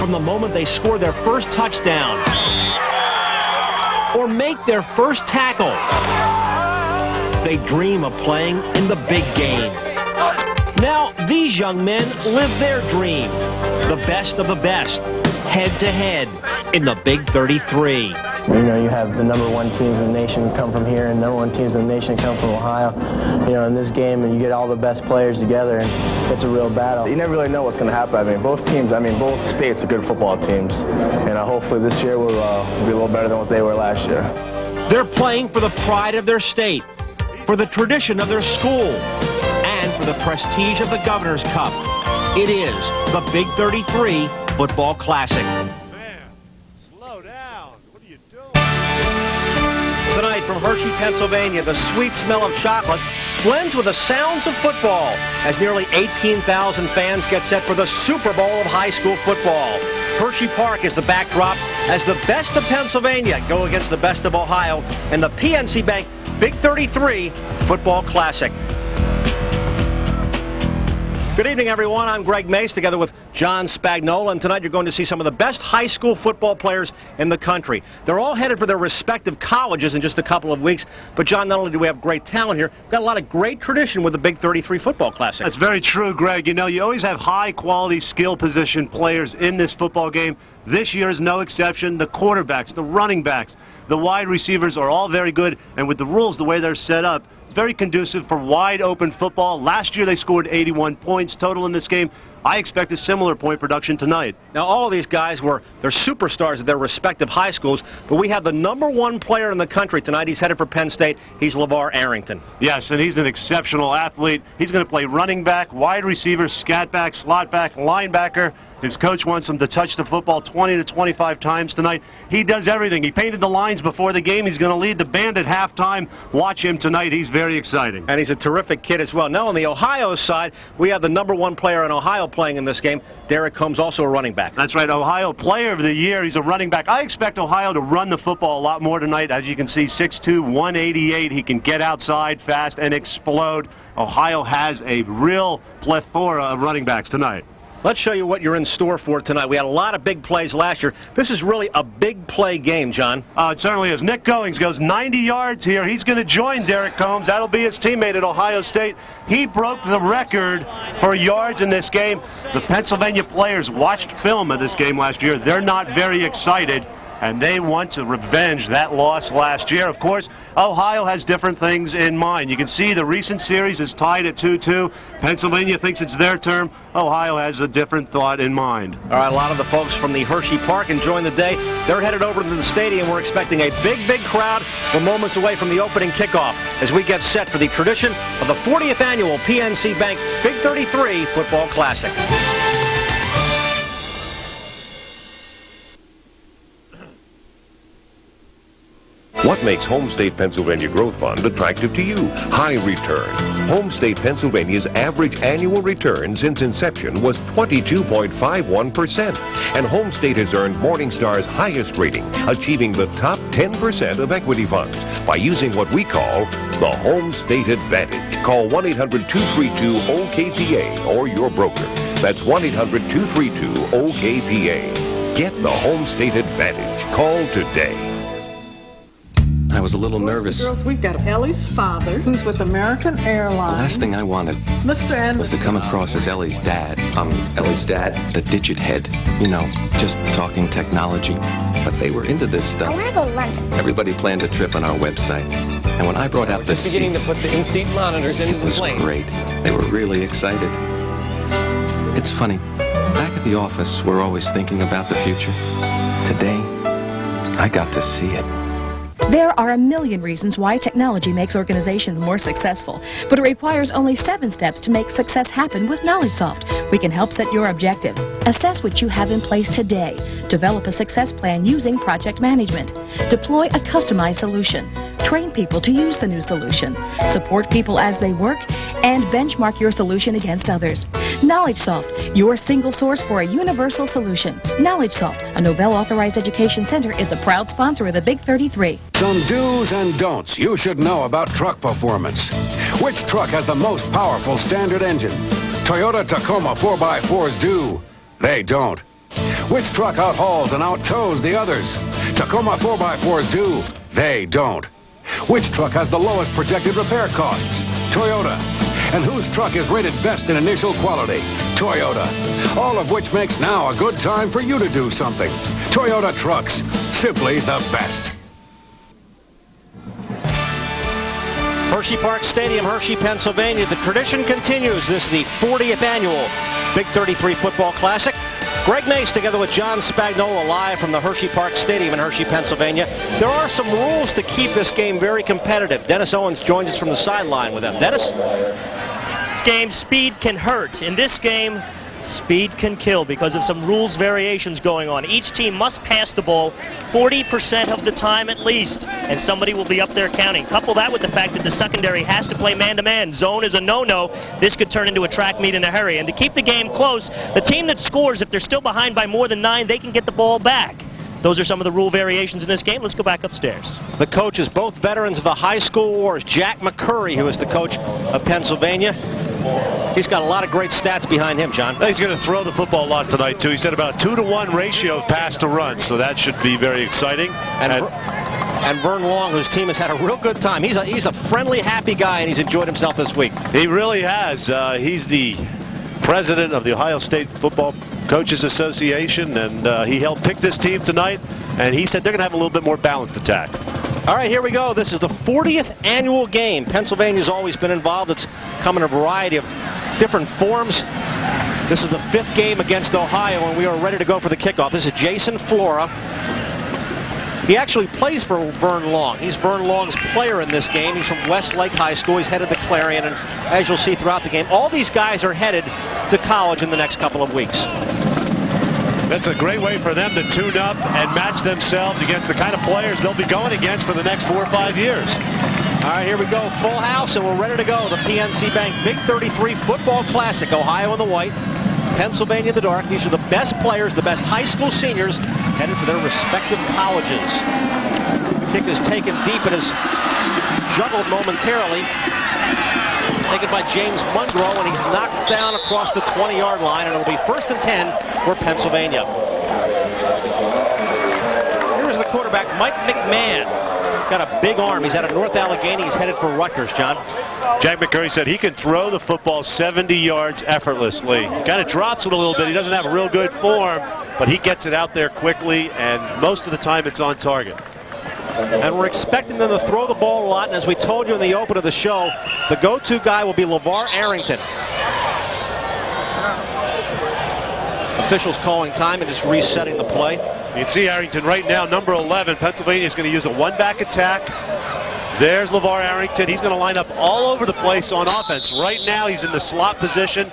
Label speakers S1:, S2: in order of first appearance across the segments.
S1: from the moment they score their first touchdown or make their first tackle. They dream of playing in the big game. Now, these young men live their dream. The best of the best, head-to-head in the Big 33.
S2: You know, you have the #1 teams in the nation come from here and #1 teams in the nation come from Ohio. You know, in this game, and you get all the best players together, and it's a real battle. You never really know what's going to happen. I mean, both states are good football teams, and hopefully this year will be a little better than what they were last year.
S1: They're playing for the pride of their state, for the tradition of their school, and for the prestige of the Governor's Cup. It is the Big 33 Football Classic. Tonight from Hershey, Pennsylvania, the sweet smell of chocolate blends with the sounds of football as nearly 18,000 fans get set for the Super Bowl of high school football. Hersheypark is the backdrop as the best of Pennsylvania go against the best of Ohio in the PNC Bank Big 33 Football Classic. Good evening, everyone. I'm Greg Mace, together with John Spagnola, and tonight you're going to see some of the best high school football players in the country. They're all headed for their respective colleges in just a couple of weeks, but John, not only do we have great talent here, we've got a lot of great tradition with the Big 33 Football Classic.
S3: That's very true, Greg. You know, you always have high-quality skill position players in this football game. This year is no exception. The quarterbacks, the running backs, the wide receivers are all very good, and with the rules, the way they're set up, it's very conducive for wide-open football. Last year, they scored 81 points total in this game. I expect a similar point production tonight.
S1: Now, all of these guys they're superstars at their respective high schools, but we have the #1 player in the country tonight. He's headed for Penn State. He's Lavar Arrington.
S3: Yes, and he's an exceptional athlete. He's going to play running back, wide receiver, scat back, slot back, linebacker. His coach wants him to touch the football 20 to 25 times tonight. He does everything. He painted the lines before the game. He's going to lead the band at halftime. Watch him tonight. He's very exciting.
S1: And he's a terrific kid as well. Now, on the Ohio side, we have the #1 player in Ohio playing in this game. Derek Combs, also a running back.
S3: That's right, Ohio Player of the Year. He's a running back. I expect Ohio to run the football a lot more tonight. As you can see, 6'2", 188. He can get outside fast and explode. Ohio has a real plethora of running backs tonight.
S1: Let's show you what you're in store for tonight. We had a lot of big plays last year. This is really a big play game, John.
S3: It certainly is. Nick Goings goes 90 yards here. He's going to join Derek Combs. That'll be his teammate at Ohio State. He broke the record for yards in this game. The Pennsylvania players watched film of this game last year. They're not very excited, and they want to revenge that loss last year. Of course, Ohio has different things in mind. You can see the recent series is tied at 2-2. Pennsylvania thinks it's their turn. Ohio has a different thought in mind.
S1: All right, a lot of the folks from the Hersheypark enjoying the day. They're headed over to the stadium. We're expecting a big, big crowd. We're moments away from the opening kickoff as we get set for the tradition of the 40th annual PNC Bank Big 33 Football Classic.
S4: What makes Home State Pennsylvania Growth Fund attractive to you? High return. Home State Pennsylvania's average annual return since inception was 22.51%. And Home State has earned Morningstar's highest rating, achieving the top 10% of equity funds by using what we call the Home State Advantage. Call 1-800-232-OKPA or your broker. That's 1-800-232-OKPA. Get the Home State Advantage. Call today.
S5: I was a little nervous.
S6: Girls, we've got Ellie's father, who's with American Airlines.
S5: The last thing I wanted
S6: Mr. Anderson
S5: was to come across as Ellie's dad.
S7: Ellie's dad?
S5: The digit head. You know, just talking technology. But they were into this stuff.
S8: I want to go to London.
S5: Everybody planned a trip on our website. And when I brought out the
S7: beginning
S5: seats,
S7: to put the in-seat monitors into
S5: it
S7: the
S5: was
S7: planes.
S5: great. They were really excited. It's funny. Back at the office, we're always thinking about the future. Today, I got to see it.
S9: There are a million reasons why technology makes organizations more successful, but it requires only 7 steps to make success happen with KnowledgeSoft. We can help set your objectives, assess what you have in place today, develop a success plan using project management, deploy a customized solution, train people to use the new solution, support people as they work, and benchmark your solution against others. KnowledgeSoft, your single source for a universal solution. KnowledgeSoft, a Novell Authorized Education Center, is a proud sponsor of the Big 33.
S10: Some do's and don'ts you should know about truck performance. Which truck has the most powerful standard engine? Toyota Tacoma 4x4s do. They don't. Which truck outhauls and outtows the others? Tacoma 4x4s do. They don't. Which truck has the lowest projected repair costs? Toyota. And whose truck is rated best in initial quality? Toyota. All of which makes now a good time for you to do something. Toyota trucks. Simply the best.
S1: Hersheypark Stadium, Hershey, Pennsylvania. The tradition continues. This is the 40th annual Big 33 Football Classic. Greg Mace together with John Spagnola live from the Hersheypark Stadium in Hershey, Pennsylvania. There are some rules to keep this game very competitive. Dennis Owens joins us from the sideline with them. Dennis?
S8: This game, speed can hurt. In this game, speed can kill because of some rules variations going on. Each team must pass the ball 40% of the time at least, and somebody will be up there counting. Couple that with the fact that the secondary has to play man-to-man. Zone is a no-no. This could turn into a track meet in a hurry. And to keep the game close, the team that scores, if they're still behind by more than 9, they can get the ball back. Those are some of the rule variations in this game. Let's go back upstairs.
S1: The coaches, both veterans of the high school wars. Jack McCurry, who is the coach of Pennsylvania. He's got a lot of great stats behind him, John.
S3: He's going to throw the football a lot tonight, too. He said about 2-to-1 ratio of pass to run, so that should be very exciting.
S1: And Vern Long, whose team has had a real good time. He's a friendly, happy guy, and he's enjoyed himself this week.
S3: He really has. He's the president of the Ohio State Football Coaches Association, and he helped pick this team tonight, and he said they're going to have a little bit more balanced attack.
S1: All right, here we go. This is the 40th annual game. Pennsylvania's always been involved. It's come in a variety of different forms. This is the 5th game against Ohio, and we are ready to go for the kickoff. This is Jason Flora. He actually plays for Vern Long. He's Vern Long's player in this game. He's from Westlake High School. He's headed the Clarion, and as you'll see throughout the game, all these guys are headed to college in the next couple of weeks.
S3: That's a great way for them to tune up and match themselves against the kind of players they'll be going against for the next 4 or 5 years.
S1: All right, here we go. Full house, and we're ready to go. The PNC Bank Big 33 Football Classic. Ohio in the white, Pennsylvania in the dark. These are the best players, the best high school seniors, headed for their respective colleges. Kick is taken deep. It is juggled momentarily. Taken by James Mungro, and he's knocked down across the 20-yard line, and it'll be 1st and 10 for Pennsylvania. Here's the quarterback, Mike McMahon. Got a big arm. He's out of North Allegheny. He's headed for Rutgers, John.
S3: Jack McCurry said he can throw the football 70 yards effortlessly. He kind of drops it a little bit. He doesn't have a real good form, but he gets it out there quickly, and most of the time it's on target.
S1: And we're expecting them to throw the ball a lot, and as we told you in the open of the show, the go-to guy will be Lavar Arrington. Officials calling time and just resetting the play.
S3: You can see Arrington right now, number 11. Pennsylvania is going to use a one-back attack. There's Lavar Arrington. He's going to line up all over the place on offense. Right now, he's in the slot position.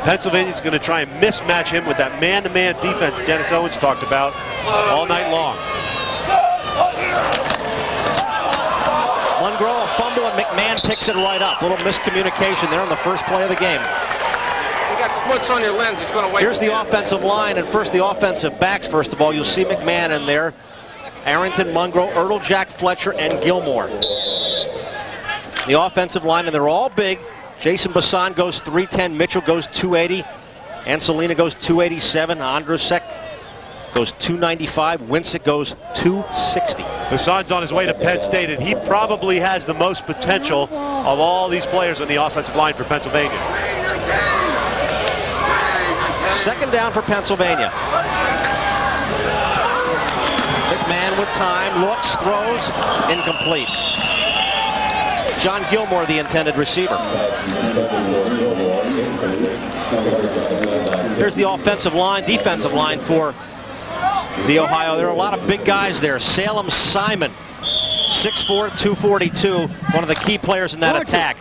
S3: Pennsylvania's going to try and mismatch him with that man-to-man defense Dennis Owens talked about all night long.
S1: Mungro, a fumble, and McMahon picks it right up. A little miscommunication there on the first play of the game.
S11: You got smuts on your lens. He's going to wait.
S1: Here's the offensive line, and first the offensive backs. First of all, you'll see McMahon in there. Arrington, Mungro, Ertl, Jack Fletcher, and Gilmore. The offensive line, and they're all big. Jason Bassan goes 310. Mitchell goes 280. Anselina goes 287. Andrusek goes 295. Winsett goes 260.
S3: Bassan's on his way to Penn State, and he probably has the most potential of all these players on the offensive line for Pennsylvania.
S1: 2nd down for Pennsylvania. McMahon with time, looks, throws, incomplete. John Gilmore, the intended receiver. Here's the offensive line, defensive line for the Ohio. There are a lot of big guys there. Salem Simon, 6'4", 242, one of the key players in that attack.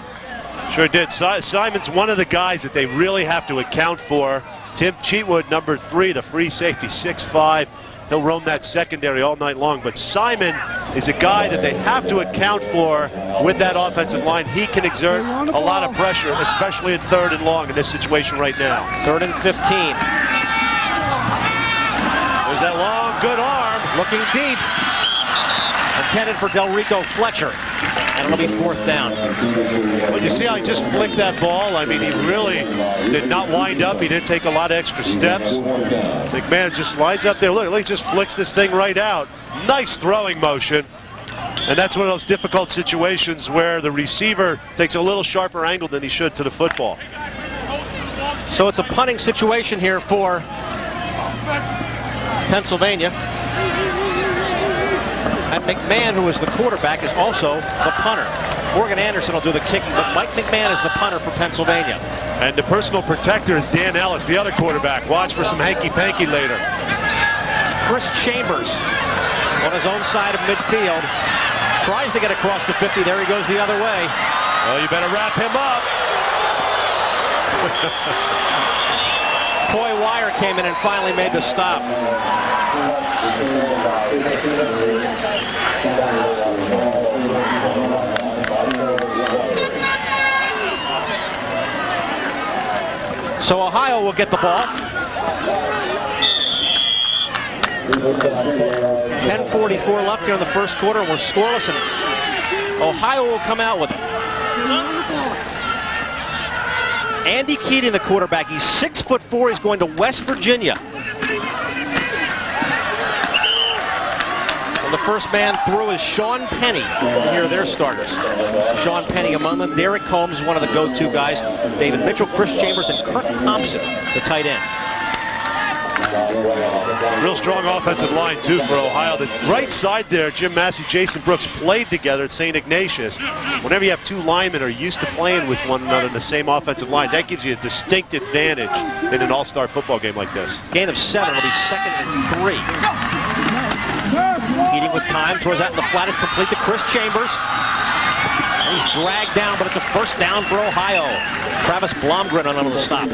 S3: Sure did. Simon's one of the guys that they really have to account for. Tim Cheatwood, number 3, the free safety, 6'5". He'll roam that secondary all night long. But Simon is a guy that they have to account for with that offensive line. He can exert a lot of pressure, especially in 3rd and long in this situation right now.
S1: 3rd and 15.
S3: There's that long, good arm.
S1: Looking deep. Intended for Delrico Fletcher. And it'll be 4th down.
S3: Well, you see how he just flicked that ball? I mean, he really did not wind up. He didn't take a lot of extra steps. McMahon just slides up there. Look, he just flicks this thing right out. Nice throwing motion. And that's one of those difficult situations where the receiver takes a little sharper angle than he should to the football.
S1: So it's a punting situation here for Pennsylvania. And McMahon, who is the quarterback, is also the punter. Morgan Anderson will do the kicking, but Mike McMahon is the punter for Pennsylvania.
S3: And the personal protector is Dan Ellis, the other quarterback. Watch for some hanky-panky later.
S1: Chris Chambers on his own side of midfield. Tries to get across the 50. There he goes the other way.
S3: Well, you better wrap him up.
S1: Coy Wire came in and finally made the stop. So Ohio will get the ball. 10:44 left here in the first quarter, and we're scoreless, and Ohio will come out with it. Andy Keating, the quarterback. He's 6'4". He's going to West Virginia. And the first man through is Sean Penny. Here are their starters. Sean Penny among them. Derek Combs is one of the go-to guys. David Mitchell, Chris Chambers, and Kirk Thompson, the tight end.
S3: Real strong offensive line, too, for Ohio. The right side there, Jim Massey, Jason Brooks played together at St. Ignatius. Whenever you have two linemen who are used to playing with one another in the same offensive line, that gives you a distinct advantage in an all-star football game like this.
S1: Gain of 7. It'll be 2nd and 3. Keating with time, throws out in the flat. It's complete to Chris Chambers. He's dragged down, but it's a first down for Ohio. Travis Blomgren on the stop.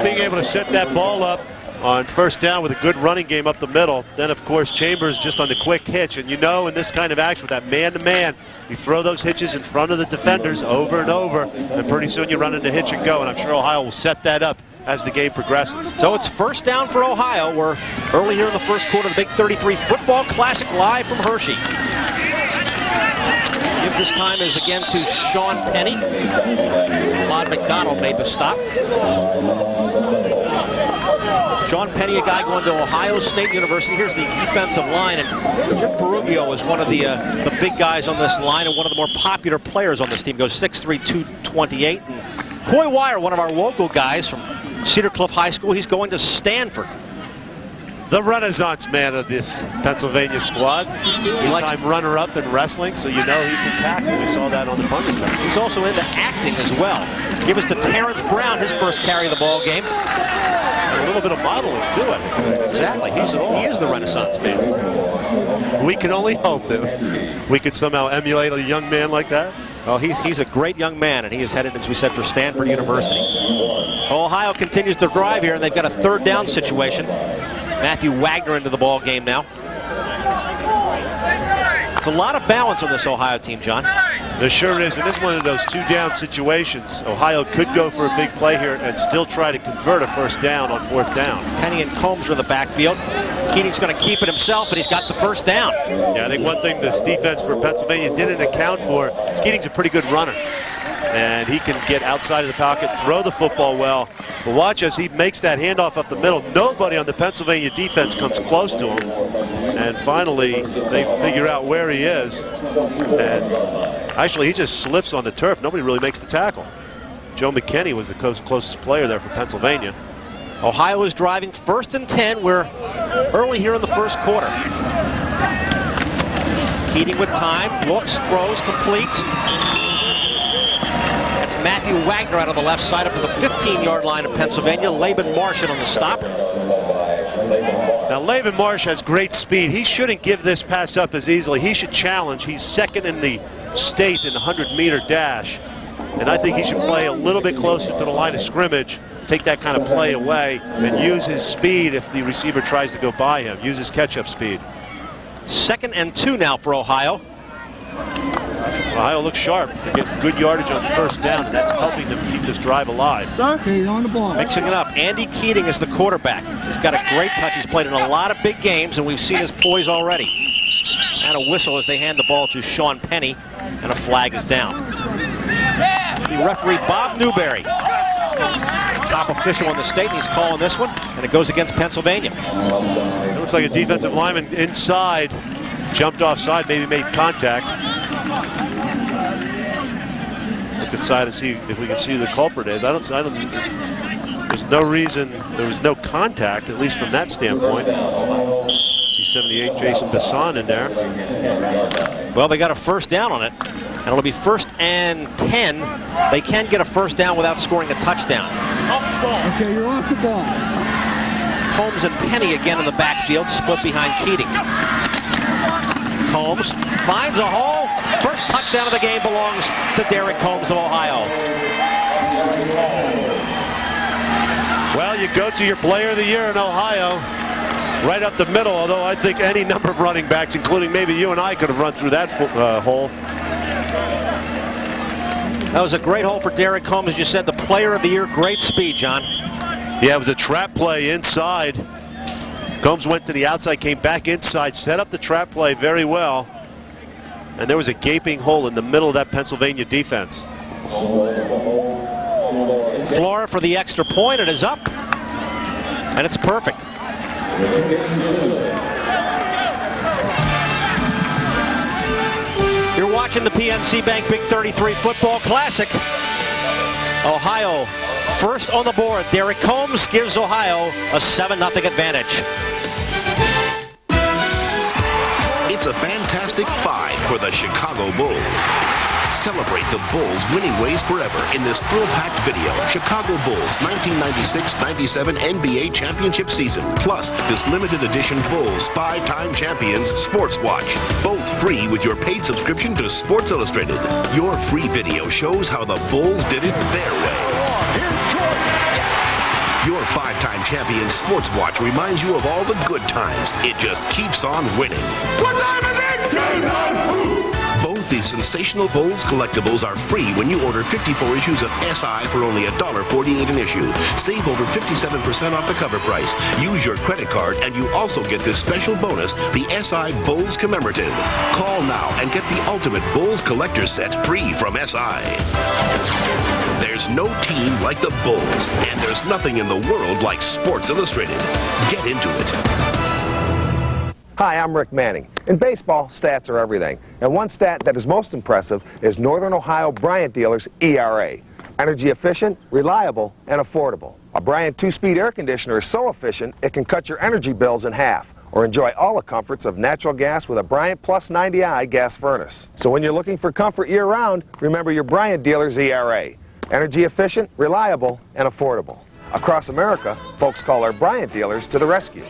S3: Being able to set that ball up on first down with a good running game up the middle. Then, of course, Chambers just on the quick hitch. And you know, in this kind of action with that man-to-man, you throw those hitches in front of the defenders over and over, and pretty soon you run into hitch and go. And I'm sure Ohio will set that up as the game progresses.
S1: So it's first down for Ohio. We're early here in the first quarter of the Big 33 Football Classic live from Hershey. Give this time is again to Sean Penny. Claude McDonald made the stop. Sean Penny, a guy going to Ohio State University. Here's the defensive line, and Jim Ferrugio is one of the big guys on this line and one of the more popular players on this team. Goes 6'3", 228. And Coy Wire, one of our local guys from Cedar Cliff High School, he's going to Stanford.
S3: The Renaissance man of this Pennsylvania squad. Two-time runner-up in wrestling, so you know he can tackle. We saw that on the punt return.
S1: He's also into acting as well. Give us to Terrence Brown, his first carry of the ball game.
S3: And a little bit of modeling, too, I think.
S1: Exactly. He is the Renaissance man.
S3: We can only hope that we could somehow emulate a young man like that.
S1: Well, he's a great young man, and he is headed, as we said, for Stanford University. Ohio continues to drive here, and they've got a third down situation. Matthew Wagner into the ball game now. There's a lot of balance on this Ohio team, John.
S3: There sure is, and this is one of those two-down situations. Ohio could go for a big play here and still try to convert a first down on fourth down.
S1: Penny and Combs are in the backfield. Keating's going to keep it himself, and he's got the first down.
S3: Yeah, I think one thing this defense for Pennsylvania didn't account for is Keating's a pretty good runner. And he can get outside of the pocket, throw the football well. But watch as he makes that handoff up the middle. Nobody on the Pennsylvania defense comes close to him. And finally, they figure out where he is. And actually, he just slips on the turf. Nobody really makes the tackle. Joe McKinney was the closest player there for Pennsylvania.
S1: Ohio is driving 1st and 10. We're early here in the first quarter. Keating with time, looks, throws, complete. That's Matthew Wagner out of the left side up to the 15-yard line of Pennsylvania. Laban Marsh in on the stop.
S3: Now, Laban Marsh has great speed. He shouldn't give this pass up as easily. He should challenge. He's 2nd in the state in the 100-meter dash. And I think he should play a little bit closer to the line of scrimmage, take that kind of play away, and use his speed if the receiver tries to go by him. Use his catch-up speed.
S1: 2nd and 2 now for Ohio.
S3: Ohio looks sharp. They're getting good yardage on first down, and that's helping them keep this drive alive.
S6: He's on the ball.
S1: Mixing it up. Andy Keating is the quarterback. He's got a great touch. He's played in a lot of big games, and we've seen his poise already. And a whistle as they hand the ball to Sean Penny, and a flag is down. The referee, Bob Newberry, top official in the state, and he's calling this one, and it goes against Pennsylvania.
S3: It looks like a defensive lineman inside jumped offside, maybe made contact. Look inside and see if we can see who the culprit is. There's no reason, there was no contact, at least from that standpoint. See 78, Jason Besson in there.
S1: Well, they got a first down on it, and it'll be 1st and 10. They can get a first down without scoring a touchdown.
S12: Off the ball. Okay, you're off the ball.
S1: Combs and Penny again in the backfield, split behind Keating. Combs finds a hole. First touchdown of the game belongs to Derek Combs of Ohio.
S3: Well, you go to your player of the year in Ohio, right up the middle, although I think any number of running backs, including maybe you and I, could have run through that hole.
S1: That was a great hole for Derek Combs, as you said, the player of the year. Great speed, John.
S3: Yeah, it was a trap play inside. Combs went to the outside, came back inside, set up the trap play very well. And there was a gaping hole in the middle of that Pennsylvania defense.
S1: Flora for the extra point. It is up, and it's perfect. You're watching the PNC Bank Big 33 Football Classic. Ohio first on the board. Derek Combs gives Ohio a 7-0 advantage.
S13: It's a fantastic 5 for the Chicago Bulls. Celebrate the Bulls' winning ways forever in this thrill-packed video. Chicago Bulls 1996-97 NBA Championship season. Plus, this limited edition Bulls 5-time champions Sports Watch. Both free with your paid subscription to Sports Illustrated. Your free video shows how the Bulls did it their way. Your 5-time champion Sports Watch reminds you of all the good times. It just keeps on winning. What time is it? Game time! Both these sensational Bulls collectibles are free when you order 54 issues of SI for only $1.48 an issue. Save over 57% off the cover price. Use your credit card and you also get this special bonus, the SI Bulls Commemorative. Call now and get the ultimate Bulls collector set free from SI. There's no team like the Bulls, and there's nothing in the world like Sports Illustrated. Get into it.
S14: Hi, I'm Rick Manning. In baseball, stats are everything. And one stat that is most impressive is Northern Ohio Bryant Dealers' ERA. Energy efficient, reliable, and affordable. A Bryant 2-speed air conditioner is so efficient it can cut your energy bills in half. Or enjoy all the comforts of natural gas with a Bryant Plus 90i gas furnace. So when you're looking for comfort year-round, remember your Bryant Dealers' ERA. Energy efficient, reliable, and affordable. Across America, folks call our Bryant dealers to the rescue.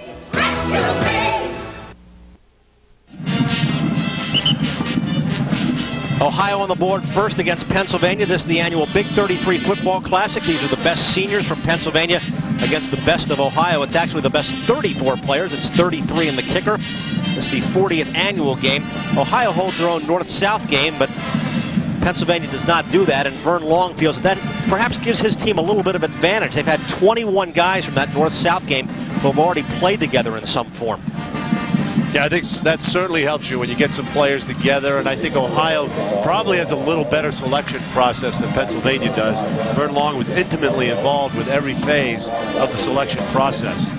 S1: Ohio on the board first against Pennsylvania. This is the annual Big 33 Football Classic. These are the best seniors from Pennsylvania against the best of Ohio. It's actually the best 34 players. It's 33 in the kicker. This is the 40th annual game. Ohio holds their own North-South game, but Pennsylvania does not do that, and Vern Long feels that perhaps gives his team a little bit of advantage. They've had 21 guys from that North-South game who have already played together in some form.
S3: Yeah, I think that certainly helps you when you get some players together, and I think Ohio probably has a little better selection process than Pennsylvania does. Vern Long was intimately involved with every phase of the selection process.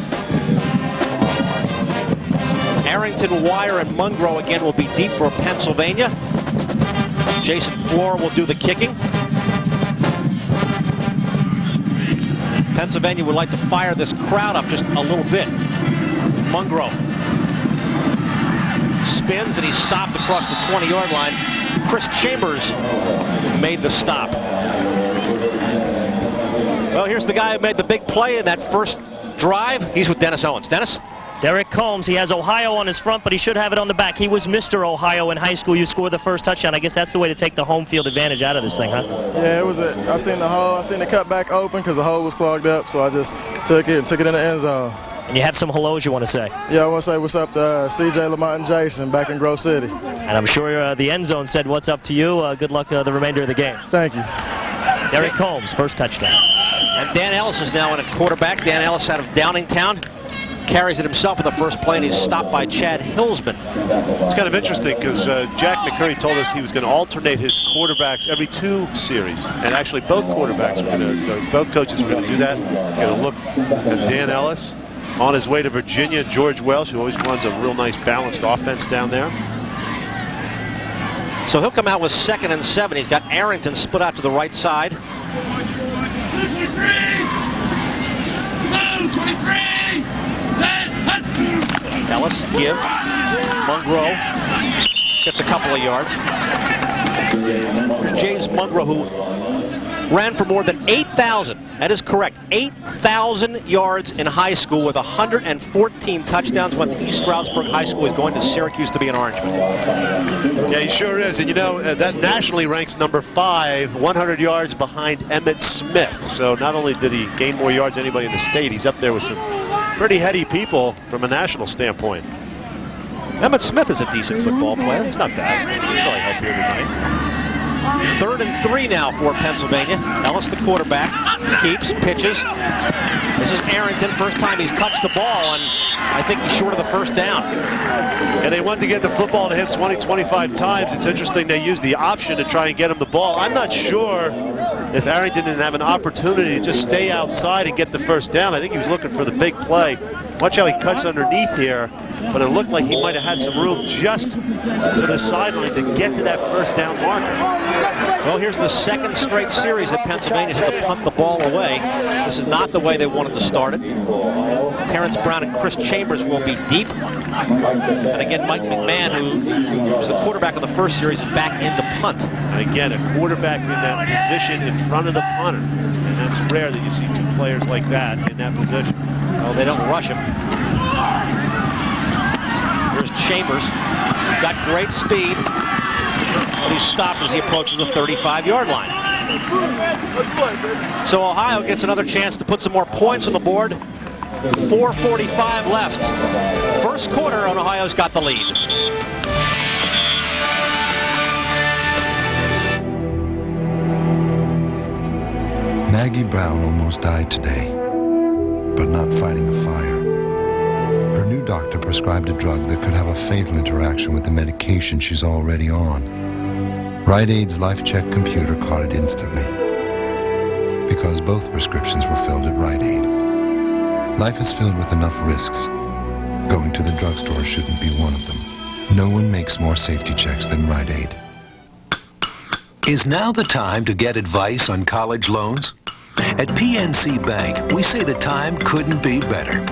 S1: Arrington, Wire, and Mungro again will be deep for Pennsylvania. Jason Flora will do the kicking. Pennsylvania would like to fire this crowd up just a little bit. Mungro spins and he's stopped across the 20-yard line. Chris Chambers made the stop. Well, here's the guy who made the big play in that first drive. He's with Dennis Owens. Dennis?
S8: Derek Combs, he has Ohio on his front, but he should have it on the back. He was Mr. Ohio in high school. You scored the first touchdown. I guess that's the way to take the home field advantage out of this thing, huh?
S15: Yeah, it was I seen the hole. I seen the cut back open because the hole was clogged up, so I just took it in the end zone.
S8: And you have some hellos you want to say?
S15: Yeah, I want to say what's up to C.J. Lamont and Jason back in Grove City.
S8: And I'm sure the end zone said what's up to you. Good luck the remainder of the game.
S15: Thank you.
S8: Derek Combs, first touchdown.
S1: And Dan Ellis is now in at quarterback. Dan Ellis out of Downingtown. carries it himself in the first play, and he's stopped by Chad Hillsman.
S3: It's kind of interesting because Jack McCurry told us he was going to alternate his quarterbacks every 2 series, and actually both quarterbacks were going to, both coaches were going to do that. Going to look at Dan Ellis on his way to Virginia, George Welsh, who always runs a real nice balanced offense down there.
S1: So he'll come out with 2nd and 7. He's got Arrington split out to the right side. Ellis, give. Mungro gets a couple of yards. Here's James Mungro, who ran for more than 8,000. That is correct. 8,000 yards in high school with 114 touchdowns. Went to East Stroudsburg High School. He's going to Syracuse to be an Orangeman.
S3: Yeah, he sure is. And you know, that nationally ranks number 5, 100 yards behind Emmitt Smith. So not only did he gain more yards than anybody in the state, he's up there with some pretty heady people from a national standpoint.
S1: Emmitt Smith is a decent football player. He's not bad.
S3: He can really help here tonight.
S1: 3rd and 3 now for Pennsylvania. Ellis, the quarterback, keeps, pitches. This is Arrington, first time he's touched the ball, and I think he's short of the first down.
S3: And they wanted to get the football to him 20-25 times. It's interesting they used the option to try and get him the ball. I'm not sure if Arrington didn't have an opportunity to just stay outside and get the first down. I think he was looking for the big play. Watch how he cuts underneath here, but it looked like he might have had some room just to the sideline to get to that first down marker.
S1: Well, here's the 2nd straight series that Pennsylvania had to punt the ball away. This is not the way they wanted to start it. Terrence Brown and Chris Chambers will be deep. And again, Mike McMahon, who was the quarterback of the first series, is back into punt.
S3: And again, a quarterback in that position in front of the punter. And that's rare that you see 2 players like that in that position.
S1: Oh, they don't rush him. Here's Chambers. He's got great speed, but he's stopped as he approaches the 35-yard line. So Ohio gets another chance to put some more points on the board. 4:45 left. First quarter, and Ohio's got the lead.
S16: Maggie Brown almost died today, but not fighting a fire. Her new doctor prescribed a drug that could have a fatal interaction with the medication she's already on. Rite Aid's LifeCheck computer caught it instantly, because both prescriptions were filled at Rite Aid. Life is filled with enough risks. Going to the drugstore shouldn't be one of them. No one makes more safety checks than Rite Aid.
S17: Is now the time to get advice on college loans? At PNC Bank, we say the time couldn't be better.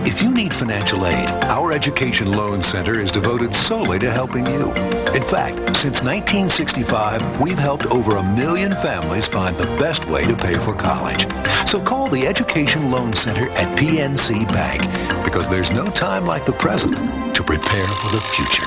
S17: If you need financial aid, our Education Loan Center is devoted solely to helping you. In fact, since 1965, we've helped over 1 million families find the best way to pay for college. So call the Education Loan Center at PNC Bank, because there's no time like the present to prepare for the future.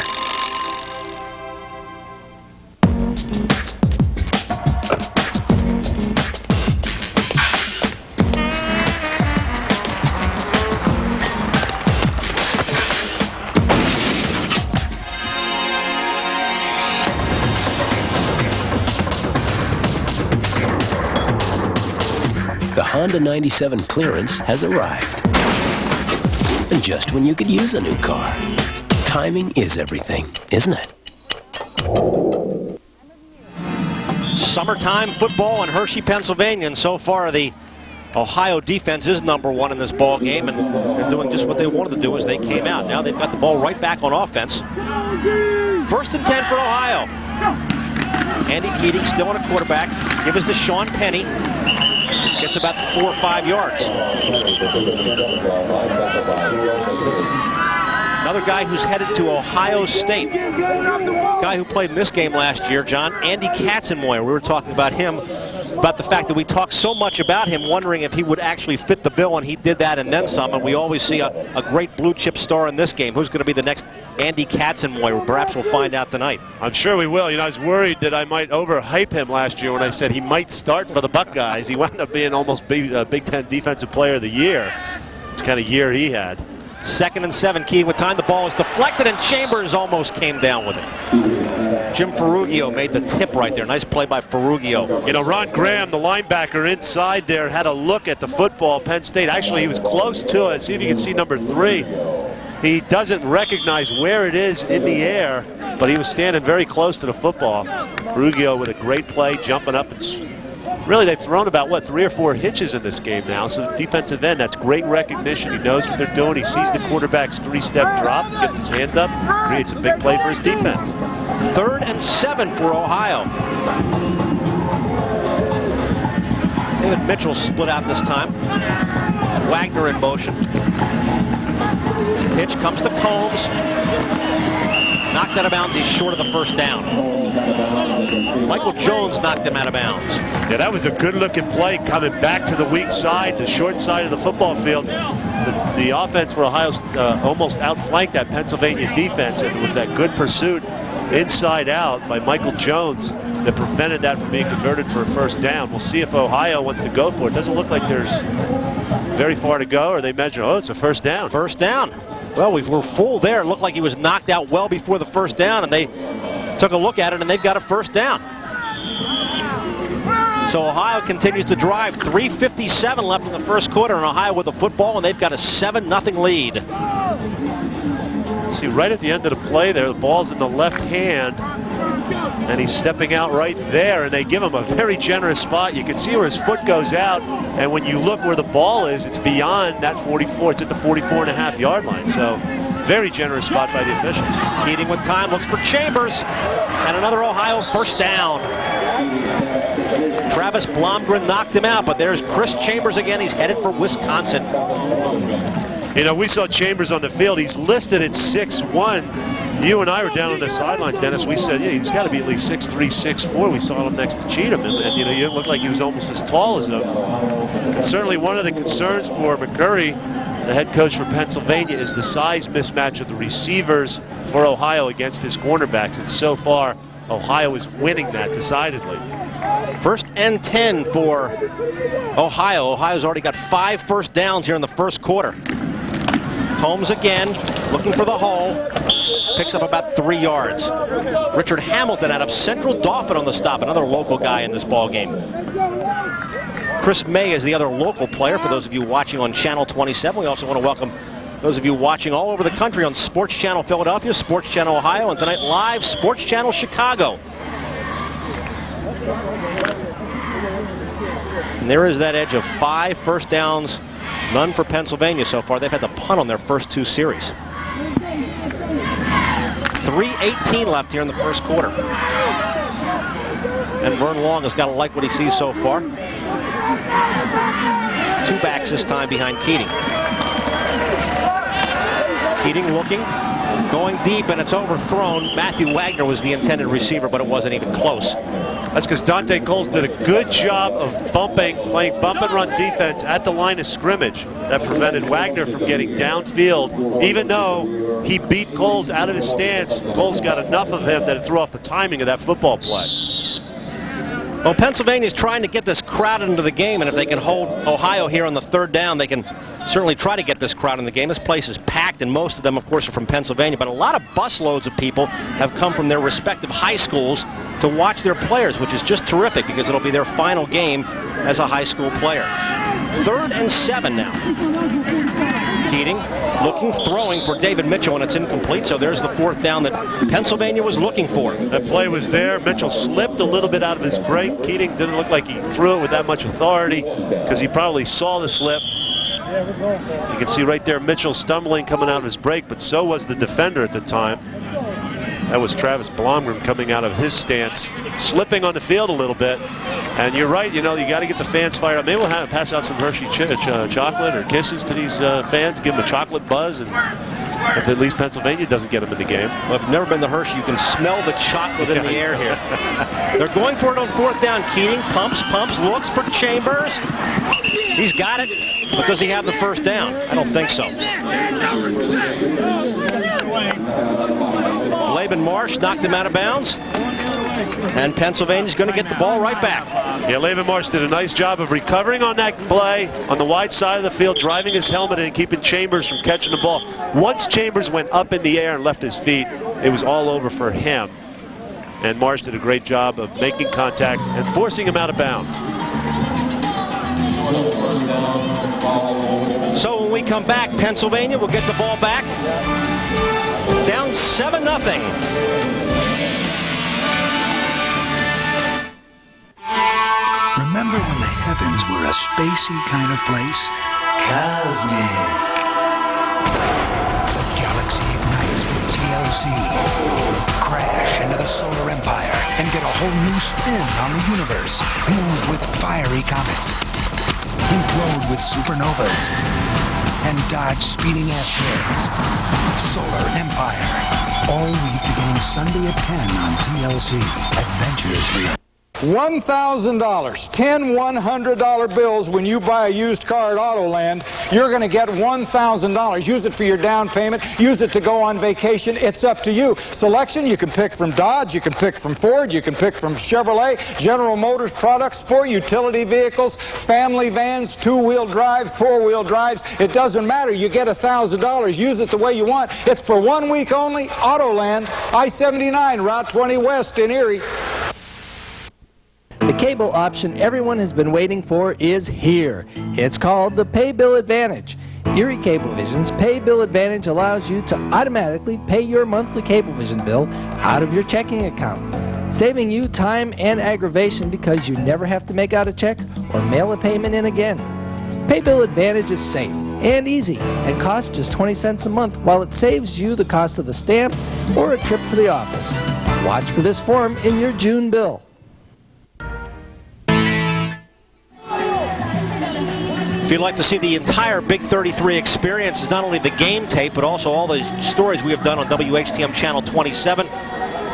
S18: The Honda 97 clearance has arrived. And just when you could use a new car. Timing is everything, isn't it?
S1: Summertime football in Hershey, Pennsylvania, and so far the Ohio defense is #1 in this ball game, and they're doing just what they wanted to do as they came out. Now they've got the ball right back on offense. 1st and 10 for Ohio. Andy Keating still on a quarterback. Give us to Sean Penny. Gets about 4 or 5 yards. Another guy who's headed to Ohio State. Guy who played in this game last year, John, Andy Katzenmoyer. We were talking about him, about the fact that we talked so much about him, wondering if he would actually fit the bill, and he did that and then some. And we always see a great blue chip star in this game. Who's going to be the next Andy Katzenmoyer? Perhaps we'll find out tonight.
S3: I'm sure we will. You know, I was worried that I might overhype him last year when I said he might start for the Buckeyes. He wound up being almost Big Ten Defensive Player of the Year. It's the kind of year he had.
S1: 2nd and 7, Keating with time. The ball is deflected, and Chambers almost came down with it. Jim Ferrugio made the tip right there. Nice play by Ferrugio.
S3: You know, Ron Graham, the linebacker inside there, had a look at the football. Penn State, actually, he was close to it. See if you can see number 3. He doesn't recognize where it is in the air, but he was standing very close to the football. Ferrugio with a great play, jumping up. And really, they've thrown about, what, 3 or 4 hitches in this game now. So the defensive end, that's great recognition. He knows what they're doing. He sees the quarterback's 3-step drop, gets his hands up, creates a big play for his defense.
S1: 3rd and 7 for Ohio. David Mitchell split out this time. And Wagner in motion. Pitch comes to Combs. Knocked out of bounds. He's short of the first down. Michael Jones knocked him out of bounds.
S3: Yeah, that was a good-looking play coming back to the weak side, the short side of the football field. The offense for Ohio almost outflanked that Pennsylvania defense, and it was that good pursuit inside out by Michael Jones that prevented that from being converted for a first down. We'll see if Ohio wants to go for it. Doesn't look like there's very far to go, or they measure, oh, it's a first down.
S1: First down. Well, we were full there. It looked like he was knocked out well before the first down, and they took a look at it, and they've got a first down. So Ohio continues to drive. 3:57 left in the first quarter, and Ohio with the football, and they've got a 7-0 lead.
S3: See, right at the end of the play there, the ball's in the left hand, and he's stepping out right there, and they give him a very generous spot. You can see where his foot goes out, and when you look where the ball is, it's beyond that 44. It's at the 44.5-yard line, so very generous spot by the officials.
S1: Keating with time, looks for Chambers, and another Ohio first down. Travis Blomgren knocked him out, but there's Chris Chambers again. He's headed for Wisconsin.
S3: You know, we saw Chambers on the field. He's listed at 6'1". You and I were down on the sidelines, Dennis. We said, yeah, he's got to be at least 6'3", 6'4". We saw him next to Cheatham, and you know, he looked like he was almost as tall as him. And certainly one of the concerns for McCurry, the head coach for Pennsylvania, is the size mismatch of the receivers for Ohio against his cornerbacks. And so far, Ohio is winning that decidedly.
S1: 1st and 10 for Ohio. Ohio's already got 5 first downs here in the first quarter. Combs again, looking for the hole. Picks up about 3 yards. Richard Hamilton out of Central Dauphin on the stop, another local guy in this ball game. Chris May is the other local player for those of you watching on Channel 27. We also want to welcome those of you watching all over the country on Sports Channel Philadelphia, Sports Channel Ohio, and tonight live Sports Channel Chicago. And there is that edge of 5 first downs, none for Pennsylvania so far. They've had the punt on their first 2 series. 3:18 left here in the first quarter. And Vern Long has got to like what he sees so far. 2 backs this time behind Keating. Keating looking, going deep, and it's overthrown. Matthew Wagner was the intended receiver, but it wasn't even close.
S3: That's because Dante Coles did a good job of playing bump and run defense at the line of scrimmage. That prevented Wagner from getting downfield. Even though he beat Coles out of his stance, Coles got enough of him that it threw off the timing of that football play.
S1: Well, Pennsylvania's trying to get this crowd into the game, and if they can hold Ohio here on the 3rd down, they can certainly try to get this crowd in the game. This place is packed, and most of them, of course, are from Pennsylvania, but a lot of busloads of people have come from their respective high schools to watch their players, which is just terrific because it'll be their final game as a high school player. 3rd and 7 now. Keating looking, throwing for David Mitchell, and it's incomplete, so there's the 4th down that Pennsylvania was looking for.
S3: That play was there. Mitchell slipped a little bit out of his break. Keating didn't look like he threw it with that much authority because he probably saw the slip. You can see right there Mitchell stumbling coming out of his break, but so was the defender at the time. That was Travis Blomgren coming out of his stance, slipping on the field a little bit. And you're right, you know, you got to get the fans fired up. Maybe we'll pass out some Hershey chocolate or kisses to these fans, give them a chocolate buzz, and if at least Pennsylvania doesn't get them in the game.
S1: Well, if you've never been to Hershey, you can smell the chocolate in the air here. They're going for it on 4th down. Keating pumps, looks for Chambers. He's got it, but does he have the first down? I don't think so. Laban Marsh knocked him out of bounds. And Pennsylvania's going to get the ball right back.
S3: Yeah, Laban Marsh did a nice job of recovering on that play on the wide side of the field, driving his helmet in, keeping Chambers from catching the ball. Once Chambers went up in the air and left his feet, it was all over for him. and Marsh did a great job of making contact and forcing him out of bounds.
S1: So when we come back, Pennsylvania will get the ball back. Down 7-0.
S19: Remember when the heavens were a spacey kind of place? Cosmic. The galaxy ignites with TLC. Crash into the solar empire and get a whole new spin on the universe. Move with fiery comets. Implode with supernovas. And dodge speeding asteroids. Solar Empire. All week beginning Sunday at 10 on TLC. Adventures for your...
S12: $1,000, 10 $100 bills when you buy a used car at Autoland. You're going to get $1,000. Use it for your down payment. Use it to go on vacation. It's up to you. Selection, you can pick from Dodge, you can pick from Ford, you can pick from Chevrolet, General Motors products, sport utility vehicles, family vans, two-wheel drive, four-wheel drives. It doesn't matter. You get $1,000. Use it the way you want. It's for 1 week only. Autoland, I-79, Route 20 West in Erie.
S2: The cable option everyone has been waiting for is here. It's called the Pay Bill Advantage. Erie Cablevision's Pay Bill Advantage allows you to automatically pay your monthly Cablevision bill out of your checking account, saving you time and aggravation because you never have to make out a check or mail a payment in again. Pay Bill Advantage is safe and easy and costs just 20 cents a month, while it saves you the cost of the stamp or a trip to the office. Watch for this form in your June bill.
S1: If you'd like to see the entire Big 33 experience, is not only the game tape, but also all the stories we have done on WHTM Channel 27.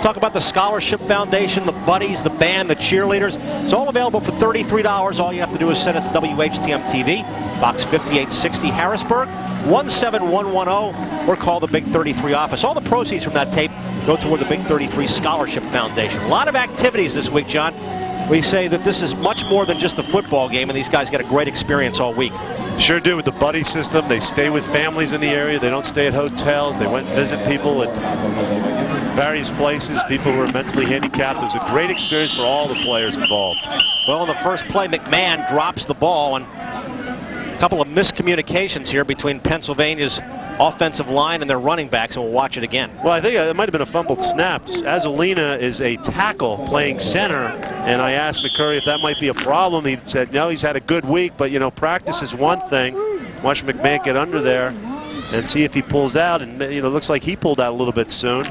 S1: Talk about the Scholarship Foundation, the buddies, the band, the cheerleaders. It's all available for $33. All you have to do is send it to WHTM TV, Box 5860, Harrisburg, 17110, or call the Big 33 office. All the proceeds from that tape go toward the Big 33 Scholarship Foundation. A lot of activities this week, John. We say that this is much more than just a football game, and these guys get a great experience all week.
S3: Sure do, with the buddy system. They stay with families in the area. They don't stay at hotels. They went and visit people at various places, people who are mentally handicapped. It was a great experience for all the players involved.
S1: Well, in the first play, McMahon drops the ball, and a couple of miscommunications here between Pennsylvania's offensive line and their running backs, and we'll watch it again.
S3: Well, I think it might have been a fumbled snap. Azolina is a tackle playing center, and I asked McCurry if that might be a problem. He said, no, he's had a good week, but, you know, practice is one thing. Watch McMahon get under there and see if he pulls out, and, you know, looks like he pulled out a little bit soon.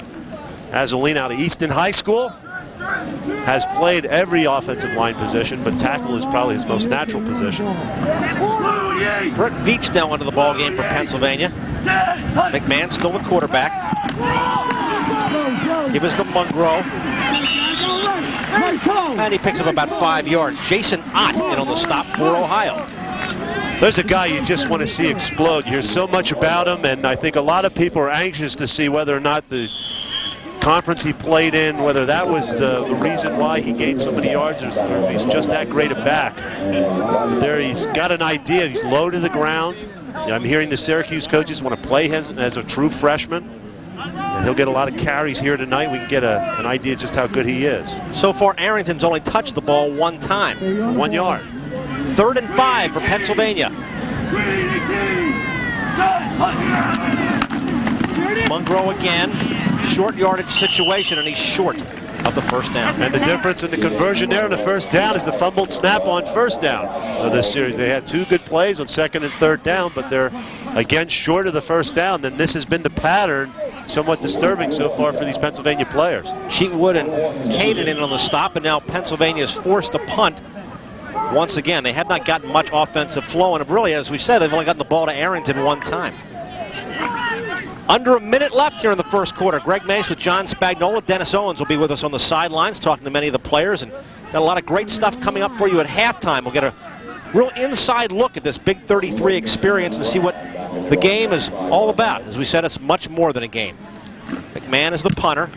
S3: Azolina out of Easton High School, has played every offensive line position, but tackle is probably his most natural position.
S1: Brett Veach now into the ball game for Pennsylvania. McMahon still the quarterback. Give us to Mungrow. And he picks up about 5 yards. Jason Ott in on the stop for Ohio.
S3: There's a guy you just want to see explode. You hear so much about him, and I think a lot of people are anxious to see whether or not the conference he played in, whether that was the reason why he gained so many yards, or if he's just that great a back. But there he's got an idea. He's low to the ground. I'm hearing the Syracuse coaches want to play him as a true freshman, and he'll get a lot of carries here tonight. We can get an idea just how good he is.
S1: So far, Arrington's only touched the ball one time.
S3: For 1 yard.
S1: 3rd and 5 for Pennsylvania. Mungrow again. Short yardage situation, and he's short of the first down.
S3: And the difference in the conversion there on the first down is the fumbled snap on first down of this series. They had 2 good plays on 2nd and 3rd down, but they're again short of the first down. Then this has been the pattern, somewhat disturbing so far for these Pennsylvania players.
S1: Cheatwood and Caden in on the stop, and now Pennsylvania is forced to punt. Once again, they have not gotten much offensive flow, and really, as we said, they've only gotten the ball to Arrington one time. Under a minute left here in the first quarter. Greg Mace with John Spagnola. Dennis Owens will be with us on the sidelines talking to many of the players, and got a lot of great stuff coming up for you at halftime. We'll get a real inside look at this Big 33 experience and see what the game is all about. As we said, it's much more than a game. McMahon is the punter.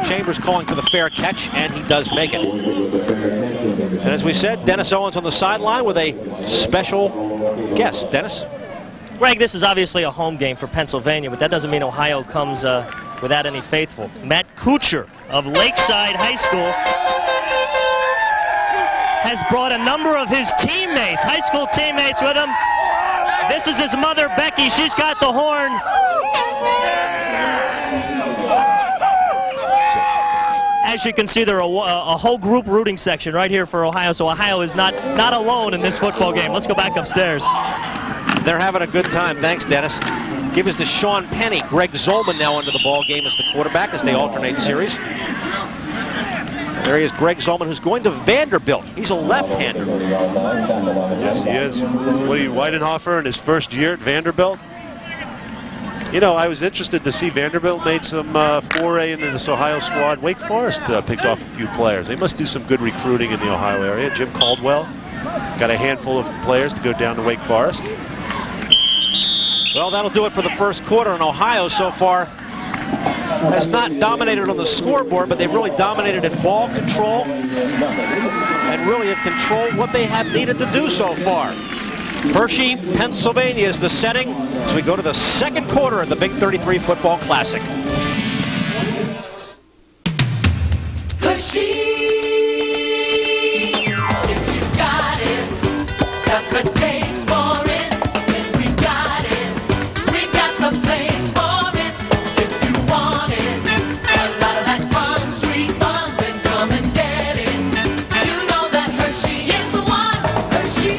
S1: Chambers calling for the fair catch, and he does make it. And as we said, Dennis Owens on the sideline with a special guest. Dennis?
S8: Greg, this is obviously a home game for Pennsylvania, but that doesn't mean Ohio comes without any faithful. Matt Kuchar of Lakeside High School has brought a number of his teammates, high school teammates, with him. This is his mother, Becky. She's got the horn. As you can see, there are a whole group rooting section right here for Ohio, so Ohio is not alone in this football game. Let's go back upstairs.
S1: They're having a good time. Thanks, Dennis. Give us to Sean Penny. Greg Zolman now into the ball game as the quarterback as they alternate series. There he is, Greg Zolman, who's going to Vanderbilt. He's a left-hander.
S3: Yes, he is. What are you, Weidenhofer in his first year at Vanderbilt? You know, I was interested to see Vanderbilt made some foray into this Ohio squad. Wake Forest picked off a few players. They must do some good recruiting in the Ohio area. Jim Caldwell got a handful of players to go down to Wake Forest.
S1: Well, that'll do it for the first quarter. And Ohio so far has not dominated on the scoreboard, but they've really dominated in ball control and really have controlled what they have needed to do so far. Hershey, Pennsylvania is the setting as we go to the second quarter of the Big 33 Football Classic.
S20: Hershey, if you got it, got the taste for it. If we got it, we got the place for it. If you want it, a lot of that fun, sweet fun, then come and get it. You know that Hershey is the one. Hershey.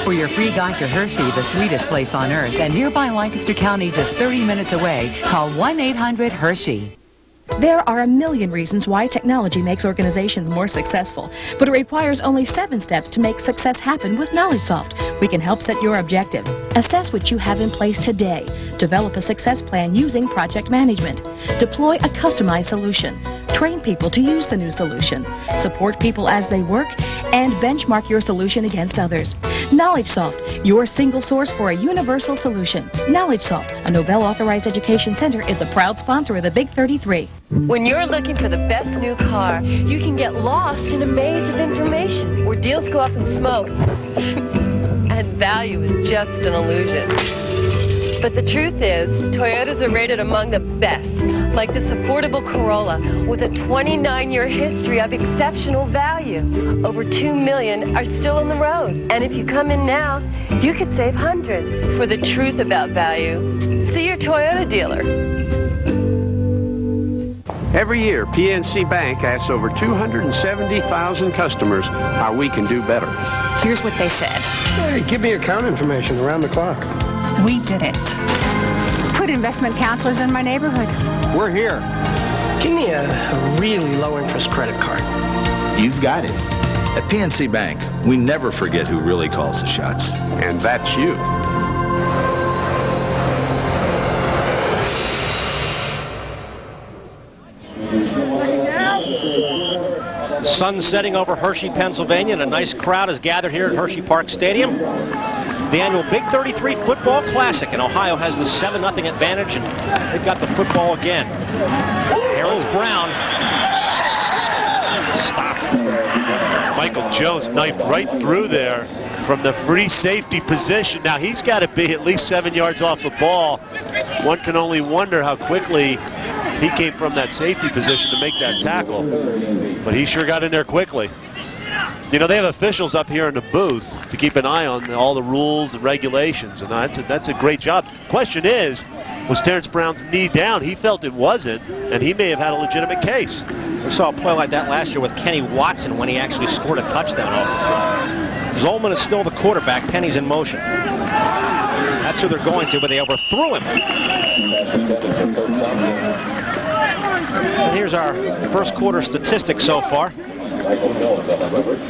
S21: For your free guide to Hershey, the sweetest place on earth, and nearby Lancaster County just 30 minutes away, call 1-800-HERSHEY.
S9: There are a million reasons why technology makes organizations more successful, but it requires only 7 steps to make success happen with KnowledgeSoft. We can help set your objectives, assess what you have in place today, develop a success plan using project management, deploy a customized solution, train people to use the new solution, support people as they work, and benchmark your solution against others. KnowledgeSoft, your single source for a universal solution. KnowledgeSoft, a Novell Authorized Education Center, is a proud sponsor of the Big 33.
S22: When you're looking for the best new car, you can get lost in a maze of information where deals go up in smoke and value is just an illusion. But the truth is, Toyotas are rated among the best, like this affordable Corolla with a 29-year history of exceptional value. Over 2 million are still on the road. And if you come in now, you could save hundreds. For the truth about value, see your Toyota dealer.
S23: Every year, PNC Bank asks over 270,000 customers how we can do better.
S24: Here's what they said.
S23: Hey, give me account information around the clock.
S24: We didn't. Put investment counselors in my neighborhood.
S25: We're here. Give me a really low-interest credit card.
S26: You've got it. At PNC Bank, we never forget who really calls the shots.
S23: And that's you.
S1: The sun's setting over Hershey, Pennsylvania, and a nice crowd is gathered here at Hersheypark Stadium. The annual Big 33 Football Classic, and Ohio has the 7-0 advantage, and they've got the football again. Harold Brown stopped.
S3: Michael Jones knifed right through there from the free safety position. Now he's got to be at least 7 yards off the ball. One can only wonder how quickly he came from that safety position to make that tackle, but he sure got in there quickly. You know, they have officials up here in the booth to keep an eye on all the rules and regulations, and that's a great job. Question is, was Terrence Brown's knee down? He felt it wasn't, and he may have had a legitimate case.
S1: We saw a play like that last year with Kenny Watson when he actually scored a touchdown off the play. Zolman is still the quarterback. Penny's in motion. That's who they're going to, but they overthrew him. And here's our first quarter statistics so far.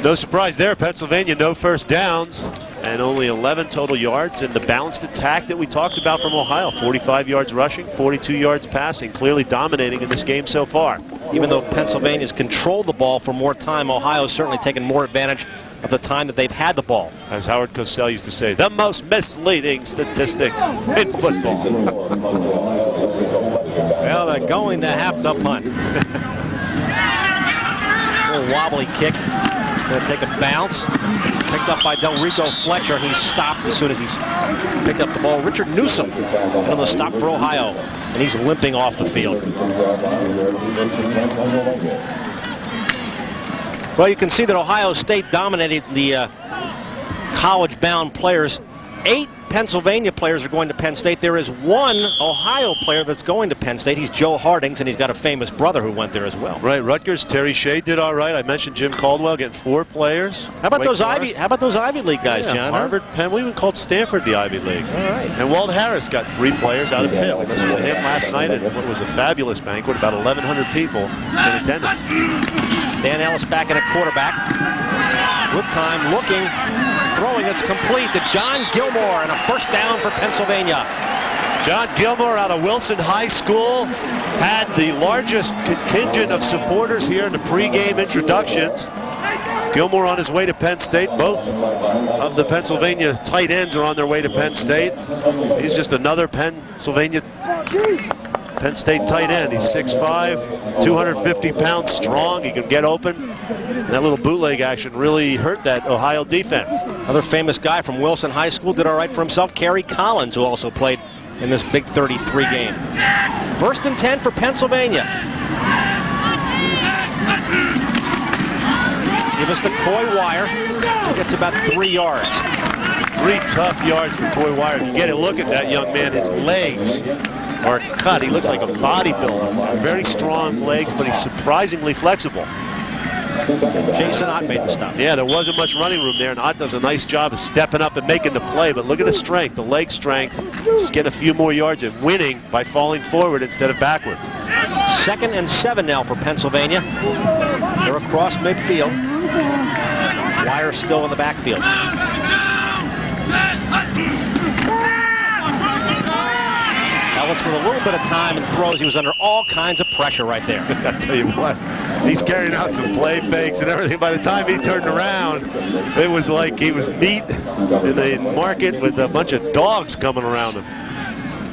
S3: No surprise there, Pennsylvania, no first downs and only 11 total yards, and the balanced attack that we talked about from Ohio, 45 yards rushing, 42 yards passing, clearly dominating in this game so far.
S1: Even though Pennsylvania's controlled the ball for more time, Ohio's certainly taken more advantage of the time that they've had the ball.
S3: As Howard Cosell used to say, the most misleading statistic in football.
S1: Well, they're going to have to punt. Little wobbly kick. Going to take a bounce. Picked up by Delrico Fletcher, and he's stopped as soon as he's picked up the ball. Richard Newsom on the stop for Ohio, and he's limping off the field. Well, you can see that Ohio State dominated the college-bound players. 8 Pennsylvania players are going to Penn State. There is 1 Ohio player that's going to Penn State. He's Joe Hardings, and he's got a famous brother who went there as well.
S3: Right, Rutgers, Terry Shea did all right. I mentioned Jim Caldwell getting 4 players.
S1: How about those Ivy League guys,
S3: yeah,
S1: John?
S3: Harvard, Penn. We even called Stanford the Ivy League.
S1: All right.
S3: And Walt Harris got 3 players out of Pitt. We listened to him last night at what was a fabulous banquet, about 1,100 people in attendance.
S1: Dan Ellis back at a quarterback. With time, looking, throwing, it's complete to John Gilmore, and a first down for Pennsylvania.
S3: John Gilmore out of Wilson High School had the largest contingent of supporters here in the pregame introductions. Gilmore on his way to Penn State. Both of the Pennsylvania tight ends are on their way to Penn State. He's just another Penn State tight end. He's 6'5", 250 pounds strong. He can get open. And that little bootleg action really hurt that Ohio defense.
S1: Another famous guy from Wilson High School did all right for himself. Kerry Collins, who also played in this Big 33 game. 1st and 10 for Pennsylvania. Give us the Coy Wire. Gets about 3 yards.
S3: 3 tough yards for Coy Wire. If you get a look at that young man, his legs are cut. He looks like a bodybuilder. He's got very strong legs, but he's surprisingly flexible.
S1: Jason Ott made the stop.
S3: Yeah, there wasn't much running room there, and Ott does a nice job of stepping up and making the play. But look at the strength, the leg strength. Just getting a few more yards and winning by falling forward instead of backwards.
S1: 2nd and 7 now for Pennsylvania. They're across midfield. Wire still in the backfield. Ellis with a little bit of time and throws. He was under all kinds of pressure right there.
S3: I tell you what, he's carrying out some play fakes and everything. By the time he turned around, it was like he was meat in the market with a bunch of dogs coming around him.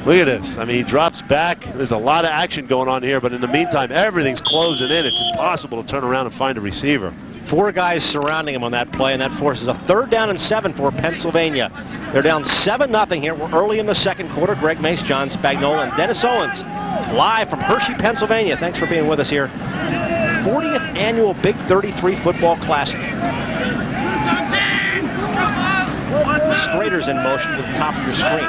S3: Look at this. I mean, he drops back. There's a lot of action going on here, but in the meantime, everything's closing in. It's impossible to turn around and find a receiver.
S1: 4 guys surrounding him on that play, and that forces a 3rd down and 7 for Pennsylvania. They're down 7-0 here. We're early in the 2nd quarter. Greg Mace, John Spagnola, and Dennis Owens live from Hershey, Pennsylvania. Thanks for being with us here. 40th annual Big 33 Football Classic. Strader's in motion to the top of your screen.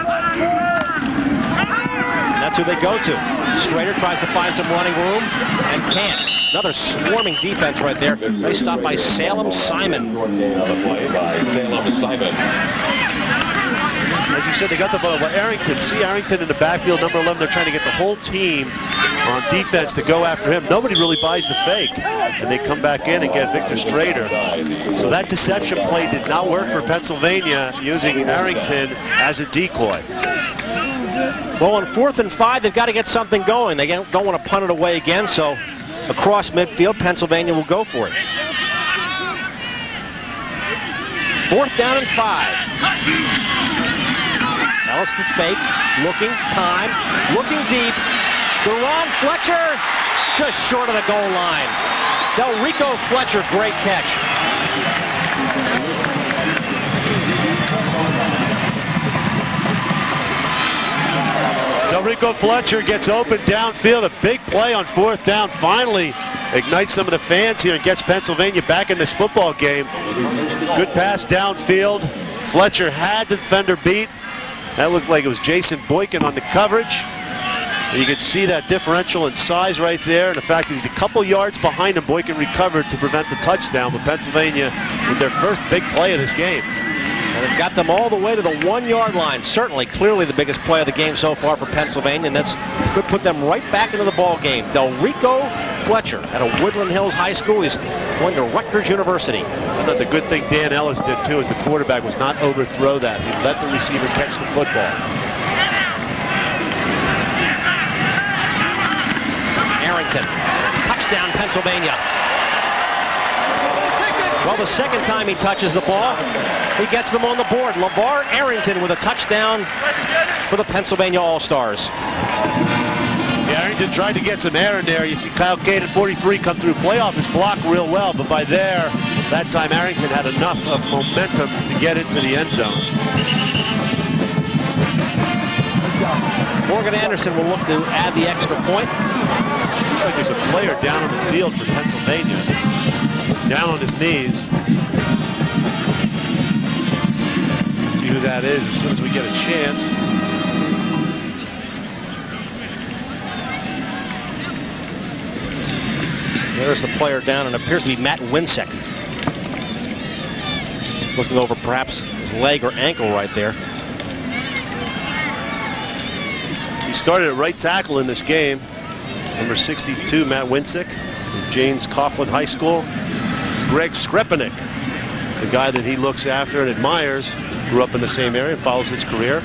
S1: And that's who they go to. Strader tries to find some running room and can't. Another swarming defense right there. They stopped by Salem Simon.
S3: As you said, they got the ball. Well, Arrington, see Arrington in the backfield, number 11. They're trying to get the whole team on defense to go after him. Nobody really buys the fake. And they come back in and get Victor Strader. So that deception play did not work for Pennsylvania, using Arrington as a decoy.
S1: Well, on 4th and 5, they've got to get something going. They don't want to punt it away again, so across midfield, Pennsylvania will go for it. 4th down and 5. Ellis the fake, looking, time, looking deep. Deron Fletcher just short of the goal line. Delrico Fletcher, great catch.
S3: Delrico Fletcher gets open downfield. A big play on 4th down. Finally ignites some of the fans here and gets Pennsylvania back in this football game. Good pass downfield. Fletcher had the defender beat. That looked like it was Jason Boykin on the coverage. You can see that differential in size right there, and the fact that he's a couple yards behind him. Boykin recovered to prevent the touchdown, but Pennsylvania with their first big play of this game.
S1: And it got them all the way to the 1-yard line. Certainly, clearly the biggest play of the game so far for Pennsylvania, and that's could put them right back into the ball game. Delrico Fletcher out of Woodland Hills High School. He's going to Rutgers University.
S3: And the good thing Dan Ellis did too, as the quarterback, was not overthrow that. He let the receiver catch the football.
S1: Arrington, touchdown Pennsylvania. Well, the 2nd time he touches the ball, he gets them on the board. Lavar Arrington with a touchdown for the Pennsylvania All-Stars.
S3: Yeah, Arrington tried to get some air in there. You see Kyle Cade at 43 come through, play off his block real well, but by there, That time Arrington had enough of momentum to get into the end zone.
S1: Morgan Anderson will look to add the extra point.
S3: Looks like there's a player down on the field for Pennsylvania. Down on his knees. See who that is as soon as we get a chance.
S1: There's the player down, and appears to be Matt Winsek. Looking over perhaps his leg or ankle right there.
S3: He started at right tackle in this game. Number 62, Matt Winsek, from James Coughlin High School. Greg Skrepenik, the guy that he looks after and admires, grew up in the same area and follows his career.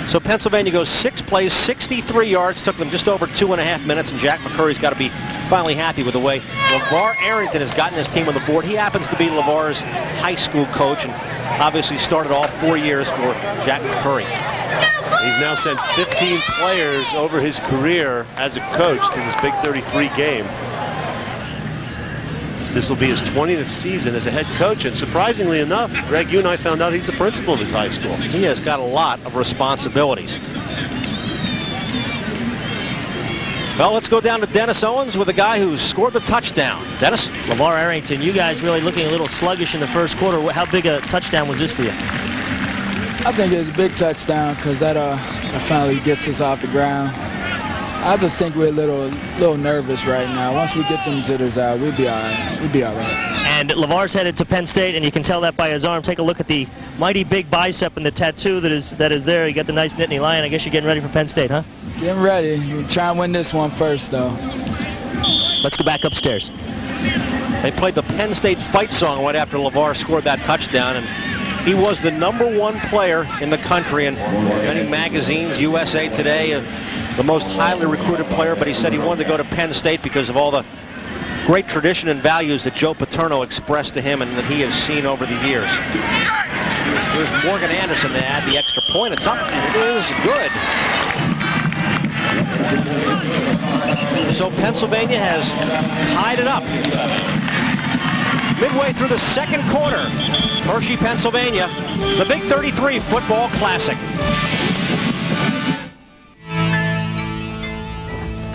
S1: So Pennsylvania goes 6 plays, 63 yards, took them just over 2.5 minutes, and Jack McCurry's got to be finally happy with the way Lavar Arrington has gotten his team on the board. He happens to be Lavar's high school coach and obviously started all 4 years for Jack McCurry.
S3: He's now sent 15 players over his career as a coach to this Big 33 game. This will be his 20th season as a head coach, and surprisingly enough, Greg, you and I found out he's the principal of his high school.
S1: He has got a lot of responsibilities. Well, let's go down to Dennis Owens with a guy who scored the touchdown. Dennis?
S8: Lavar Arrington, you guys really looking a little sluggish in the first quarter. How big a touchdown was this for you?
S4: I think it's a big touchdown because that finally gets us off the ground. I just think we're a little nervous right now. Once we get them jitters out, we'll be all right. We'll be all right.
S8: And Lavar's headed to Penn State, and you can tell that by his arm. Take a look at the mighty big bicep and the tattoo that is there. You got the nice Nittany Lion. I guess you're getting ready for Penn State, huh?
S4: Getting ready. We're trying to win this one first, though.
S8: Let's go back upstairs.
S1: They played the Penn State fight song right after Lavar scored that touchdown, and he was the #1 player in the country in many magazines, USA Today, the most highly recruited player, but he said he wanted to go to Penn State because of all the great tradition and values that Joe Paterno expressed to him and that he has seen over the years. Here's Morgan Anderson to add the extra point. It's up, and it is good. So Pennsylvania has tied it up. Midway through the second quarter, Hershey, Pennsylvania, the Big 33 Football Classic.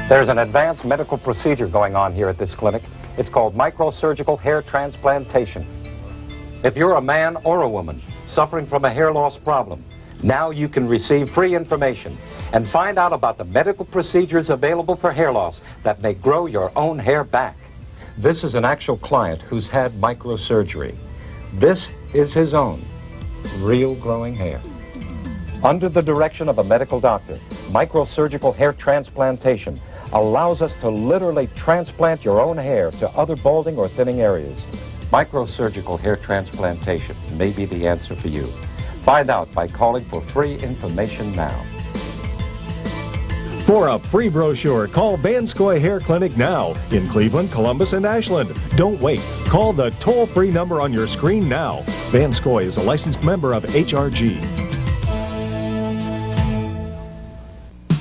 S5: There's an advanced medical procedure going on here at this clinic. It's called microsurgical hair transplantation. If you're a man or a woman suffering from a hair loss problem, now you can receive free information and find out about the medical procedures available for hair loss that may grow your own hair back. This is an actual client who's had microsurgery. This is his own real growing hair. Under the direction of a medical doctor, microsurgical hair transplantation allows us to literally transplant your own hair to other balding or thinning areas. Microsurgical hair transplantation may be the answer for you. Find out by calling for free information now.
S6: For a free brochure, call Vanscoy Hair Clinic now in Cleveland, Columbus, and Ashland. Don't wait. Call the toll-free number on your screen now. Vanscoy is a licensed member of HRG.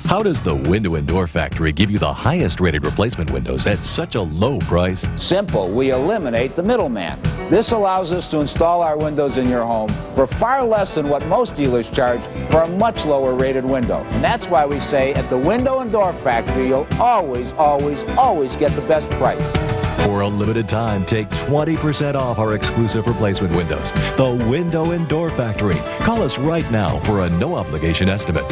S7: How does the Window and Door Factory give you the highest rated replacement windows at such a low price?
S10: Simple. We eliminate the middleman. This allows us to install our windows in your home for far less than what most dealers charge for a much lower rated window. And that's why we say at the Window and Door Factory, you'll always, always, always get the best price.
S7: For a limited time, take 20% off our exclusive replacement windows. The Window and Door Factory. Call us right now for a no-obligation estimate.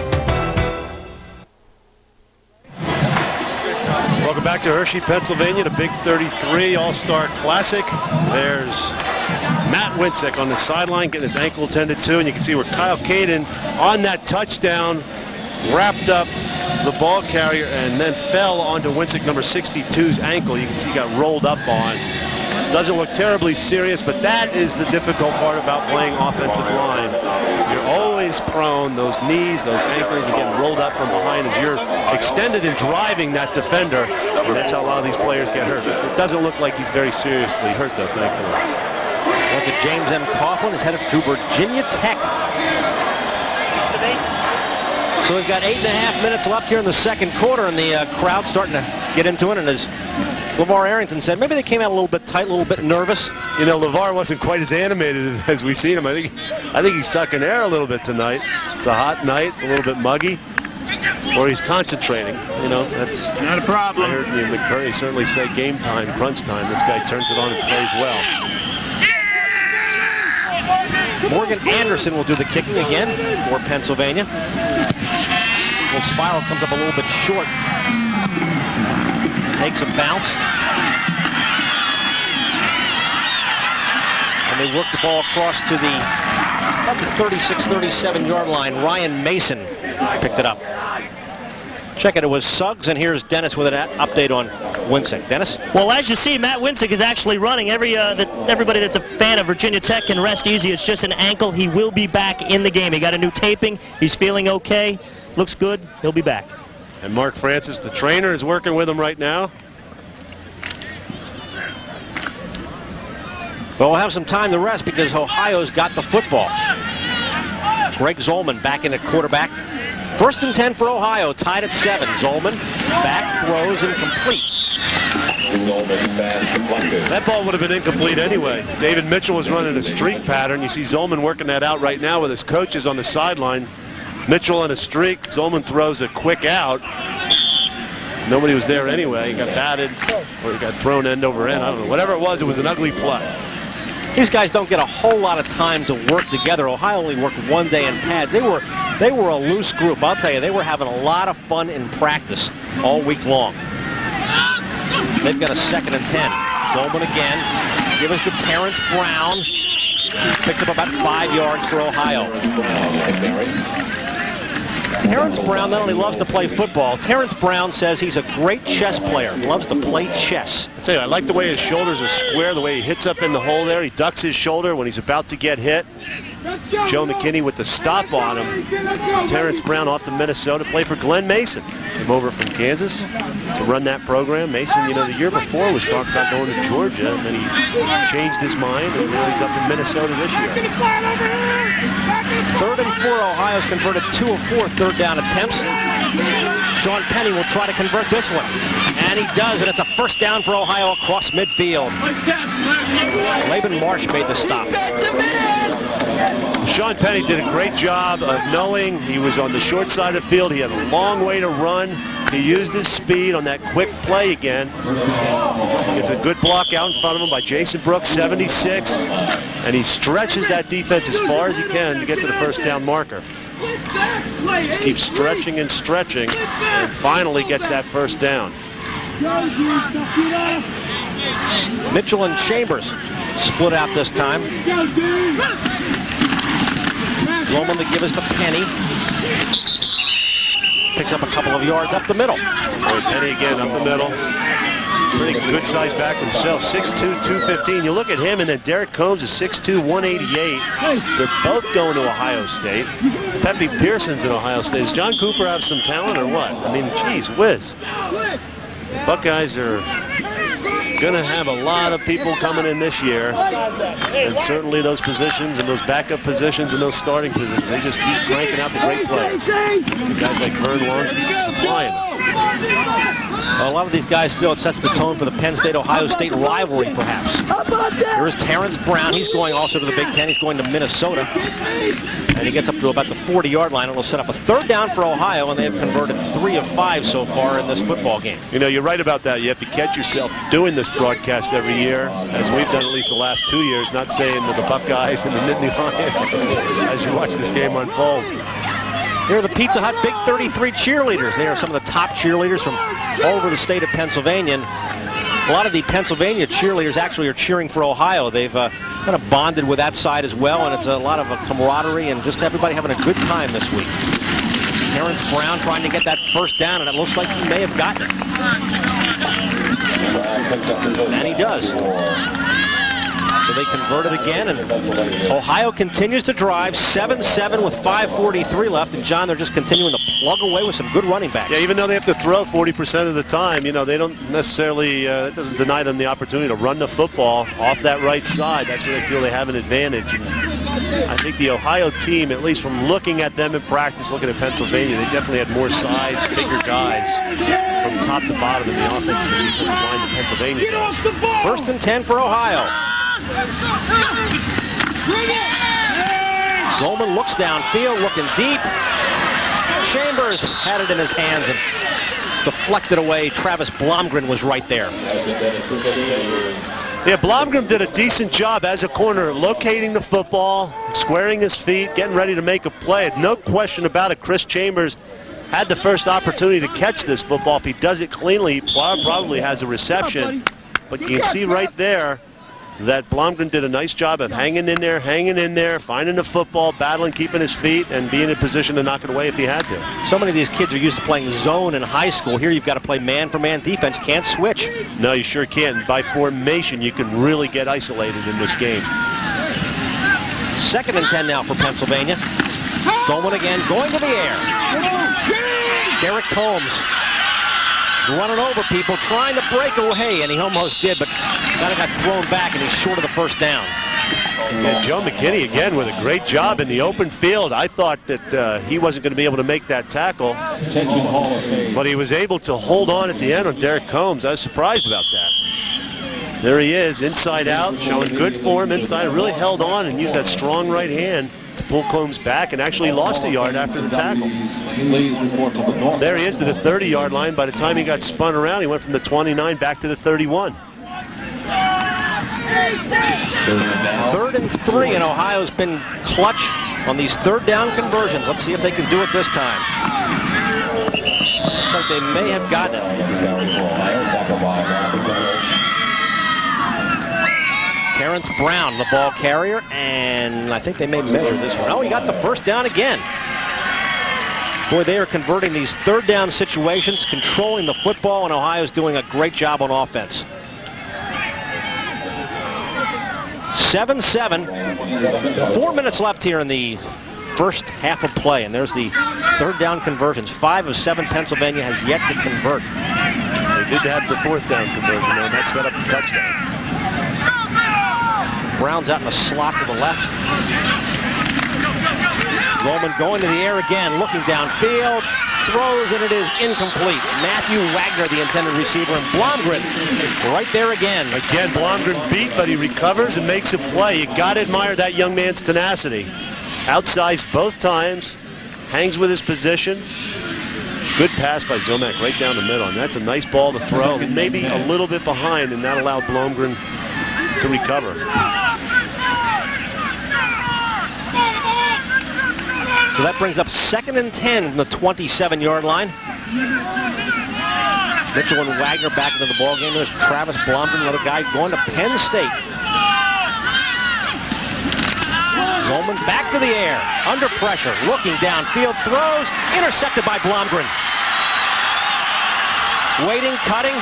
S3: Welcome back to Hershey, Pennsylvania, the Big 33 All-Star Classic. There's Matt Winsek on the sideline getting his ankle tended to, and you can see where Kyle Caden on that touchdown wrapped up the ball carrier and then fell onto Winsek number 62's ankle. You can see he got rolled up on. Doesn't look terribly serious, but that is the difficult part about playing offensive line. You're always prone, those knees, those ankles are getting rolled up from behind as you're extended and driving that defender, and that's how a lot of these players get hurt. It doesn't look like he's very seriously hurt, though, thankfully.
S1: Look at James M. Coughlin is headed to Virginia Tech. So we've got 8.5 minutes left here in the second quarter, and the crowd's starting to get into it. And as Lavar Arrington said, maybe they came out a little bit tight, a little bit nervous.
S3: You know, Lavar wasn't quite as animated as we've seen him. I think he's sucking air a little bit tonight. It's a hot night. It's a little bit muggy. Or he's concentrating. You know, that's
S11: not a problem.
S3: I heard McCurry certainly say game time, crunch time. This guy turns it on and plays well.
S1: Morgan Anderson will do the kicking again for Pennsylvania. Well, Spiral comes up a little bit short. Takes a bounce. And they work the ball across to about the 36-37 yard line. Ryan Mason picked it up. Check it was Suggs, and here's Dennis with an update on Winsick. Dennis?
S8: Well, as you see, Matt Winsick is actually running. Everybody that's a fan of Virginia Tech can rest easy. It's just an ankle. He will be back in the game. He got a new taping. He's feeling okay. Looks good. He'll be back.
S3: And Mark Francis, the trainer, is working with him right now.
S1: Well, we'll have some time to rest because Ohio's got the football. Greg Zollman back in at quarterback. 1st and 10 for Ohio, tied at 7. Zollman back, throws, incomplete.
S3: That ball would have been incomplete anyway. David Mitchell was running a streak pattern. You see Zollman working that out right now with his coaches on the sideline. Mitchell on a streak. Zollman throws a quick out. Nobody was there anyway. He got batted or he got thrown end over end. I don't know. Whatever it was an ugly play.
S1: These guys don't get a whole lot of time to work together. Ohio only worked one day in pads. They were a loose group. I'll tell you, they were having a lot of fun in practice all week long. They've got a 2nd and 10. Zollman again. Give us to Terrence Brown. Picks up about 5 yards for Ohio. Terrence Brown not only loves to play football, Terrence Brown says he's a great chess player. Loves to play chess.
S3: I tell you, I like the way his shoulders are square, the way he hits up in the hole there. He ducks his shoulder when he's about to get hit. Joe McKinney with the stop on him. Terrence Brown off to Minnesota, play for Glenn Mason. Came over from Kansas to run that program. Mason, you know, the year before was talking about going to Georgia, and then he changed his mind, and now he's up in Minnesota this year.
S1: 3rd and 4, Ohio's converted 2 of 4 third down attempts. Sean Penny will try to convert this one. And he does, and it's a 1st down for Ohio across midfield. Laban Marsh made the stop.
S3: Sean Penny did a great job of knowing he was on the short side of the field. He had a long way to run. He used his speed on that quick play again. Gets a good block out in front of him by Jason Brooks, 76. And he stretches that defense as far as he can to get to the 1st down marker. Just keeps stretching and stretching, and finally gets that 1st down.
S1: Mitchell and Chambers split out this time. Zollman to give us to Penny. Picks up a couple of yards up the middle.
S3: Boy, Penny again up the middle. Pretty good size back himself, 6'2", 215. You look at him, and then Derek Combs is 6'2", 188. They're both going to Ohio State. Pepe Pearson's in Ohio State. Does John Cooper have some talent or what? I mean, geez whiz. The Buckeyes are going to have a lot of people coming in this year, and certainly those positions and those backup positions and those starting positions, they just keep cranking out the great players. The guys like Vern Long keep supplying them.
S1: Well, a lot of these guys feel it sets the tone for the Penn State-Ohio State rivalry, perhaps. Here's Terrence Brown. He's going also to the Big Ten. He's going to Minnesota. And he gets up to about the 40-yard line. It'll set up a 3rd down for Ohio, and they've converted 3 of 5 so far in this football game.
S3: You know, you're right about that. You have to catch yourself doing this broadcast every year, as we've done at least the last 2 years, not saying that the Buckeyes and the Nittany Lions as you watch this game unfold.
S1: Here are the Pizza Hut Big 33 cheerleaders. They are some of the top cheerleaders from all over the state of Pennsylvania. And a lot of the Pennsylvania cheerleaders actually are cheering for Ohio. They've kind of bonded with that side as well, and it's a lot of camaraderie and just everybody having a good time this week. Terrence Brown trying to get that 1st down, and it looks like he may have gotten it. And he does. So they convert it again, and Ohio continues to drive 7-7 with 5:43 left. And John, they're just continuing to plug away with some good running backs.
S3: Yeah, even though they have to throw 40% of the time, you know, they don't necessarily, it doesn't deny them the opportunity to run the football off that right side. That's where they feel they have an advantage. And I think the Ohio team, at least from looking at them in practice, looking at Pennsylvania, they definitely had more size, bigger guys from top to bottom in the offensive and defensive line than Pennsylvania does.
S1: 1st and 10 for Ohio. Goldman looks downfield, looking deep. Chambers had it in his hands and deflected away. Travis Blomgren was right there.
S3: Yeah, Blomgren did a decent job as a corner, locating the football, squaring his feet, getting ready to make a play. No question about it, Chris Chambers had the first opportunity to catch this football. If he does it cleanly, he probably has a reception. But you can see right there that Blomgren did a nice job of hanging in there, finding the football, battling, keeping his feet, and being in position to knock it away if he had to.
S1: So many of these kids are used to playing zone in high school. Here you've got to play man-for-man defense. Can't switch.
S3: No, you sure can't. And by formation, you can really get isolated in this game.
S1: 2nd and 10 now for Pennsylvania. Zolman again, going to the air. Derek Combs running over people, trying to break away, and he almost did, but kind of got thrown back, and he's short of the first down.
S3: Yeah, Joe McKinney again with a great job in the open field. I thought that he wasn't going to be able to make that tackle, but he was able to hold on at the end on Derek Combs. I was surprised about that. There he is, inside out, showing good form inside. Really held on and used that strong right hand to pull Combs back, and actually lost a yard after the tackle. There he is to the 30-yard line. By the time he got spun around, he went from the 29 back to the 31.
S1: 3rd and 3, and Ohio's been clutch on these 3rd down conversions. Let's see if they can do it this time. Looks like they may have gotten it. Terrence Brown, the ball carrier, and I think they may measure this one. Oh, he got the first down again. Boy, they are converting these 3rd down situations, controlling the football, and Ohio's doing a great job on offense. 7-7, 4 minutes left here in the first half of play, and there's the 3rd down conversions. 5 of 7 Pennsylvania has yet to convert.
S3: They did have the 4th down conversion, though, and that set up the touchdown.
S1: Brown's out in the slot to the left. Roman going to the air again, looking downfield, throws, and it is incomplete. Matthew Wagner, the intended receiver, and Blomgren right there again.
S3: Again, Blomgren beat, but he recovers and makes a play. You got to admire that young man's tenacity. Outsized both times, hangs with his position. Good pass by Zomack right down the middle, and that's a nice ball to throw. Maybe a little bit behind, and that allowed Blomgren to recover.
S1: So that brings up 2nd and 10 from the 27-yard line. Mitchell and Wagner back into the ballgame. There's Travis Blomgren, another guy going to Penn State. Roman back to the air, under pressure, looking downfield, throws, intercepted by Blomgren. Waiting, cutting,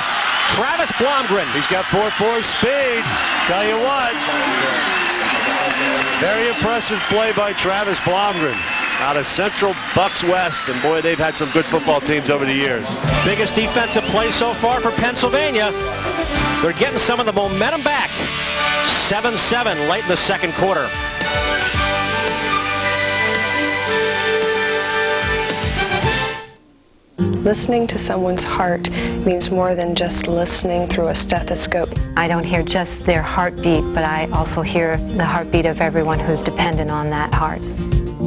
S1: Travis Blomgren.
S3: He's got 4.4 speed. Tell you what. Very impressive play by Travis Blomgren out of Central Bucks West. And boy, they've had some good football teams over the years.
S1: Biggest defensive play so far for Pennsylvania. They're getting some of the momentum back. 7-7 late in the 2nd quarter.
S11: Listening to someone's heart means more than just listening through a stethoscope.
S13: I don't hear just their heartbeat, but I also hear the heartbeat of everyone who's dependent on that heart.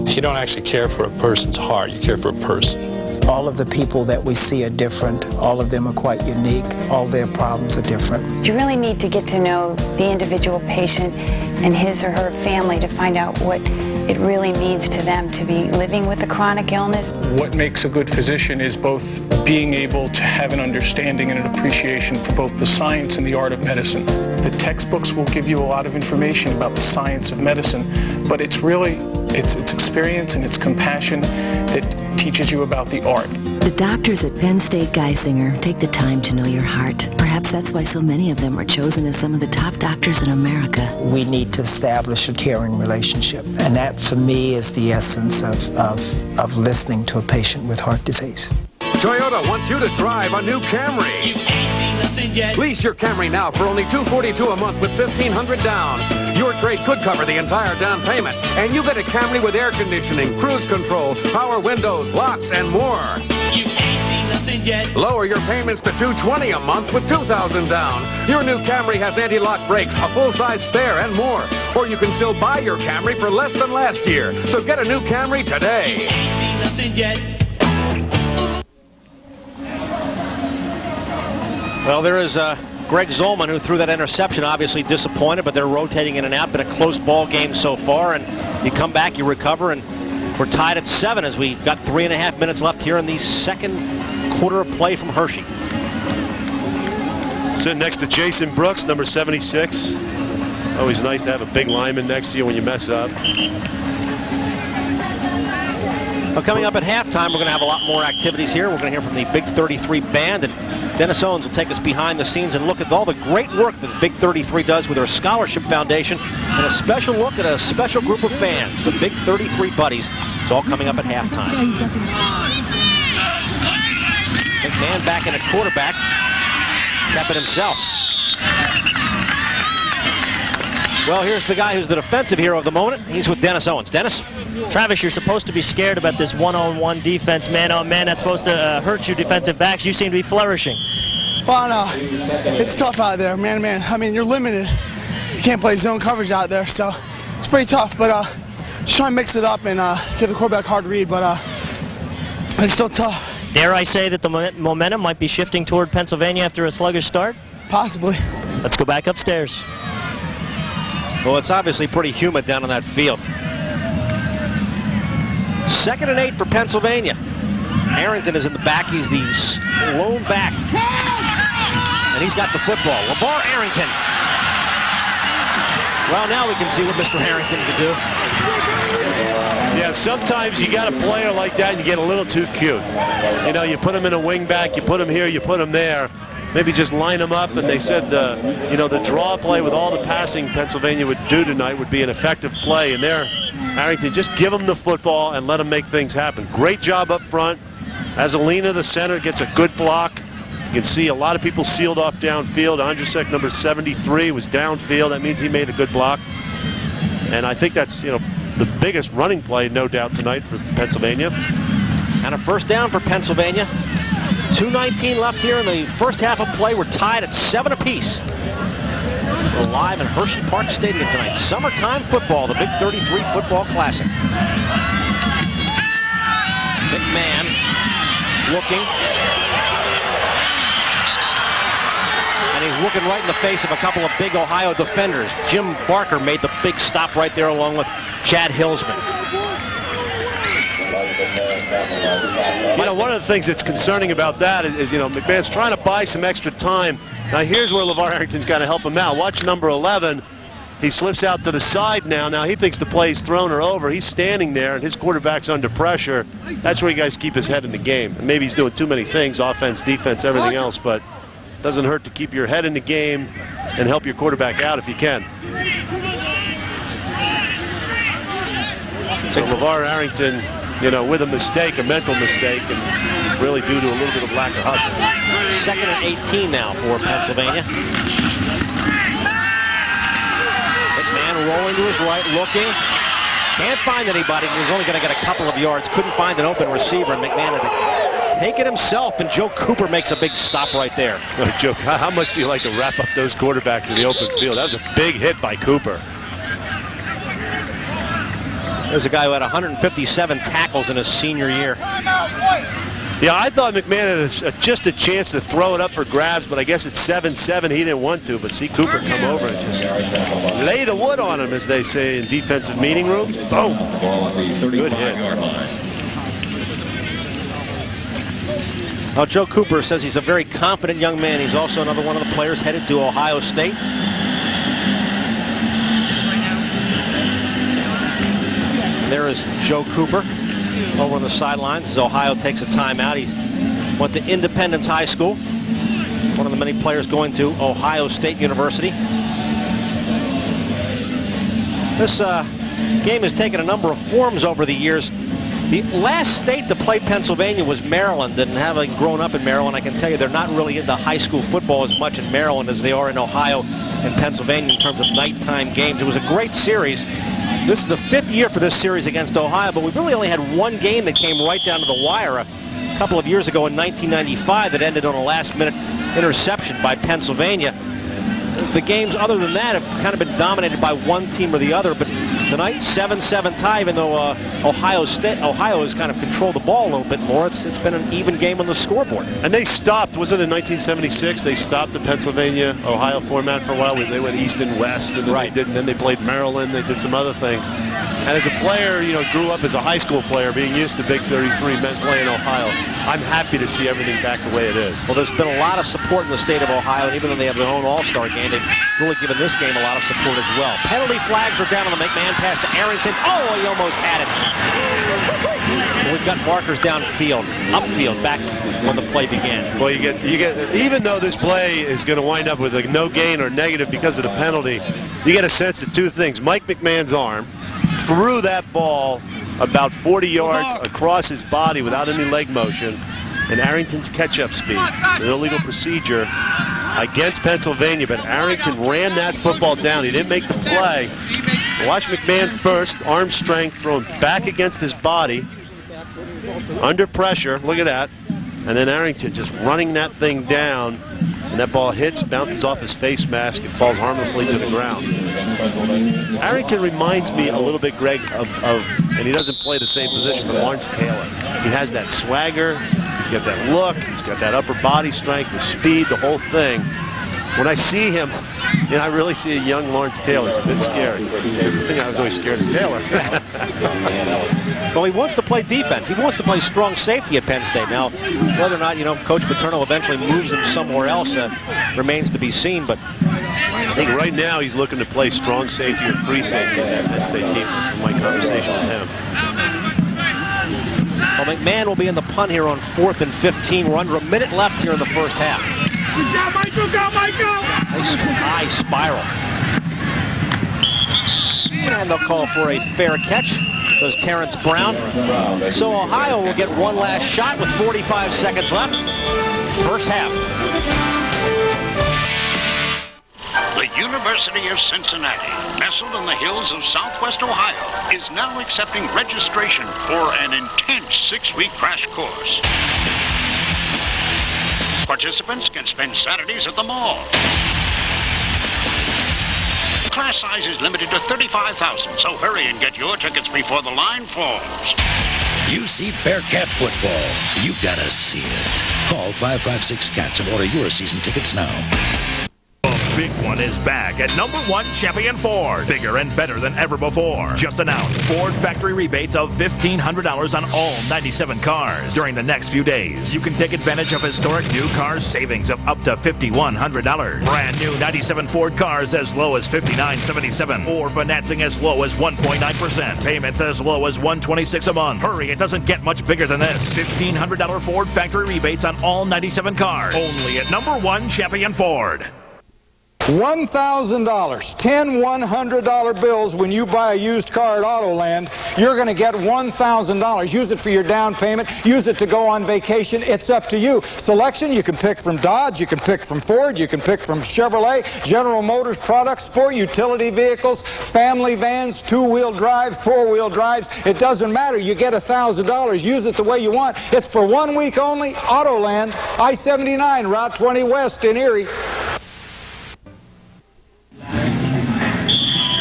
S14: You don't actually care for a person's heart, you care for a person.
S15: All of the people that we see are different. All of them are quite unique. All their problems are different.
S13: You really need to get to know the individual patient and his or her family to find out what it really means to them to be living with a chronic illness.
S16: What makes a good physician is both being able to have an understanding and an appreciation for both the science and the art of medicine. The textbooks will give you a lot of information about the science of medicine, but it's really it's experience and it's compassion that teaches you about the art.
S17: The doctors at Penn State Geisinger take the time to know your heart. Perhaps that's why so many of them are chosen as some of the top doctors in America.
S15: We need to establish a caring relationship, and that for me is the essence of listening to a patient with heart disease.
S27: Toyota wants you to drive a new Camry.
S20: You ain't seen nothing
S23: Lease your Camry now for only $242 a month with $1,500 down. Your trade could cover the entire down payment, and you get a Camry with air conditioning, cruise control, power windows, locks, and more.
S20: You ain't seen nothing yet.
S23: Lower your payments to $220 a month with $2,000 down. Your new Camry has anti-lock brakes, a full-size spare, and more. Or you can still buy your Camry for less than last year. So get a new Camry today.
S20: You ain't seen nothing yet.
S1: Well, there is Greg Zollman, who threw that interception, obviously disappointed, but they're rotating in and out. Been a close ball game so far, and you come back, you recover, and we're tied at 7 as we've got 3.5 minutes left here in the second quarter of play from Hershey.
S3: Sitting next to Jason Brooks, number 76. Always nice to have a big lineman next to you when you mess up.
S1: Well, coming up at halftime, we're going to have a lot more activities here. We're going to hear from the Big 33 band, and Dennis Owens will take us behind the scenes and look at all the great work that the Big 33 does with their Scholarship Foundation, and a special look at a special group of fans, the Big 33 Buddies. It's all coming up at halftime. McMahon back in at quarterback. Kept it himself. Well, here's the guy who's the defensive hero of the moment. He's with Dennis Owens. Dennis?
S8: Travis, you're supposed to be scared about this one-on-one defense, man-on-man. That's supposed to hurt you defensive backs. You seem to be flourishing.
S2: Well, no, it's tough out there, man-to-man. I mean, you're limited. You can't play zone coverage out there, so it's pretty tough. But just try and mix it up and give the quarterback hard read, but it's still tough.
S8: Dare I say that the momentum might be shifting toward Pennsylvania after a sluggish start?
S2: Possibly.
S8: Let's go back upstairs.
S1: Well, it's obviously pretty humid down on that field. 2nd and 8 for Pennsylvania. Arrington is in the back. He's the lone back. And he's got the football. Lavar Arrington. Well, now we can see what Mr. Arrington can do.
S3: Yeah, sometimes you got a player like that and you get a little too cute. You know, you put him in a wing back, you put him here, you put him there. Maybe just line them up, and they said the draw play with all the passing Pennsylvania would do tonight would be an effective play. And there, Arrington, just give him the football and let him make things happen. Great job up front. Azalina, the center, gets a good block. You can see a lot of people sealed off downfield. Andrzejczyk, number 73, was downfield. That means he made a good block. And I think that's, the biggest running play, no doubt, tonight for Pennsylvania.
S1: And a first down for Pennsylvania. 2:19 left here in the first half of play. We're tied at 7 apiece. We're live in Hersheypark Stadium tonight. Summertime football, the Big 33 Football Classic. McMahon looking. And he's looking right in the face of a couple of big Ohio defenders. Jim Barker made the big stop right there along with Chad Hillsman.
S3: One of the things that's concerning about that is McMahon's trying to buy some extra time. Now here's where Lavar Arrington's got to help him out. Watch number 11. He slips out to the side now. Now he thinks the play's thrown or over. He's standing there, and his quarterback's under pressure. That's where you guys keep his head in the game. And maybe he's doing too many things, offense, defense, everything else, but it doesn't hurt to keep your head in the game and help your quarterback out if you can. So Lavar Arrington, with a mistake, a mental mistake, and really due to a little bit of lack of hustle.
S1: 2nd and 18 now for Pennsylvania. McMahon rolling to his right, looking. Can't find anybody. He was only going to get a couple of yards. Couldn't find an open receiver, and McMahon had to take it himself, and Joe Cooper makes a big stop right there.
S3: Joe, how much do you like to wrap up those quarterbacks in the open field? That was a big hit by Cooper.
S1: There's a guy who had 157 tackles in his senior year.
S3: Yeah, I thought McMahon had just a chance to throw it up for grabs, but I guess at 7-7 he didn't want to. But see Cooper come over and just lay the wood on him, as they say in defensive meeting rooms. Boom. Good hit.
S1: Well, Joe Cooper says he's a very confident young man. He's also another one of the players headed to Ohio State. There is Joe Cooper over on the sidelines as Ohio takes a timeout. He went to Independence High School, one of the many players going to Ohio State University. This game has taken a number of forms over the years. The last state to play Pennsylvania was Maryland, and having grown up in Maryland, I can tell you they're not really into high school football as much in Maryland as they are in Ohio and Pennsylvania in terms of nighttime games. It was a great series. This is the 5th year for this series against Ohio, but we really only had one game that came right down to the wire a couple of years ago in 1995 that ended on a last-minute interception by Pennsylvania. The games other than that have kind of been dominated by one team or the other, but tonight 7-7 tie, even though Ohio has kind of controlled the ball a little bit more. It's been an even game on the scoreboard.
S3: And they stopped, was it in 1976? They stopped the Pennsylvania-Ohio format for a while. They went east and west, and then they played Maryland. They did some other things. And as a player, grew up as a high school player, being used to Big 33 men playing Ohio. I'm happy to see everything back the way it is.
S1: Well, there's been a lot of support in the state of Ohio, and even though they have their own All-Star game, they've really given this game a lot of support as well. Penalty flags are down on the McMahon pass to Arrington. Oh, he almost had it. We've got markers downfield, upfield, back when the play began.
S3: Well, you get even though this play is going to wind up with a no gain or negative because of the penalty, you get a sense of two things. Mike McMahon's arm threw that ball about 40 yards across his body without any leg motion, and Arrington's catch-up speed. It's an illegal procedure against Pennsylvania, but Arrington ran that football down. He didn't make the play. Watch McMahon first, arm strength, thrown back against his body, under pressure, look at that, and then Arrington just running that thing down, and that ball hits, bounces off his face mask, and falls harmlessly to the ground. Arrington reminds me a little bit, Greg, of and he doesn't play the same position, but Lawrence Taylor. He has that swagger, he's got that look, he's got that upper body strength, the speed, the whole thing. When I see him, I really see a young Lawrence Taylor. It's a bit scary. Here's the thing, I was always scared of Taylor.
S1: Well, he wants to play defense. He wants to play strong safety at Penn State. Now, whether or not, Coach Paterno eventually moves him somewhere else remains to be seen, but
S3: I think right now he's looking to play strong safety or free safety in that Penn State defense from my conversation with him.
S1: Well, McMahon will be in the punt here on 4th and 15. We're under a minute left here in the first half. Nice high spiral. And they'll call for a fair catch. Goes Terrence Brown. So Ohio will get one last shot with 45 seconds left. First half.
S9: The University of Cincinnati, nestled in the hills of southwest Ohio, is now accepting registration for an intense 6-week crash course. Participants can spend Saturdays at the mall. Class size is limited to 35,000, so hurry and get your tickets before the line falls.
S12: You see Bearcat football, you gotta see it. Call 556-CATS and order your season tickets now.
S18: Big one is back at #1 Champion Ford. Bigger and better than ever before. Just announced Ford factory rebates of $1,500 on all 97 cars. During the next few days, you can take advantage of historic new car savings of up to $5,100. Brand new 97 Ford cars as low as $5,977 or financing as low as 1.9%. Payments as low as $126 a month. Hurry, it doesn't get much bigger than this. $1,500 Ford factory rebates on all 97 cars. Only at #1 Champion Ford.
S19: $1,000, 10 $100 bills when you buy a used car at Autoland. You're going to get $1,000. Use it for your down payment. Use it to go on vacation. It's up to you. Selection, you can pick from Dodge, you can pick from Ford, you can pick from Chevrolet, General Motors products, sport utility vehicles, family vans, 2-wheel drive, 4-wheel drives. It doesn't matter. You get $1,000. Use it the way you want. It's for 1 week only. Autoland, I-79, Route 20 West in Erie.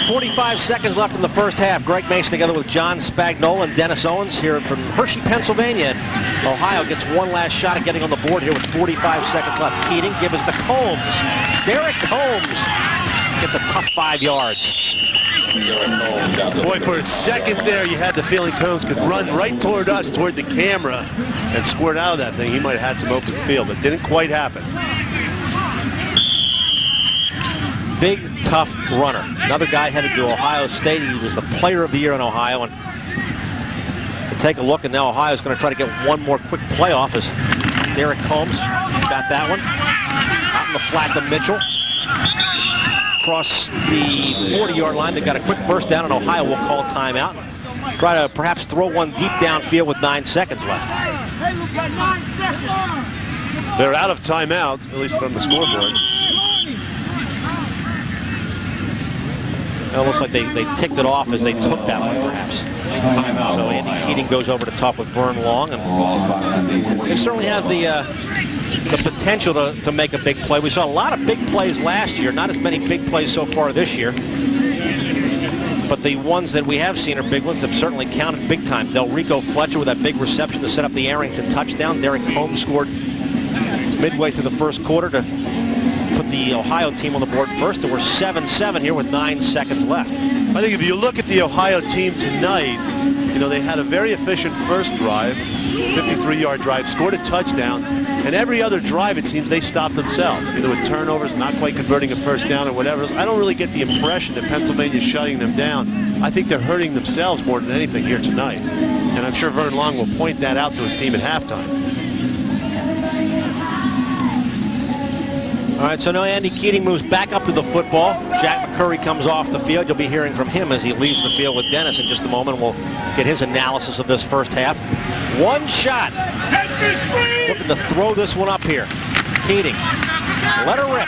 S1: 45 seconds left in the first half. Greg Mason together with John Spagnola and Dennis Owens here from Hershey, Pennsylvania. Ohio gets one last shot at getting on the board here with 45 seconds left. Keating gives us to Combs. Derek Combs gets a tough 5 yards.
S3: Boy, for a second there, you had the feeling Combs could run right toward us, toward the camera, and squirt out of that thing. He might have had some open field, but didn't quite happen.
S1: Big, tough runner. Another guy headed to Ohio State. He was the player of the year in Ohio. And we'll take a look, and now Ohio's going to try to get one more quick playoff as Derek Combs got that one. Out in the flat to Mitchell. Across the 40-yard line. They've got a quick first down, and Ohio will call timeout. try to perhaps throw one deep downfield with 9 seconds left.
S3: They're out of timeouts, at least on the scoreboard.
S1: It looks like they ticked it off as they took that one, perhaps. So Andy Keating goes over to talk with Vern Long, and they certainly have the potential to make a big play. We saw a lot of big plays last year, not as many big plays so far this year. But the ones that we have seen are big ones, have certainly counted big time. Delrico Fletcher with that big reception to set up the Arrington touchdown. Derek Combs scored midway through the first quarter to put the Ohio team on the board first, and we're 7-7 here with 9 seconds left.
S3: I think if you look at the Ohio team tonight, you know, they had a very efficient first drive, 53-yard drive, scored a touchdown, and every other drive it seems they stopped themselves, either with turnovers, not quite converting a first down or whatever. I don't really get the impression that Pennsylvania's shutting them down. I think they're hurting themselves more than anything here tonight, and I'm sure Vern Long will point that out to his team at halftime.
S1: All right, so now Andy Keating moves back up to the football. Jack McCurry comes off the field. You'll be hearing from him as he leaves the field with Dennis in just a moment. We'll get his analysis of this first half. One shot. Looking to throw this one up here. Keating. Let her rip.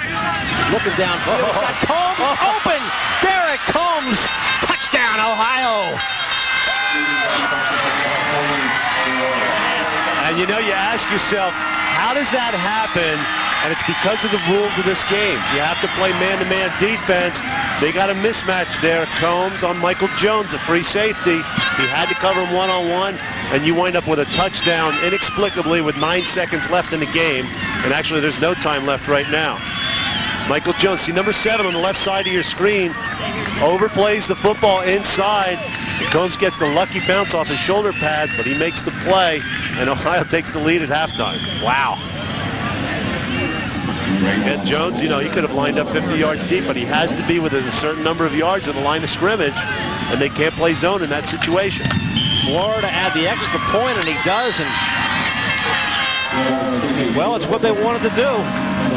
S1: Looking downfield. He's got Combs open. Derek Combs. Touchdown, Ohio.
S3: And you know, you ask yourself, how does that happen? And it's because of the rules of this game. You have to play man-to-man defense. They got a mismatch there. Combs on Michael Jones, a free safety. He had to cover him one-on-one, and you wind up with a touchdown inexplicably with 9 seconds left in the game. And actually, there's no time left right now. Michael Jones, see number 7 on the left side of your screen, overplays the football inside. And Combs gets the lucky bounce off his shoulder pads, but he makes the play, and Ohio takes the lead at halftime.
S1: Wow.
S3: And Jones, you know, he could have lined up 50 yards deep, but he has to be within a certain number of yards of the line of scrimmage, and they can't play zone in that situation.
S1: Florida add the extra point, and he does, and well, it's what they wanted to do.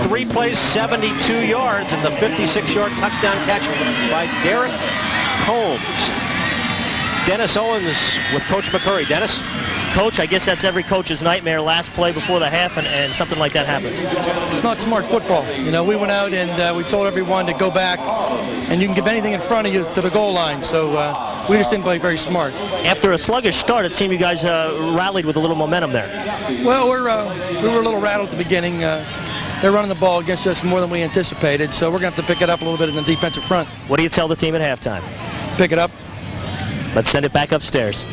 S1: 3 plays, 72 yards, and the 56-yard touchdown catch by Derek Combs. Dennis Owens with Coach McCurry. Dennis?
S8: Coach, I guess that's every coach's nightmare, last play before the half, and something like that happens.
S4: It's not smart football. You know, we went out and we told everyone to go back, and you can give anything in front of you to the goal line, so we just didn't play very smart.
S8: After a sluggish start, it seemed you guys rallied with a little momentum there.
S4: Well, we were a little rattled at the beginning. They're running the ball against us more than we anticipated, so we're going to have to pick it up a little bit in the defensive front.
S8: What do you tell the team at halftime?
S4: Pick it up.
S8: Let's send it back upstairs.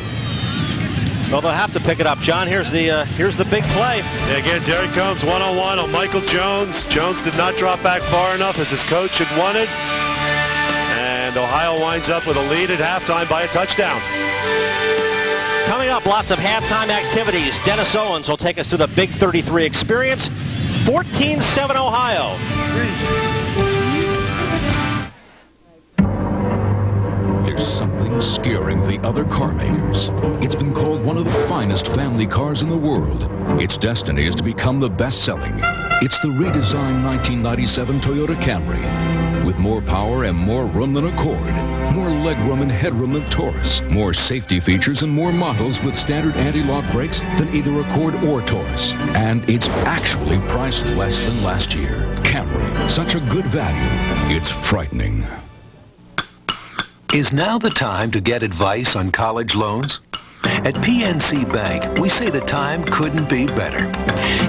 S1: Well, they'll have to pick it up. John, here's the big play.
S3: Yeah, again, Derek Combs one-on-one on Michael Jones. Jones did not drop back far enough as his coach had wanted. And Ohio winds up with a lead at halftime by a touchdown.
S1: Coming up, lots of halftime activities. Dennis Owens will take us through the Big 33 experience. 14-7 Ohio.
S21: There's something scaring the other car makers. It's been called one of the finest family cars in the world. Its destiny is to become the best-selling. It's the redesigned 1997 Toyota Camry. With more power and more room than Accord, more legroom and headroom than Taurus, more safety features and more models with standard anti-lock brakes than either Accord or Taurus. And it's actually priced less than last year. Camry, such a good value, it's frightening.
S22: Is now the time to get advice on college loans? At PNC Bank, we say the time couldn't be better.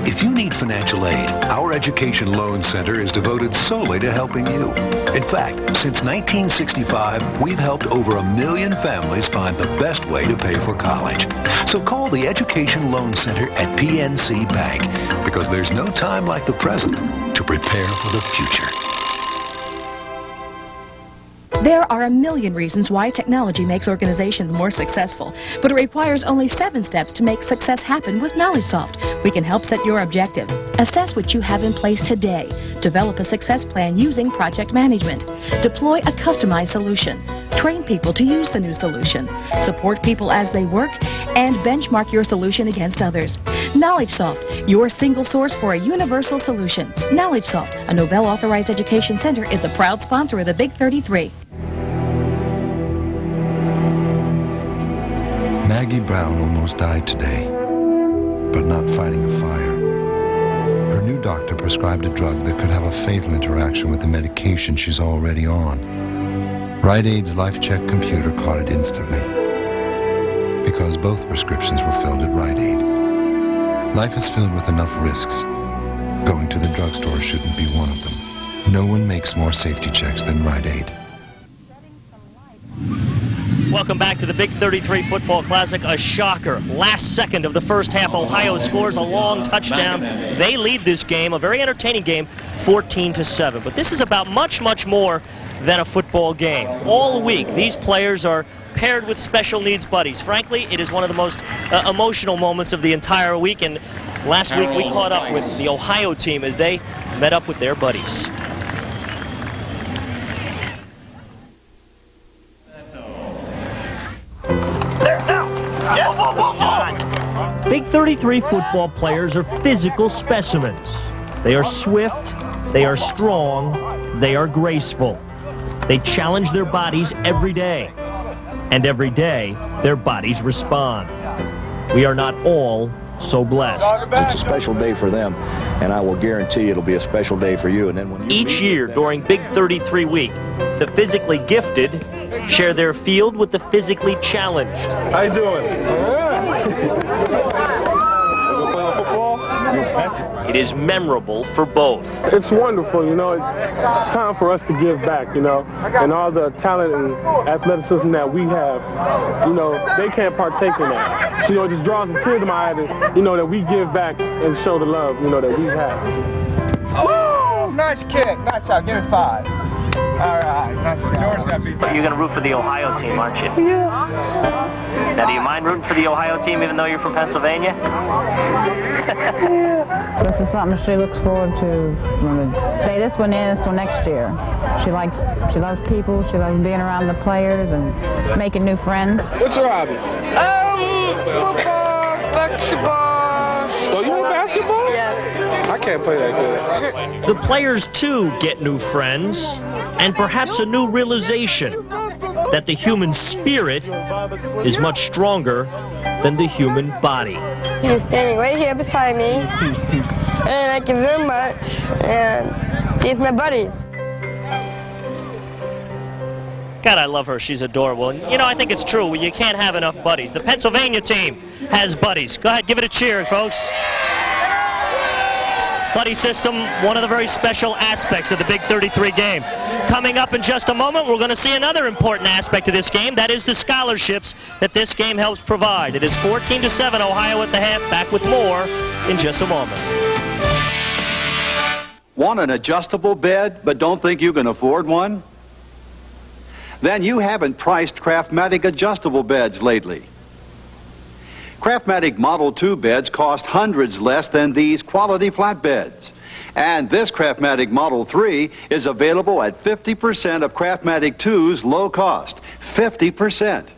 S22: If you need financial aid, our Education Loan Center is devoted solely to helping you. In fact, since 1965, we've helped over 1 million families find the best way to pay for college. So call the Education Loan Center at PNC Bank, because there's no time like the present to prepare for the future.
S24: There are a million reasons why technology makes organizations more successful, but it requires only 7 steps to make success happen with KnowledgeSoft. We can help set your objectives, assess what you have in place today, develop a success plan using project management, deploy a customized solution, train people to use the new solution, support people as they work, and benchmark your solution against others. KnowledgeSoft, your single source for a universal solution. KnowledgeSoft, a Novell Authorized Education Center, is a proud sponsor of the Big 33.
S5: Maggie Brown almost died today, but not fighting a fire. Her new doctor prescribed a drug that could have a fatal interaction with the medication she's already on. Rite Aid's LifeCheck computer caught it instantly, because both prescriptions were filled at Rite Aid. Life is filled with enough risks. Going to the drugstore shouldn't be one of them. No one makes more safety checks than Rite Aid.
S8: Welcome back to the Big 33 Football Classic. A shocker. Last second of the first half, Ohio scores a long touchdown. They lead this game, a very entertaining game, 14-7. But this is about much, much more than a football game. All week, these players are paired with special needs buddies. Frankly, it is one of the most emotional moments of the entire week. And last week, we caught up with the Ohio team as they met up with their buddies. Big 33 football players are physical specimens. They are swift, they are strong, they are graceful. They challenge their bodies every day, and every day their bodies respond. We are not all so blessed.
S6: It's a special day for them, and I will guarantee it'll be a special day for you. And then when
S8: each year during Big 33 week, the physically gifted share their field with the physically challenged.
S7: How you doing?
S8: It is memorable for both.
S7: It's wonderful, you know. It's time for us to give back, you know, and all the talent and athleticism that we have, you know, they can't partake in that. So, you know, it just draws a tear to my eye that, you know, that we give back and show the love, you know, that we have.
S2: Oh, nice kick. Nice shot. Give me 5. All right. Nice shot. George got beat.
S8: But you're going to root for the Ohio team, aren't you?
S2: Yeah.
S8: Now, do you mind rooting for the Ohio team even though you're from Pennsylvania?
S10: This is something she looks forward to. Day this one is till next year. She loves people. She loves being around the players and making new friends.
S7: What's your hobbies?
S2: Football, basketball.
S7: Oh, you play basketball?
S2: Yeah.
S7: I can't play that good.
S8: The players, too, get new friends and perhaps a new realization that the human spirit is much stronger than the human body.
S25: He's standing right here beside me, and I thank you very much, and he's my buddy.
S8: God, I love her. She's adorable. And, you know, I think it's true. You can't have enough buddies. The Pennsylvania team has buddies. Go ahead, give it a cheer, folks. Buddy system, one of the very special aspects of the Big 33 game. Coming up in just a moment, we're going to see another important aspect of this game. That is the scholarships that this game helps provide. It is 14-7, Ohio at the half. Back with more in just a moment.
S26: Want an adjustable bed but don't think you can afford one? Then you haven't priced Craftmatic adjustable beds lately. Craftmatic Model 2 beds cost hundreds less than these quality flat beds. And this Craftmatic Model 3 is available at 50% of Craftmatic 2's low cost. 50%.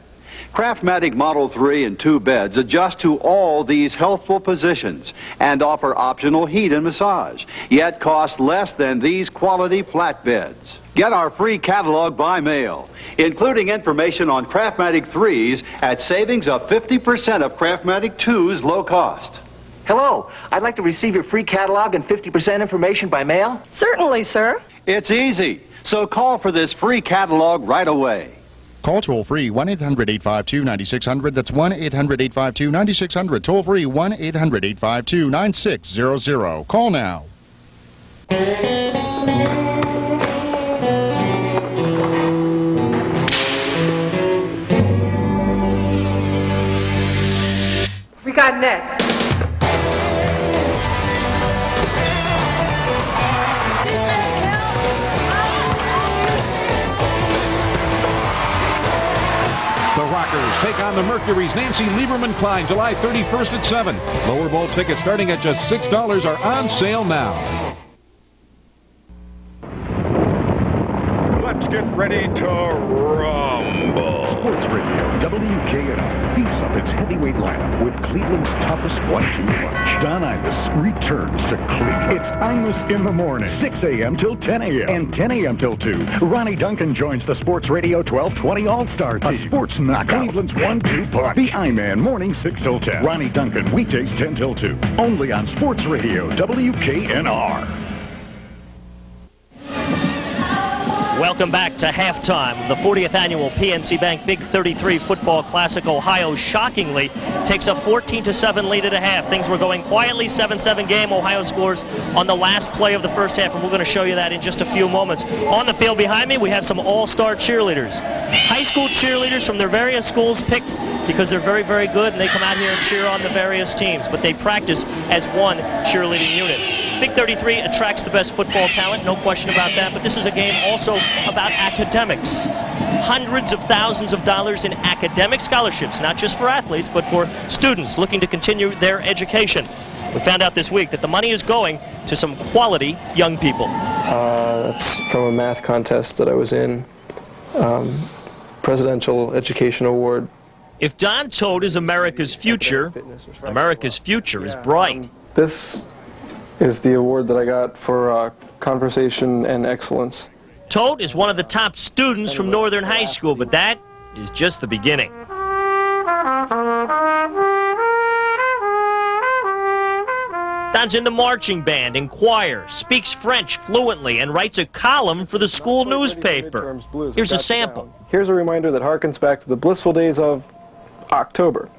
S26: Craftmatic Model 3 and 2 beds adjust to all these healthful positions and offer optional heat and massage, yet cost less than these quality flat beds. Get our free catalog by mail, including information on Craftmatic 3s at savings of 50% of Craftmatic 2's low cost.
S27: Hello, I'd like to receive your free catalog and 50% information by mail.
S25: Certainly, sir.
S26: It's easy, so call for this free catalog right away.
S28: Call toll-free 1-800-852-9600. That's 1-800-852-9600. Toll-free 1-800-852-9600. Call now.
S29: We got next.
S23: The Rockers take on the Mercury's Nancy Lieberman-Klein July 31st at 7. Lower bowl tickets starting at just $6 are on sale now.
S30: Let's get ready to rumble.
S9: Sports Radio WKNR beefs up its heavyweight lineup with Cleveland's toughest 1-2 punch. Don Imus returns to Cleveland. It's Imus in the morning, 6 a.m. till 10 a.m. and 10 a.m. till 2. Ronnie Duncan joins the Sports Radio 1220 All-Star team. A sports knockout. Cleveland's 1-2 punch. The I-Man, morning 6 till 10. Ronnie Duncan, weekdays 10 till 2. Only on Sports Radio WKNR.
S8: Welcome back to halftime of the 40th annual PNC Bank Big 33 Football Classic. Ohio shockingly takes a 14-7 lead at a half. Things were going quietly, 7-7 game. Ohio scores on the last play of the first half, and we're going to show you that in just a few moments. On the field behind me, we have some all-star cheerleaders. High school cheerleaders from their various schools picked because they're very, very good, and they come out here and cheer on the various teams, but they practice as one cheerleading unit. Big 33 attracts the best football talent, no question about that, but this is a game also about academics. Hundreds of thousands of dollars in academic scholarships, not just for athletes, but for students looking to continue their education. We found out this week that the money is going to some quality young people.
S11: That's from a math contest that I was in, Presidential Education Award.
S8: If Don Todt is America's future is bright.
S11: This is the award that I got for conversation and excellence.
S8: Todt is one of the top students from Northern High School, but that is just the beginning. Don's in the marching band and choir, speaks French fluently, and writes a column for the school newspaper. Here's a sample.
S11: Here's a reminder that harkens back to the blissful days of October.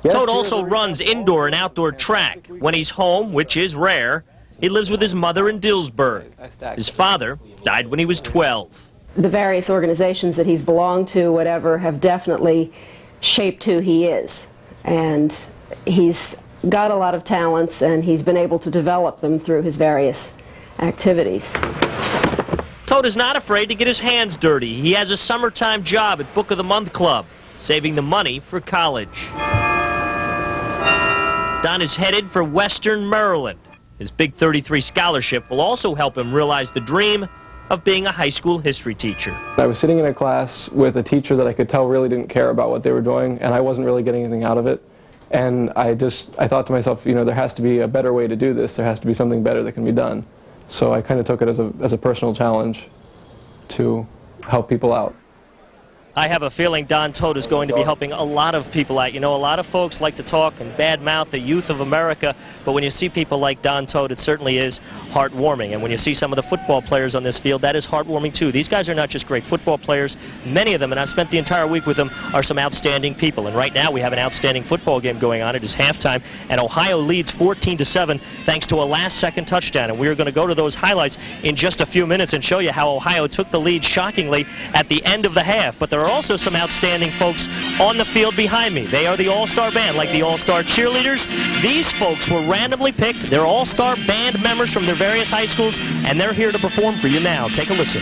S11: Yes,
S8: Todt also runs indoor and outdoor track. When he's home, which is rare, he lives with his mother in Dillsburg. His father died when he was 12.
S12: The various organizations that he's belonged to, whatever, have definitely shaped who he is. And he's got a lot of talents, and he's been able to develop them through his various activities.
S8: Todt is not afraid to get his hands dirty. He has a summertime job at Book of the Month Club, saving the money for college. Don is headed for Western Maryland. His Big 33 scholarship will also help him realize the dream of being a high school history teacher.
S11: I was sitting in a class with a teacher that I could tell really didn't care about what they were doing, and I wasn't really getting anything out of it. And I thought to myself, you know, there has to be a better way to do this. There has to be something better that can be done. So I kind of took it as a personal challenge to help people out.
S8: I have a feeling Don Todt is going to be helping a lot of people out. You know, a lot of folks like to talk and badmouth the youth of America, but when you see people like Don Todt, it certainly is heartwarming. And when you see some of the football players on this field, that is heartwarming too. These guys are not just great football players. Many of them, and I've spent the entire week with them, are some outstanding people. And right now we have an outstanding football game going on. It is halftime, and Ohio leads 14-7 thanks to a last-second touchdown. And we are going to go to those highlights in just a few minutes and show you how Ohio took the lead shockingly at the end of the half. But there are also some outstanding folks on the field behind me. They are the all-star band, like the all-star cheerleaders. These folks were randomly picked. They're all-star band members from their various high schools, and they're here to perform for you now. Take a listen.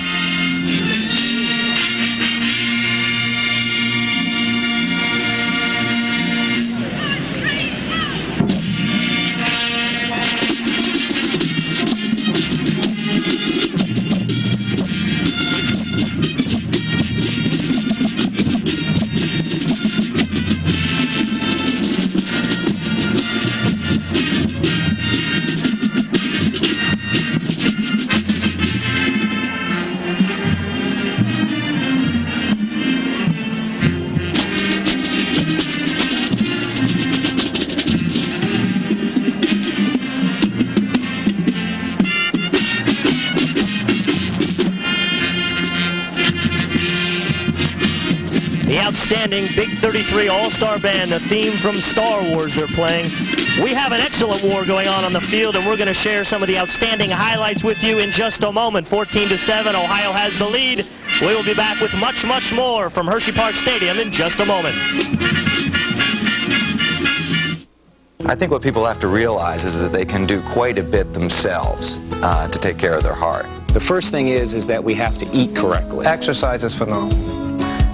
S8: The outstanding Big 33 All-Star Band, the theme from Star Wars they're playing. We have an excellent war going on the field, and we're going to share some of the outstanding highlights with you in just a moment. 14-7, Ohio has the lead. We will be back with much, much more from Hersheypark Stadium in just a moment.
S13: I think what people have to realize is that they can do quite a bit themselves to take care of their heart.
S14: The first thing is that we have to eat correctly.
S15: Exercise is phenomenal.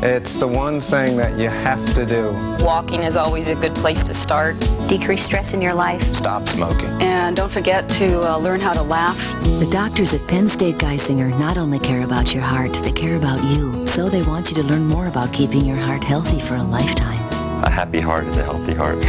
S3: It's the one thing that you have to do.
S4: Walking is always a good place to start.
S14: Decrease stress in your life.
S13: Stop smoking.
S4: And don't forget to learn how to laugh.
S15: The doctors at Penn State Geisinger not only care about your heart, they care about you. So they want you to learn more about keeping your heart healthy for a lifetime.
S13: A happy heart is a healthy heart.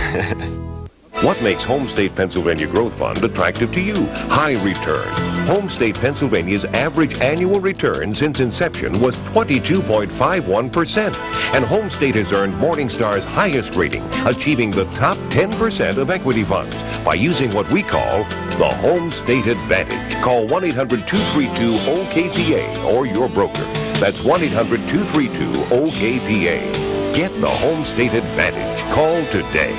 S16: What makes Home State Pennsylvania Growth Fund attractive to you? High return. Home State Pennsylvania's average annual return since inception was 22.51%. And Home State has earned Morningstar's highest rating, achieving the top 10% of equity funds by using what we call the Home State Advantage. Call 1-800-232-OKPA or your broker. That's 1-800-232-OKPA. Get the Home State Advantage. Call today.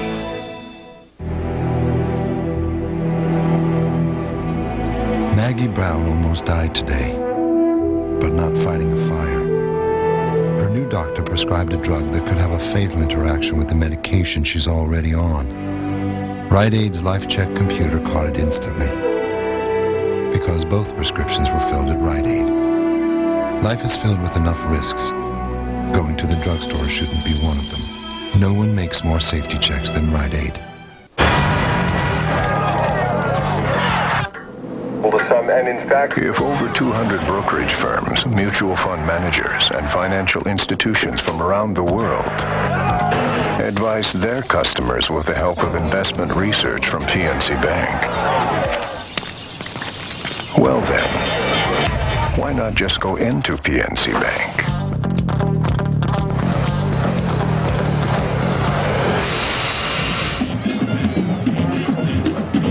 S5: Maggie Brown almost died today, but not fighting a fire. Her new doctor prescribed a drug that could have a fatal interaction with the medication she's already on. Rite Aid's Life Check computer caught it instantly, because both prescriptions were filled at Rite Aid. Life is filled with enough risks. Going to the drugstore shouldn't be one of them. No one makes more safety checks than Rite Aid.
S22: If over 200 brokerage firms, mutual fund managers, and financial institutions from around the world advise their customers with the help of investment research from PNC Bank, well then, why not just go into PNC Bank?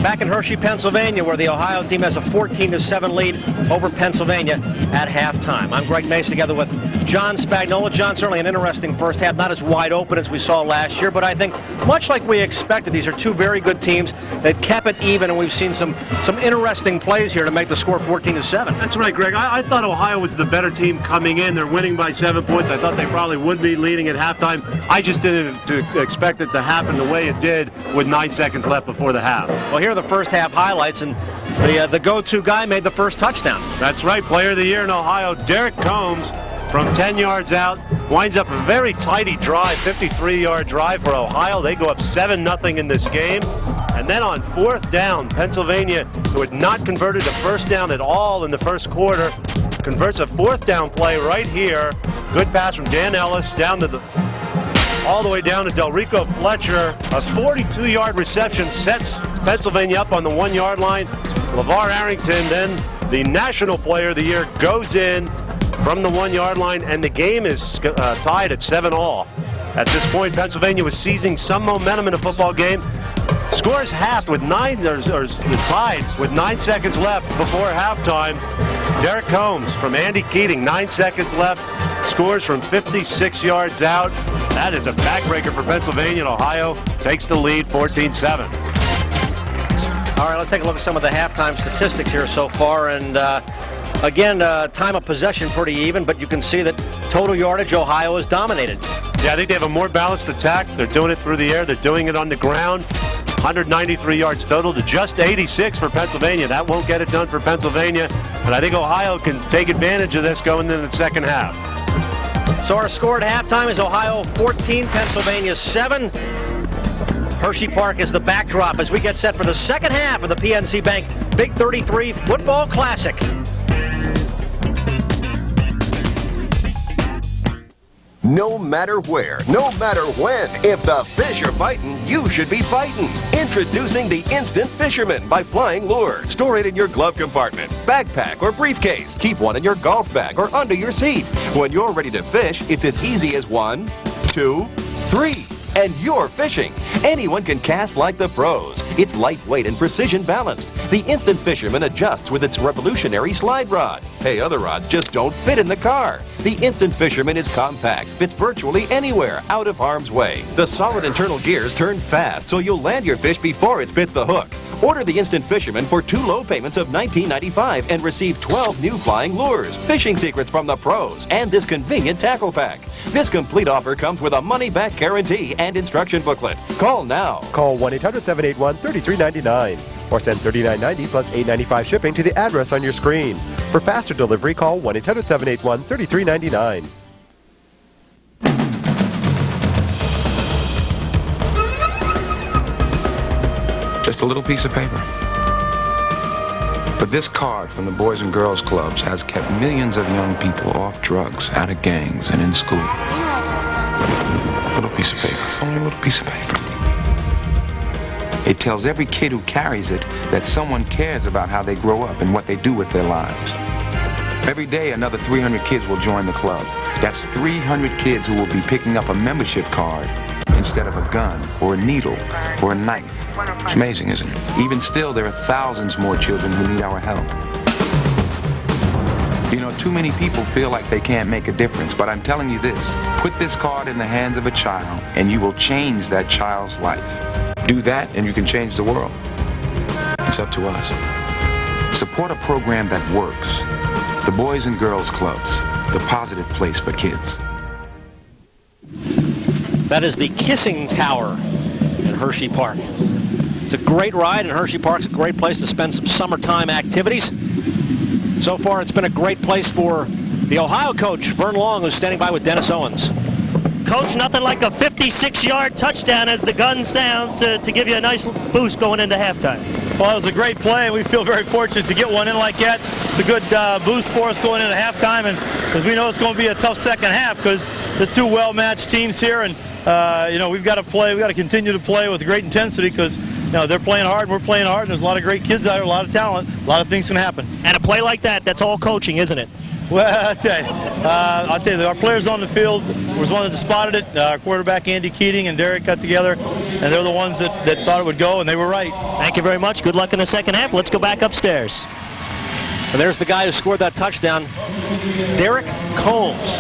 S1: Back in Hershey, Pennsylvania, where the Ohio team has a 14-7 lead over Pennsylvania at halftime. I'm Greg Mace together with John Spagnola. John, certainly an interesting first half, not as wide open as we saw last year, but I think much like we expected, these are two very good teams. They've kept it even, and we've seen some interesting plays here to make the score 14-7.
S17: That's right, Greg. I thought Ohio was the better team coming in. They're winning by 7 points. I thought they probably would be leading at halftime. I just didn't expect it to happen the way it did with 9 seconds left before the half.
S1: Well, here are the first half highlights, and the go-to guy made the first touchdown.
S17: That's right, player of the year in Ohio, Derek Combs, from 10 yards out, winds up a very tidy drive, 53-yard drive for Ohio. They go up 7-0 in this game. And then on fourth down, Pennsylvania, who had not converted a first down at all in the first quarter, converts a fourth down play right here. Good pass from Dan Ellis down to all the way down to Delrico Fletcher. A 42-yard reception sets Pennsylvania up on the 1-yard line. Lavar Arrington, then the National Player of the Year, goes in from the 1-yard line, and the game is tied at 7-all. At this point, Pennsylvania was seizing some momentum in the football game. Scores halved with tied with 9 seconds left before halftime. Derek Combs from Andy Keating, 9 seconds left, scores from 56 yards out. That is a backbreaker for Pennsylvania, and Ohio takes the lead 14-7.
S1: All right, let's take a look at some of the halftime statistics here so far. And again, time of possession pretty even, but you can see that total yardage, Ohio is dominated.
S17: Yeah, I think they have a more balanced attack. They're doing it through the air. They're doing it on the ground. 193 yards total to just 86 for Pennsylvania. That won't get it done for Pennsylvania, but I think Ohio can take advantage of this going into the second half.
S1: So our score at halftime is Ohio 14, Pennsylvania 7. Hersheypark is the backdrop as we get set for the second half of the PNC Bank Big 33 Football Classic.
S23: No matter where, no matter when, if the fish are biting, you should be fighting. Introducing the Instant Fisherman by Flying Lure. Store it in your glove compartment, backpack, or briefcase. Keep one in your golf bag or under your seat. When you're ready to fish, it's as easy as 1, 2, 3. And you're fishing. Anyone can cast like the pros. It's lightweight and precision balanced. The Instant Fisherman adjusts with its revolutionary slide rod. Hey, other rods just don't fit in the car. The Instant Fisherman is compact, fits virtually anywhere, out of harm's way. The solid internal gears turn fast, so you'll land your fish before it spits the hook. Order the Instant Fisherman for 2 low payments of $19.95 and receive 12 new flying lures, fishing secrets from the pros, and this convenient tackle pack. This complete offer comes with a money-back guarantee and instruction booklet. Call now.
S18: Call 1-800-781-3399 or send $39.90 plus $8.95 shipping to the address on your screen. For faster delivery, call 1-800-781-3399.
S2: a little piece of paper. But this card from the Boys and Girls Clubs has kept millions of young people off drugs, out of gangs, and in school. A little piece of paper. It's only a little piece of paper. It tells every kid who carries it that someone cares about how they grow up and what they do with their lives. Every day, another 300 kids will join the club. That's 300 kids who will be picking up a membership card instead of a gun or a needle or a knife. It's amazing, isn't it? Even still, there are thousands more children who need our help. You know, too many people feel like they can't make a difference, but I'm telling you this. Put this card in the hands of a child, and you will change that child's life. Do that, and you can change the world. It's up to us. Support a program that works. The Boys and Girls Clubs, the positive place for kids.
S1: That is the Kissing Tower in Hersheypark. It's a great ride, and Hersheypark's a great place to spend some summertime activities. So far, it's been a great place for the Ohio coach, Vern Long, who's standing by with Dennis Owens.
S8: Coach, nothing like a 56-yard touchdown as the gun sounds to give you a nice boost going into halftime.
S6: Well, it was a great play, and we feel very fortunate to get one in like that. It's a good boost for us going into halftime, and because we know it's going to be a tough second half because there's two well-matched teams here, and you know, we've got to continue to play with great intensity because they're playing hard and we're playing hard, and there's a lot of great kids out there, a lot of talent, a lot of things can happen.
S8: And a play like that, that's all coaching, isn't it?
S6: Well, I'll tell you, our players on the field was one that spotted it. Our quarterback, Andy Keating, and Derek got together, and they're the ones that thought it would go, and they were right.
S8: Thank you very much. Good luck in the second half. Let's go back upstairs.
S1: And there's the guy who scored that touchdown, Derek Combs.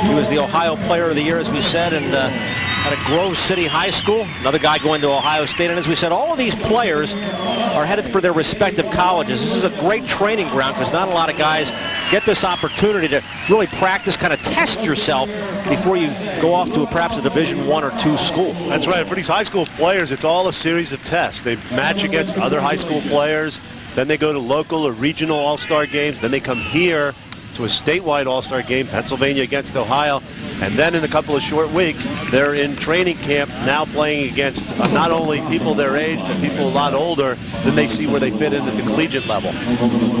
S1: He was the Ohio Player of the Year, as we said, and at a Grove City High School. Another guy going to Ohio State. And as we said, all of these players are headed for their respective colleges. This is a great training ground because not a lot of guys get this opportunity to really practice, kind of test yourself before you go off to perhaps a Division I or II school.
S17: That's right. For these high school players, it's all a series of tests. They match against other high school players. Then they go to local or regional all-star games. Then they come here to a statewide all-star game, Pennsylvania against Ohio. And then in a couple of short weeks, they're in training camp now playing against not only people their age, but people a lot older. Then they see where they fit in at the collegiate level.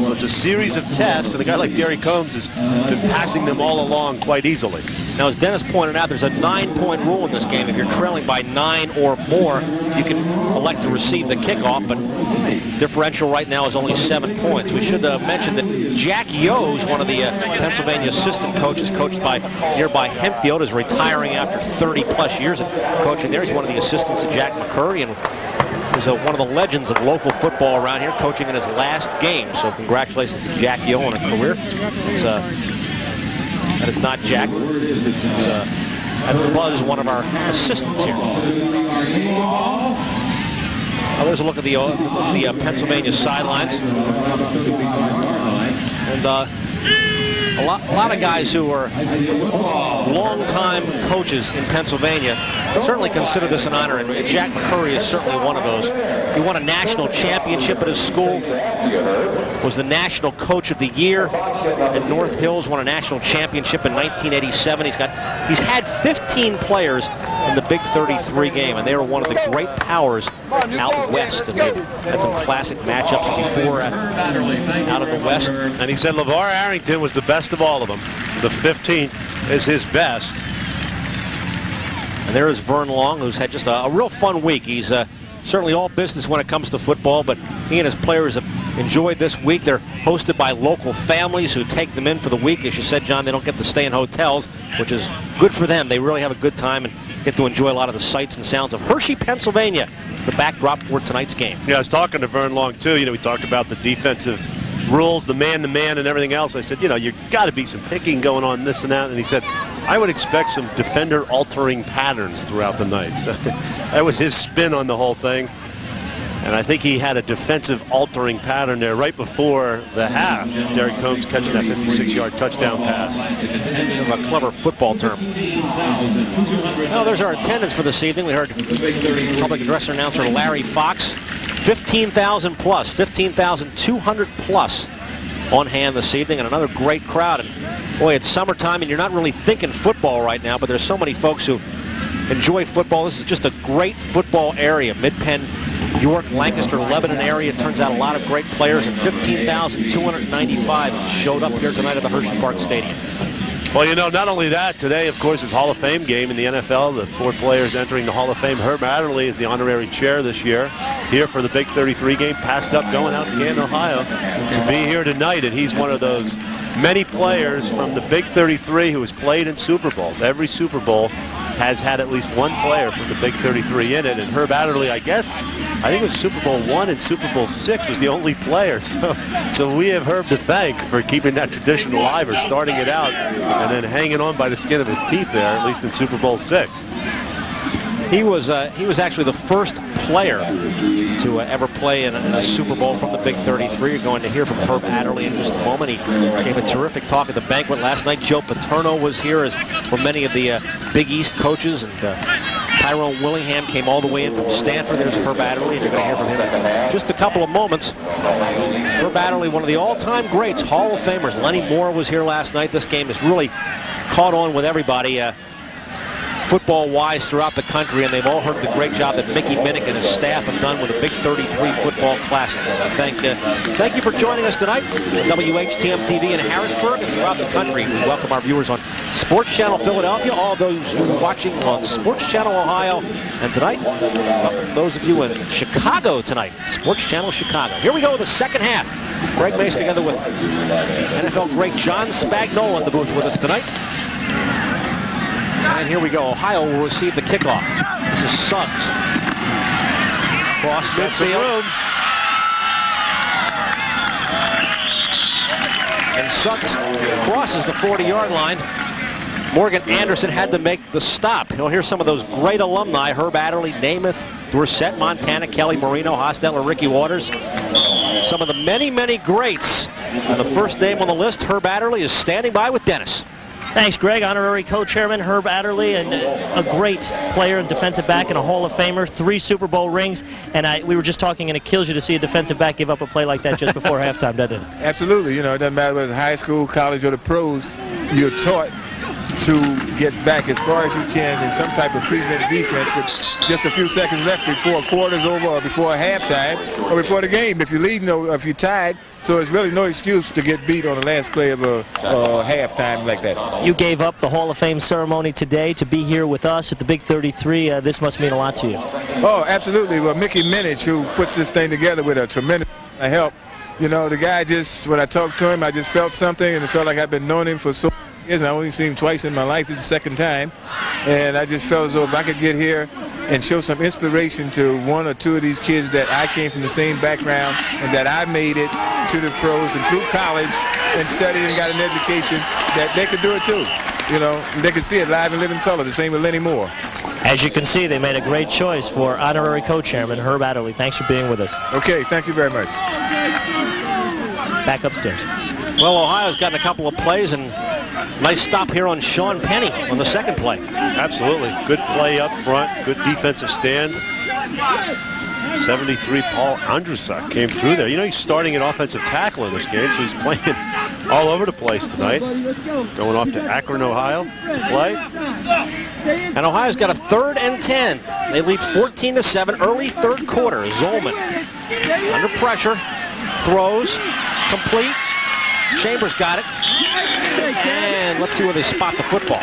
S17: So it's a series of tests, and a guy like Derek Combs has been passing them all along quite easily.
S1: Now, as Dennis pointed out, there's a 9-point rule in this game. If you're trailing by 9 or more, you can elect to receive the kickoff, but differential right now is only 7 points. We should mention that Jack Yo's one of the Pennsylvania assistant coaches, coached by nearby Hempfield, is retiring after 30-plus years of coaching there. He's one of the assistants to Jack McCurry, and is one of the legends of local football around here, coaching in his last game. So congratulations to Jack Yo on a career. That is not Jack. That's Buzz, one of our assistants here. There's a look at the Pennsylvania sidelines. And a lot of guys who are long-time coaches in Pennsylvania certainly consider this an honor, and Jack McCurry is certainly one of those. He won a national championship at his school, was the National Coach of the Year at North Hills, won a national championship in 1987. He's had 15 players in the Big 33 game, and they were one of the great powers out west. And they've had some classic matchups before out of the west.
S17: And he said Lavar Arrington was the best of all of them. The 15th is his best.
S1: And there is Vern Long, who's had just a real fun week. He's certainly all business when it comes to football, but he and his players have enjoyed this week. They're hosted by local families who take them in for the week. As you said, John, they don't get to stay in hotels, which is good for them. They really have a good time and get to enjoy a lot of the sights and sounds of Hershey, Pennsylvania. It's the backdrop for tonight's game.
S17: Yeah, I was talking to Vern Long, too. We talked about the defensive rules, the man-to-man and everything else. I said, you've got to be some picking going on this and that. And he said, I would expect some defender-altering patterns throughout the night. So that was his spin on the whole thing. And I think he had a defensive-altering pattern there right before the half. Derek Combs catching that 56-yard touchdown pass.
S1: A clever football term. Well, there's our attendance for this evening. We heard public address announcer Larry Fox. 15,000 plus, 15,200 plus on hand this evening, and another great crowd. And boy, it's summertime, and you're not really thinking football right now, but there's so many folks who enjoy football. This is just a great football area. Mid-Penn York, Lancaster, Lebanon area. It turns out a lot of great players, and 15,295 showed up here tonight at the Hersheypark Stadium.
S17: Well, you know, not only that, today, of course, is Hall of Fame game in the NFL. The 4 players entering the Hall of Fame. Herb Adderley is the honorary chair this year, here for the Big 33 game, passed up going out to Canton, Ohio, to be here tonight. And he's one of those many players from the Big 33 who has played in Super Bowls. Every Super Bowl has had at least one player from the Big 33 in it. And Herb Adderley, I think it was Super Bowl I and Super Bowl VI was the only player. So we have Herb to thank for keeping that tradition alive, or starting it out and then hanging on by the skin of his teeth there, at least in Super Bowl VI.
S1: He was actually the first player to ever play in a Super Bowl from the Big 33. You're going to hear from Herb Adderley in just a moment. He gave a terrific talk at the banquet last night. Joe Paterno was here, as were many of the Big East coaches, and Tyrone Willingham came all the way in from Stanford. There's Herb Adderley, and you're going to hear from him in just a couple of moments. Herb Adderley, one of the all-time greats, Hall of Famers. Lenny Moore was here last night. This game has really caught on with everybody football-wise throughout the country, and they've all heard the great job that Mickey Minnick and his staff have done with the Big 33 Football Classic. Thank you for joining us tonight on WHTM TV in Harrisburg and throughout the country. We welcome our viewers on Sports Channel Philadelphia, all those who are watching on Sports Channel Ohio, and tonight, welcome those of you in Chicago tonight, Sports Channel Chicago. Here we go with the second half. Greg Mace together with NFL great John Spagnuolo in the booth with us tonight. And here we go. Ohio will receive the kickoff. This is Suggs. Cross midfield. And Suggs crosses the 40-yard line. Morgan Anderson had to make the stop. You'll hear some of those great alumni: Herb Adderley, Namath, Dorsett, Montana, Kelly Marino, Hostetler, Ricky Waters. Some of the many, many greats. And the first name on the list, Herb Adderley, is standing by with Dennis.
S8: Thanks, Greg. Honorary co-chairman Herb Adderley, and a great player and defensive back and a Hall of Famer, 3 Super Bowl rings. And we were just talking, and it kills you to see a defensive back give up a play like that just before halftime, doesn't it?
S7: Absolutely. You know, it doesn't matter whether it's high school, college, or the pros. You're taught to get back as far as you can in some type of prevent defense with just a few seconds left before a quarter's over, or before a halftime, or before the game. If you're leading or if you're tied, so it's really no excuse to get beat on the last play of a halftime like that.
S8: You gave up the Hall of Fame ceremony today to be here with us at the Big 33. This must mean a lot to you.
S7: Oh, absolutely. Well, Mickey Minnick, who puts this thing together with a tremendous help. You know, the guy just, when I talked to him, I just felt something, and it felt like I've been knowing him for so many years, and I only seen him twice in my life. This is the second time. And I just felt as though if I could get here and show some inspiration to 1 or 2 of these kids that I came from the same background, and that I made it to the pros and through college and studied and got an education, that they could do it too. You know, they could see it live and live in color. The same with Lenny Moore.
S8: As you can see, they made a great choice for honorary co-chairman Herb Adderley. Thanks for being with us.
S7: Okay, thank you very much.
S8: Back upstairs.
S1: Well, Ohio's gotten a couple of plays, and nice stop here on Sean Penny on the second play.
S17: Absolutely. Good play up front. Good defensive stand. 73 Paul Andrusak came through there. You know, he's starting an offensive tackle in this game, so he's playing all over the place tonight. Going off to Akron, Ohio to play.
S1: And Ohio's got a 3rd and 10. They lead 14-7, early third quarter. Zolman under pressure, throws, complete. Chambers got it. And let's see where they spot the football.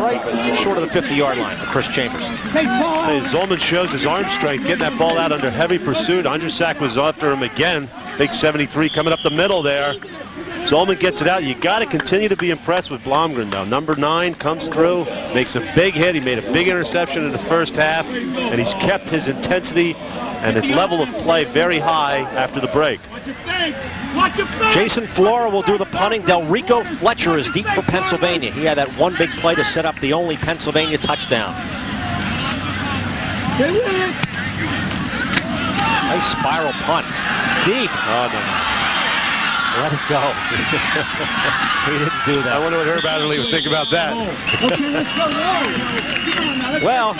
S1: Right short of the 50-yard line for Chris Chambers.
S17: Hey, Zolman shows his arm strength, getting that ball out under heavy pursuit. Andrusak was after him again. Big 73 coming up the middle there. Zolman gets it out. You got to continue to be impressed with Blomgren, though. Number 9 comes through, makes a big hit. He made a big interception in the first half, and he's kept his intensity and his level of play very high after the break.
S1: Jason Flora will do the punting. Delrico Fletcher is deep for Pennsylvania. He had that one big play to set up the only Pennsylvania touchdown. Nice spiral punt. Deep. Oh, no. Let it go. He didn't do that.
S17: I wonder what Herb Adderley would think about that.
S1: Well,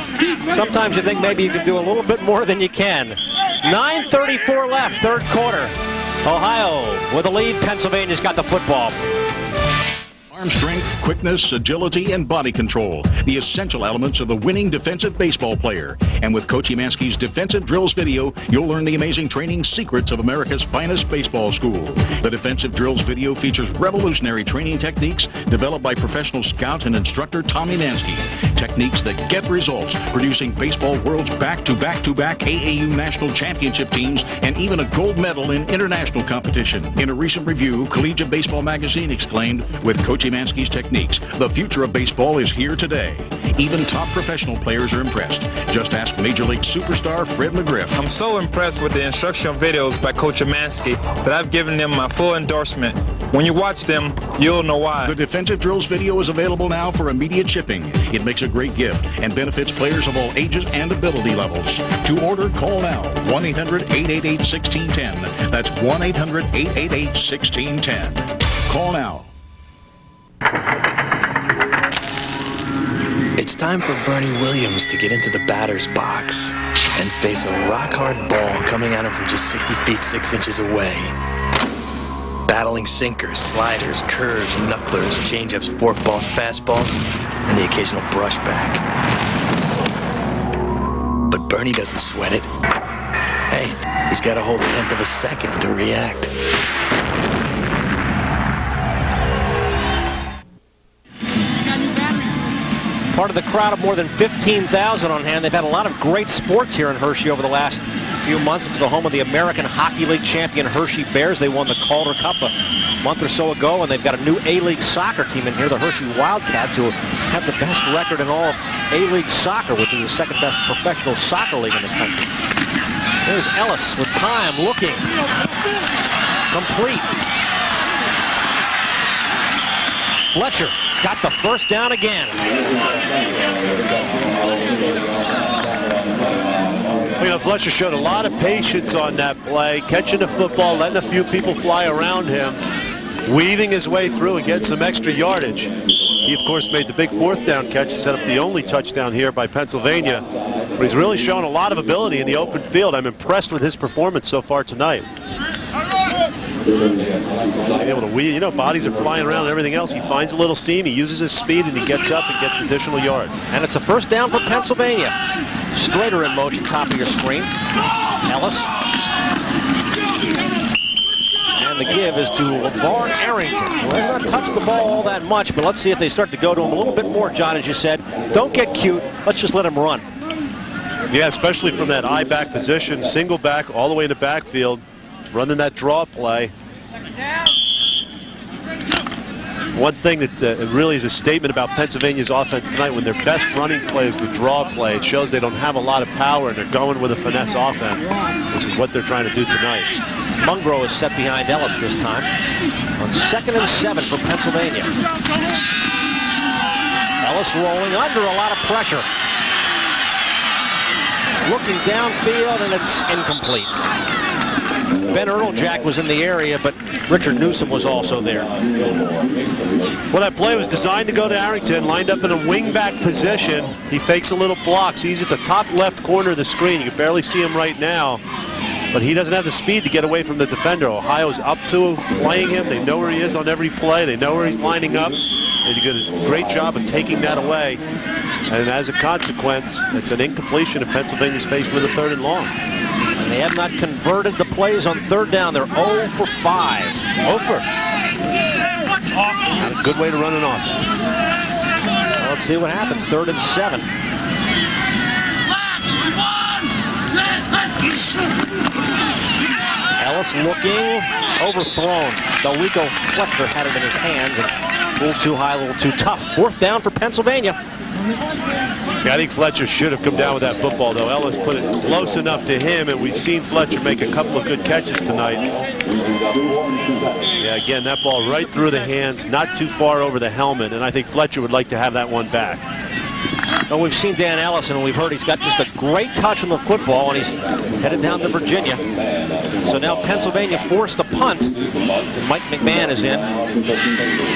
S1: sometimes you think maybe you can do a little bit more than you can. 9:34 left, third quarter. Ohio with a lead. Pennsylvania's got the football.
S10: Arm strength, quickness, agility, and body control. The essential elements of the winning defensive baseball player. And with Coach Emanski's Defensive Drills video, you'll learn the amazing training secrets of America's finest baseball school. The Defensive Drills video features revolutionary training techniques developed by professional scout and instructor Tom Emanski. Techniques that get results, producing baseball world's back-to-back-to-back AAU national championship teams and even a gold medal in international competition. In a recent review, Collegiate Baseball Magazine exclaimed, with Coach Emanski's techniques, the future of baseball is here today. Even top professional players are impressed. Just ask Major League superstar Fred McGriff.
S14: I'm so impressed with the instructional videos by Coach Emanski that I've given them my full endorsement. When you watch them, you'll know why.
S10: The Defensive Drills video is available now for immediate shipping. It makes a great gift and benefits players of all ages and ability levels. To order, call now, 1-800-888-1610. That's 1-800-888-1610. Call now.
S19: It's time for Bernie Williams to get into the batter's box and face a rock-hard ball coming at him from just 60 feet 6 inches away. Battling sinkers, sliders, curves, knucklers, changeups, forkballs, fastballs, and the occasional brushback. But Bernie doesn't sweat it. Hey, he's got a whole 1/10 of a second to react.
S1: Part of the crowd of more than 15,000 on hand. They've had a lot of great sports here in Hershey over the last few months. It's the home of the American Hockey League champion Hershey Bears. They won the Calder Cup a month or so ago, and they've got a new A-League soccer team in here, the Hershey Wildcats, who have the best record in all of A-League soccer, which is the second best professional soccer league in the country. There's Ellis with time, looking. Complete. Fletcher got the first down again.
S17: You know, Fletcher showed a lot of patience on that play, catching the football, letting a few people fly around him, weaving his way through and getting some extra yardage. He, of course, made the big 4th down catch to set up the only touchdown here by Pennsylvania. But he's really shown a lot of ability in the open field. I'm impressed with his performance so far tonight. Able to weave, you know, bodies are flying around and everything else. He finds a little seam, he uses his speed, and he gets up and gets additional yards.
S1: And it's a first down for Pennsylvania. Strader in motion, top of your screen. Ellis. And the give is to Lavar Arrington, who has not touched the ball all that much, but let's see if they start to go to him a little bit more, John, as you said. Don't get cute. Let's just let him run.
S17: Yeah, especially from that I-back position, single back all the way in the backfield, running that draw play. One thing that really is a statement about Pennsylvania's offense tonight, when their best running play is the draw play, it shows they don't have a lot of power and they're going with a finesse offense, which is what they're trying to do tonight.
S1: Mungro is set behind Ellis this time on 2nd and 7 for Pennsylvania. Ellis rolling under a lot of pressure. Looking downfield, and it's incomplete. Ben Ertlejack was in the area, but Richard Newsom was also there.
S17: Well, that play was designed to go to Arrington, lined up in a wing-back position. He fakes a little block, so he's at the top left corner of the screen. You can barely see him right now, but he doesn't have the speed to get away from the defender. Ohio's up to playing him. They know where he is on every play. They know where he's lining up. They did a great job of taking that away. And as a consequence, it's an incompletion, and Pennsylvania's faced with a 3rd and long.
S1: And they have not converted the plays on 3rd down. They're 0 for 5.
S17: Over. Not a good way to run an offense.
S1: Well, let's see what happens. 3rd and 7. Ellis looking, overthrown. Delrico Fletcher had it in his hands, and a little too high, a little too tough. 4th down for Pennsylvania.
S17: Yeah, I think Fletcher should have come down with that football, though. Ellis put it close enough to him, and we've seen Fletcher make a couple of good catches tonight. Yeah, again, that ball right through the hands, not too far over the helmet, and I think Fletcher would like to have that one back.
S1: Well, we've seen Dan Ellis, and we've heard he's got just a great touch on the football, and he's headed down to Virginia. So now Pennsylvania forced a punt, and Mike McMahon is in.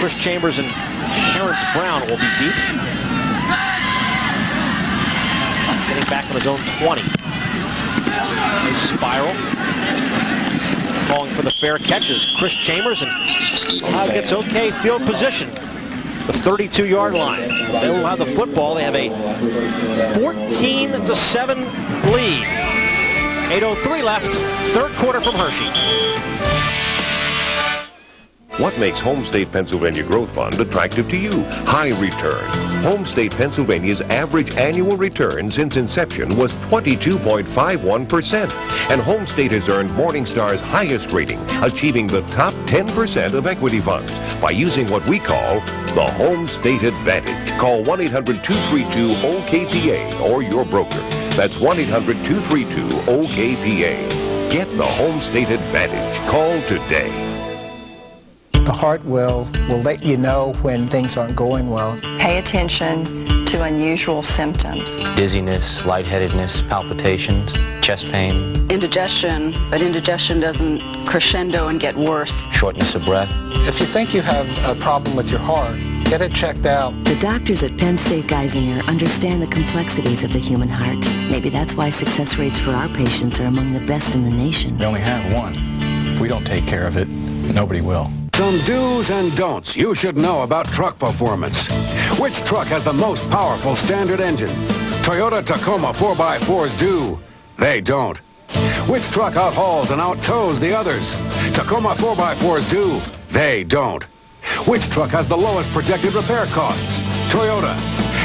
S1: Chris Chambers and Terrence Brown will be deep. Getting back on his own 20. Nice spiral. Calling for the fair catches. Chris Chambers, and Ohio gets okay field position. the 32-yard line. They will have the football. They have a 14-7 lead. 8:03 left, third quarter from Hershey.
S16: What makes Home State Pennsylvania Growth Fund attractive to you? High return. Home State Pennsylvania's average annual return since inception was 22.51%. And Home State has earned Morningstar's highest rating, achieving the top 10% of equity funds by using what we call the Home State Advantage. Call 1-800-232-OKPA or your broker. That's 1-800-232-OKPA. Get the Home State Advantage. Call today.
S9: The heart will let you know when things aren't going well.
S20: Pay attention to unusual symptoms.
S21: Dizziness, lightheadedness, palpitations, chest pain.
S4: Indigestion, but indigestion doesn't crescendo and get worse.
S21: Shortness of breath.
S9: If you think you have a problem with your heart, get it checked out.
S15: The doctors at Penn State Geisinger understand the complexities of the human heart. Maybe that's why success rates for our patients are among the best in the nation.
S2: We only have one. If we don't take care of it, nobody will.
S23: Some do's and don'ts you should know about truck performance. Which truck has the most powerful standard engine? Toyota Tacoma 4x4s do. They don't. Which truck outhauls and outtows the others? Tacoma 4x4s do. They don't. Which truck has the lowest projected repair costs? Toyota.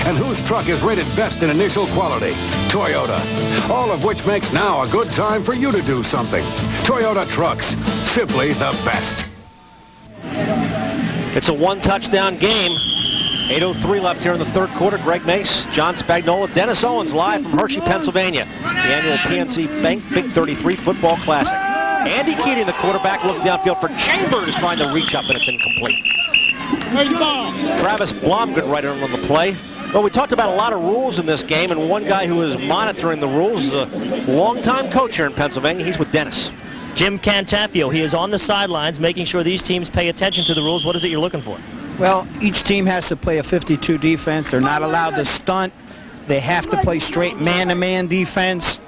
S23: And whose truck is rated best in initial quality? Toyota. All of which makes now a good time for you to do something. Toyota trucks. Simply the best.
S1: It's a one-touchdown game. 8:03 left here in the third quarter. Greg Mace, John Spagnola, Dennis Owens live from Hershey, Pennsylvania. The annual PNC Bank Big 33 Football Classic. Andy Keating, the quarterback, looking downfield for Chambers, trying to reach up, and it's incomplete. Travis Blomgren right in on the play. Well, we talked about a lot of rules in this game, and one guy who is monitoring the rules is a longtime coach here in Pennsylvania. He's with Dennis.
S8: Jim Cantafio, he is on the sidelines making sure these teams pay attention to the rules. What is it you're looking for?
S24: Well, each team has to play a 52 defense. They're not allowed to stunt. They have to play straight man-to-man defense.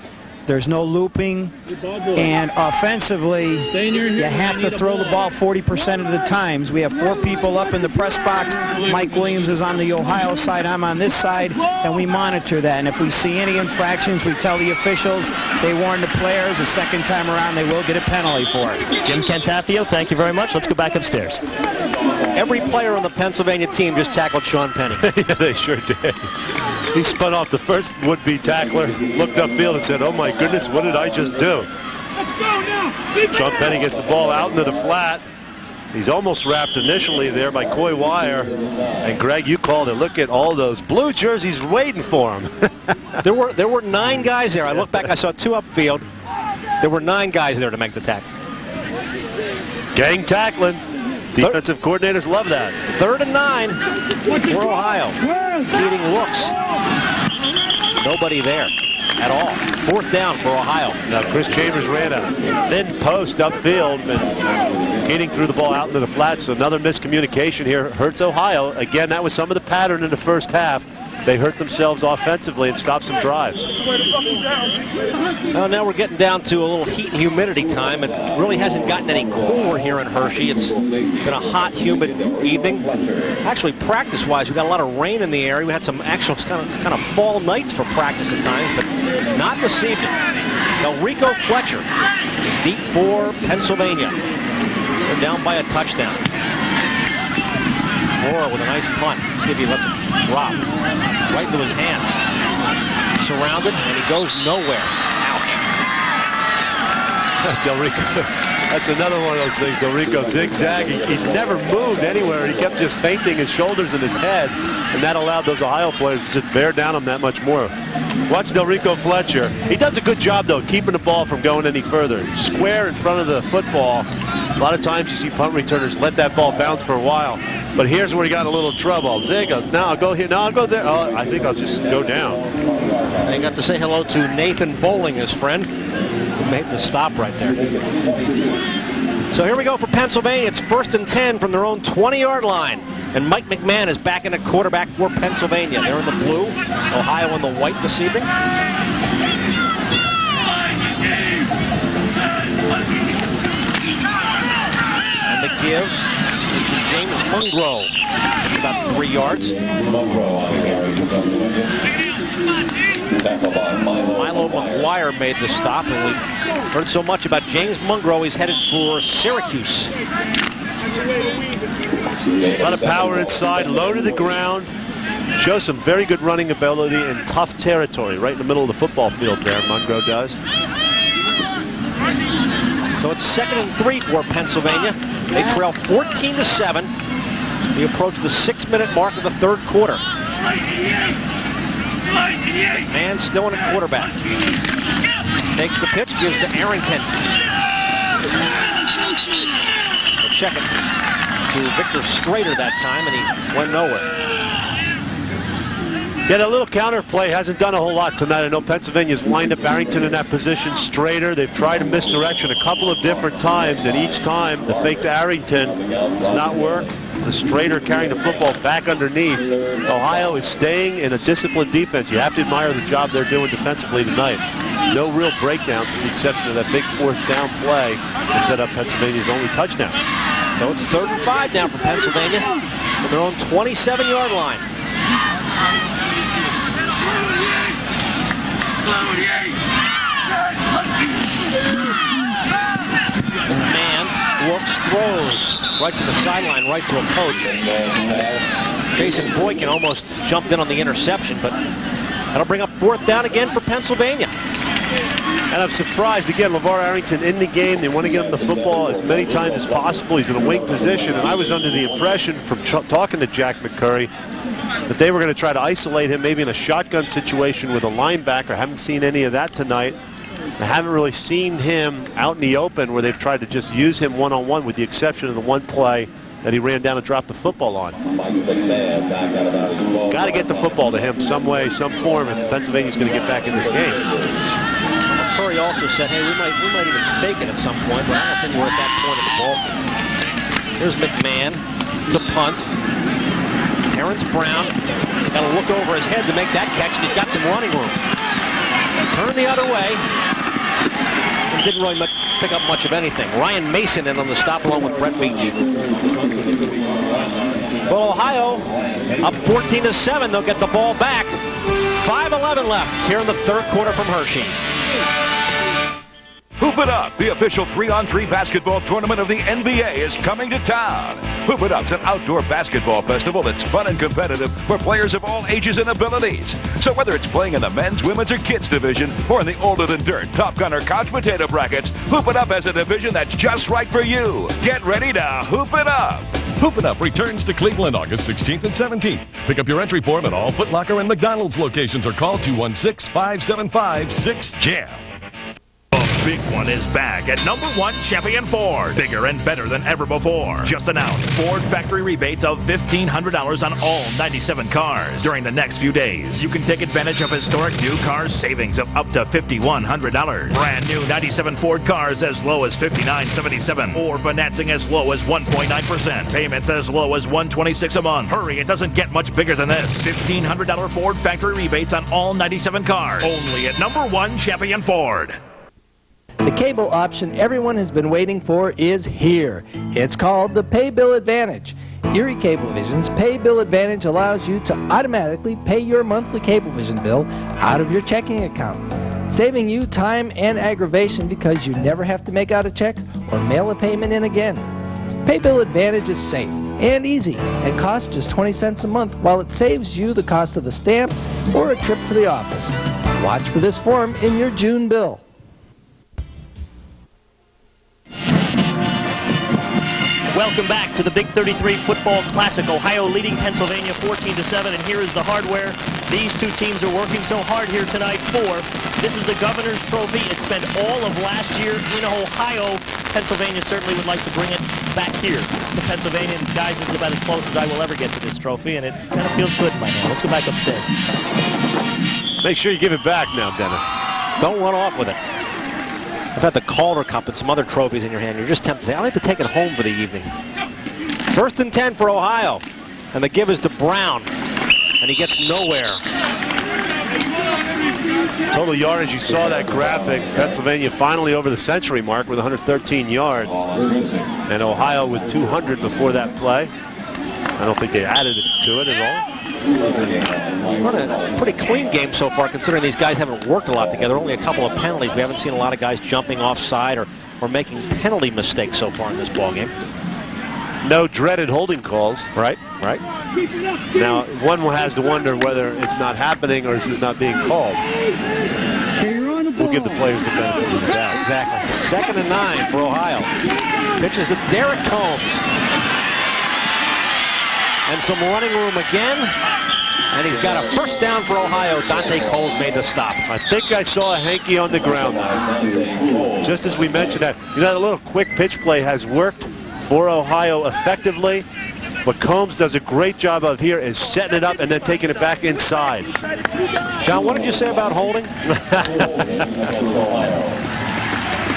S24: There's no looping. And offensively, you have to throw the ball 40% of the times. We have 4 people up in the press box. Mike Williams is on the Ohio side. I'm on this side, and we monitor that. And if we see any infractions, we tell the officials. They warn the players. The second time around, they will get a penalty for it.
S8: Jim Cantafio, thank you very much. Let's go back upstairs.
S1: Every player on the Pennsylvania team just tackled Sean Penny.
S17: Yeah, they sure did. He spun off the first would-be tackler, looked upfield and said, "Oh my goodness, what did I just do?" Sean Penny gets the ball out into the flat. He's almost wrapped initially there by Coy Wire. And Greg, you called it. Look at all those blue jerseys waiting for him.
S1: There were 9 guys there. I look back, I saw 2 upfield. There were 9 guys there to make the tackle.
S17: Gang tackling. Defensive coordinators love that.
S1: 3rd and 9 for Ohio. Keating looks. Nobody there at all. 4th down for Ohio.
S17: Now Chris Chambers ran a thin post upfield, and Keating threw the ball out into the flat, so another miscommunication here hurts Ohio. Again, that was some of the pattern in the first half. They hurt themselves offensively and stopped some drives.
S1: Well, now we're getting down to a little heat and humidity time. It really hasn't gotten any cooler here in Hershey. It's been a hot, humid evening. Actually, practice-wise, we got a lot of rain in the area. We had some actual kind of fall nights for practice at times, but not this evening. Delrico Fletcher is deep for Pennsylvania. They're down by a touchdown. Moore with a nice punt. See if he lets it drop right into his hands. Surrounded, and he goes nowhere. Ouch.
S17: Delrico, that's another one of those things. Delrico zigzagging. He never moved anywhere. He kept just feinting his shoulders and his head, and that allowed those Ohio players to just bear down him that much more. Watch Delrico Fletcher. He does a good job, though, keeping the ball from going any further. Square in front of the football. A lot of times you see punt returners let that ball bounce for a while. But here's where he got a little trouble. Zig goes, now I'll go here, now I'll go there. Oh, I think I'll just go down.
S1: And he got to say hello to Nathan Bowling, his friend, who made the stop right there. So here we go for Pennsylvania. It's 1st and 10 from their own 20-yard line. And Mike McMahon is back in at quarterback for Pennsylvania. They're in the blue, Ohio in the white this evening. And the give to James Mungro. That's about 3 yards. Milo McGuire made the stop, and we've heard so much about James Mungro. He's headed for Syracuse.
S17: A lot of power inside, low to the ground. Shows some very good running ability in tough territory, right in the middle of the football field there, Mungro does.
S1: So it's 2nd and 3 for Pennsylvania. They trail 14-7. We approach the 6-minute mark of the 3rd quarter. Man still in a quarterback. Takes the pitch, gives to Arrington. We'll check it to Victor Strader that time, and he went nowhere.
S17: Yeah, that little counter play hasn't done a whole lot tonight. I know Pennsylvania's lined up Arrington in that position, Strader. They've tried a misdirection a couple of different times, and each time the fake to Arrington does not work. The Strader carrying the football back underneath. Ohio is staying in a disciplined defense. You have to admire the job they're doing defensively tonight. No real breakdowns with the exception of that big 4th down play that set up Pennsylvania's only touchdown.
S1: So it's 3rd and 5 now for Pennsylvania from their own 27-yard line. Man looks, throws right to the sideline, right to a coach. Jason Boykin almost jumped in on the interception, but that'll bring up 4th down again for Pennsylvania.
S17: And I'm surprised, again, Lavar Arrington in the game. They want to get him the football as many times as possible. He's in a wing position, and I was under the impression from talking to Jack McCurry that they were going to try to isolate him maybe in a shotgun situation with a linebacker. Haven't seen any of that tonight. I haven't really seen him out in the open where they've tried to just use him one-on-one with the exception of the one play that he ran down and dropped the football on. Got to get the football to him some way, some form, and Pennsylvania's going to get back in this game.
S1: Curry also said, hey, we might even fake it at some point, but I don't think we're at that point in the ball game. Here's McMahon, the punt. Terrence Brown got to look over his head to make that catch, and he's got some running room. Turn the other way. And didn't really pick up much of anything. Ryan Mason in on the stop along with Brett Beach. Well, Ohio up 14-7. They'll get the ball back. 5:11 left here in the 3rd quarter from Hershey.
S3: Hoop It Up, the official 3-on-3 basketball tournament of the NBA, is coming to town. Hoop It Up's an outdoor basketball festival that's fun and competitive for players of all ages and abilities. So whether it's playing in the men's, women's, or kids division, or in the older than dirt, Top Gun, or couch potato brackets, Hoop It Up has a division that's just right for you. Get ready to Hoop It Up.
S11: Hoop It Up returns to Cleveland August 16th and 17th. Pick up your entry form at all Foot Locker and McDonald's locations or call 216-575-6JAM.
S12: Big one is back at #1 Champion Ford. Bigger and better than ever before. Just announced Ford factory rebates of $1,500 on all 97 cars. During the next few days, you can take advantage of historic new car savings of up to $5,100. Brand new 97 Ford cars as low as $5,977 or financing as low as 1.9%. Payments as low as $126 a month. Hurry, it doesn't get much bigger than this. $1,500 Ford factory rebates on all 97 cars. Only at #1 Champion Ford.
S13: The cable option everyone has been waiting for is here. It's called the Pay Bill Advantage. Erie Cablevision's Pay Bill Advantage allows you to automatically pay your monthly Cablevision bill out of your checking account, saving you time and aggravation because you never have to make out a check or mail a payment in again. Pay Bill Advantage is safe and easy and costs just 20 cents a month while it saves you the cost of the stamp or a trip to the office. Watch for this form in your June bill.
S8: Welcome back to the Big 33 Football Classic. Ohio leading Pennsylvania 14-7, and here is the hardware these two teams are working so hard here tonight for. This is the Governor's Trophy. It spent all of last year in Ohio. Pennsylvania certainly would like to bring it back here to Pennsylvania. And guys, this is about as close as I will ever get to this trophy, and it kind of feels good in my hand. Let's go back upstairs.
S17: Make sure you give it back now, Dennis.
S1: Don't run off with it. I've had the Calder Cup and some other trophies in your hand. You're just tempted. I like to take it home for the evening. 1st and 10 for Ohio. And the give is to Brown. And he gets nowhere.
S17: Total yardage, you saw that graphic. Pennsylvania finally over the century mark with 113 yards. And Ohio with 200 before that play. I don't think they added to it at all.
S1: What a pretty clean game so far, considering these guys haven't worked a lot together. Only a couple of penalties. We haven't seen a lot of guys jumping offside or making penalty mistakes so far in this ball game.
S17: No dreaded holding calls.
S1: Right.
S17: Now, one has to wonder whether it's not happening or this is not being called. We'll give the players the benefit of the doubt.
S1: Exactly. 2nd and 9 for Ohio. Pitches to Derek Combs. And some running room again. And he's got a first down for Ohio. Dante Coles made the stop.
S17: I think I saw a hanky on the ground there. Just as we mentioned that. You know, the little quick pitch play has worked for Ohio effectively. What Combs does a great job of here is setting it up and then taking it back inside.
S1: John, what did you say about holding?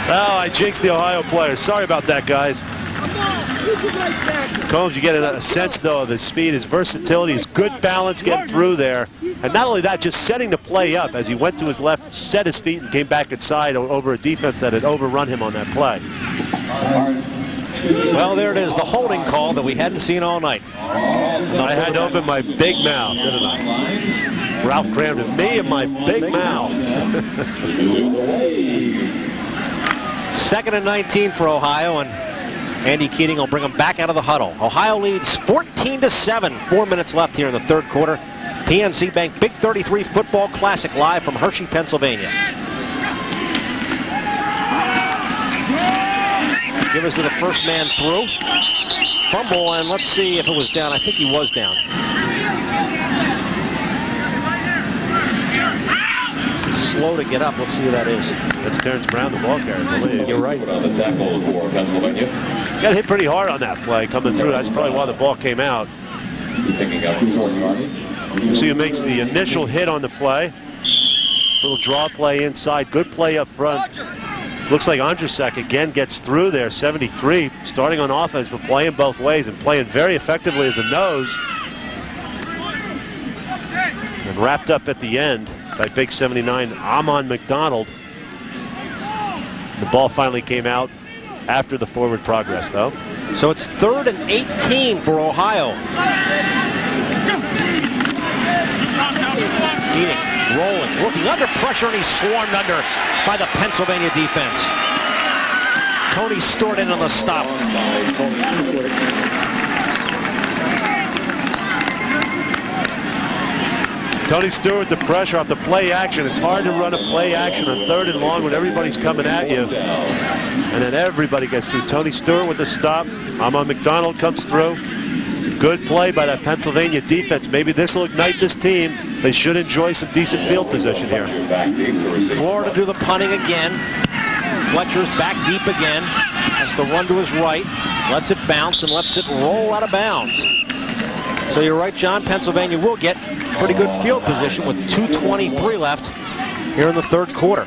S17: Oh, I jinxed the Ohio players. Sorry about that, guys. Combs, you get a sense, though, of his speed, his versatility, his good balance getting through there. And not only that, just setting the play up as he went to his left, set his feet, and came back inside over a defense that had overrun him on that play.
S1: Well, there it is, the holding call that we hadn't seen all night.
S17: I had to open my big mouth, didn't I? Ralph crammed at me and my big mouth.
S1: 2nd and 19 for Ohio, and Andy Keating will bring them back out of the huddle. Ohio leads 14-7. 4 minutes left here in the 3rd quarter. PNC Bank Big 33 Football Classic live from Hershey, Pennsylvania. Give us to the first man through. Fumble, and let's see if it was down. I think he was down. Slow to get up. Let's see who that is.
S17: That's Terrence Brown, the ball carrier, I believe.
S1: You're right.
S17: Got hit pretty hard on that play coming through. That's probably why the ball came out. See who makes the initial hit on the play. Little draw play inside. Good play up front. Looks like Andrzejczyk again gets through there. 73, starting on offense, but playing both ways and playing very effectively as a nose. And wrapped up at the end by big 79, Amon McDonald. The ball finally came out after the forward progress, though.
S1: So it's 3rd and 18 for Ohio. Keating rolling, looking under pressure, and he's swarmed under by the Pennsylvania defense. Tony Stewart in on the stop.
S17: Tony Stewart, the pressure off the play action. It's hard to run a play action on 3rd and long when everybody's coming at you. And then everybody gets through. Tony Stewart with the stop. Amon McDonald comes through. Good play by that Pennsylvania defense. Maybe this will ignite this team. They should enjoy some decent field position here.
S1: Florida do the punting again. Fletcher's back deep again. Has to run to his right. Lets it bounce and lets it roll out of bounds. So you're right, John. Pennsylvania will get pretty good field position with 2:23 left here in the 3rd quarter.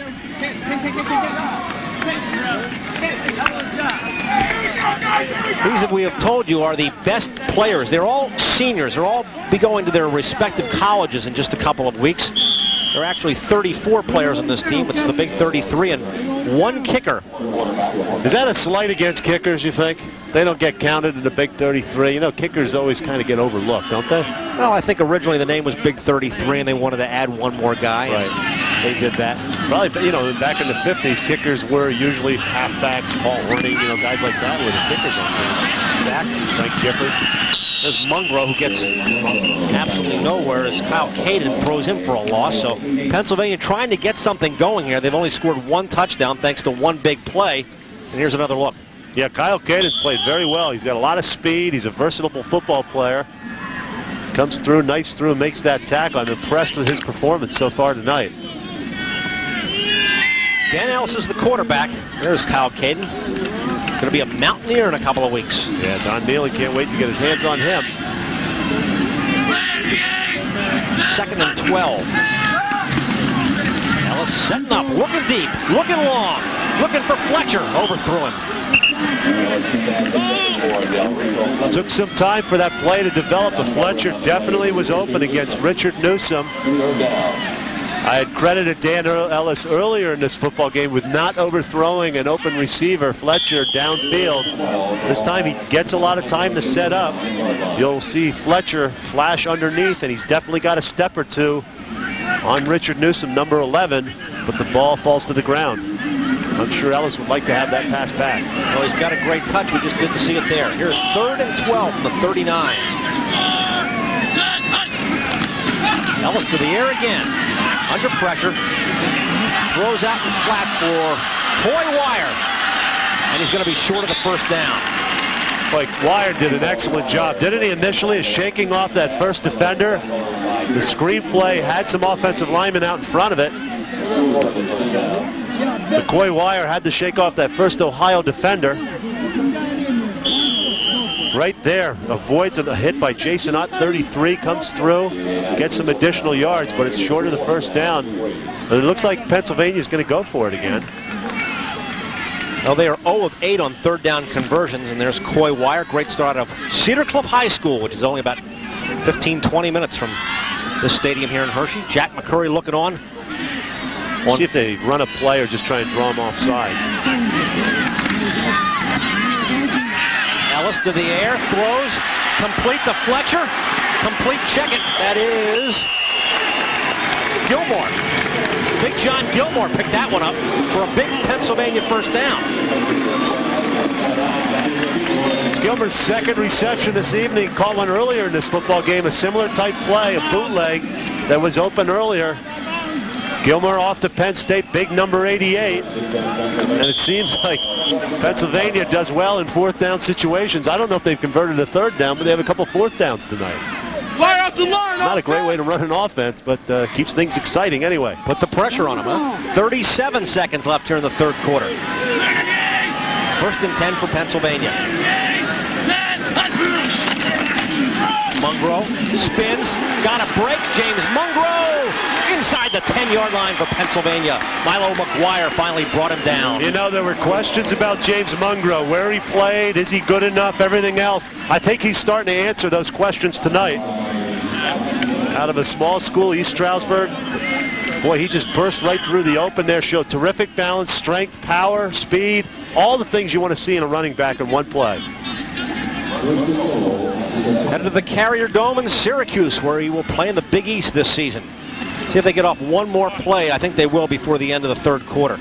S1: These, that we have told you, are the best players. They're all seniors. They'll all be going to their respective colleges in just a couple of weeks. There are actually 34 players on this team. It's the Big 33 and 1 kicker.
S17: Is that a slight against kickers, you think? They don't get counted in the Big 33. You know, kickers always kind of get overlooked, don't they?
S1: Well, I think originally the name was Big 33, and they wanted to add 1 more guy.
S17: Right. They did that. Probably, you know, back in the 50s, kickers were usually halfbacks, Paul Horning, you know, guys like that were the kickers on teams. Frank Gifford. There's Mungro, who gets absolutely nowhere as Kyle Caden throws him for a loss. So Pennsylvania trying to get something going here. They've only scored 1 touchdown thanks to 1 big play. And here's another look. Yeah, Kyle Caden's played very well. He's got a lot of speed. He's a versatile football player. Comes through, knifes through, makes that tackle. I'm impressed with his performance so far tonight.
S1: Dan Ellis is the quarterback. There's Kyle Caden. Going to be a Mountaineer in a couple of weeks.
S17: Yeah, Don Neely can't wait to get his hands on him.
S1: 2nd and 12. Ellis setting up, looking deep, looking long, looking for Fletcher. Overthrew him.
S17: Took some time for that play to develop, but Fletcher definitely was open against Richard Newsom. I had credited Dan Ellis earlier in this football game with not overthrowing an open receiver, Fletcher, downfield. This time he gets a lot of time to set up. You'll see Fletcher flash underneath, and he's definitely got a step or two on Richard Newsom, number 11, but the ball falls to the ground. I'm sure Ellis would like to have that pass back.
S1: Well, he's got a great touch. We just didn't see it there. Here's 3rd and 12 from the 39. Ellis to the air again. Under pressure. Throws out and flat for Coy Wire. And he's going to be short of the first down.
S17: Like Wire did an excellent job, didn't he, initially, shaking off that first defender? The screenplay had some offensive linemen out in front of it. McCoy Wire had to shake off that first Ohio defender. Right there, avoids a hit by Jason Ott, 33, comes through, gets some additional yards, but it's short of the first down. And it looks like Pennsylvania's going to go for it again.
S1: Well, they are 0 of 8 on 3rd down conversions, and there's Coy Wire. Great start of Cedar Cliff High School, which is only about 15-20 minutes from this stadium here in Hershey. Jack McCurry looking on.
S17: See if they run a play or just try and draw him off sides.
S1: Ellis to the air, throws, complete to Fletcher, complete, check it. That is Gilmore. Big John Gilmore picked that one up for a big Pennsylvania first down.
S17: It's Gilmore's 2nd reception this evening. Caught one earlier in this football game, a similar type play, a bootleg that was open earlier. Gilmore off to Penn State, big number 88. And it seems like Pennsylvania does well in 4th down situations. I don't know if they've converted a 3rd down, but they have a couple 4th downs tonight. Not a great way to run an offense, but keeps things exciting anyway.
S1: Put the pressure on him, huh? 37 seconds left here in the 3rd quarter. 1st and 10 for Pennsylvania. Mungro spins, got a break. James Mungro inside the 10-yard line for Pennsylvania. Milo McGuire finally brought him down.
S17: You know, there were questions about James Mungro, where he played, is he good enough, everything else. I think he's starting to answer those questions tonight. Out of a small school, East Stroudsburg. Boy, he just burst right through the open there, showed terrific balance, strength, power, speed, all the things you want to see in a running back in one play.
S1: Headed to the Carrier Dome in Syracuse, where he will play in the Big East this season. See if they get off one more play. I think they will before the end of the 3rd quarter.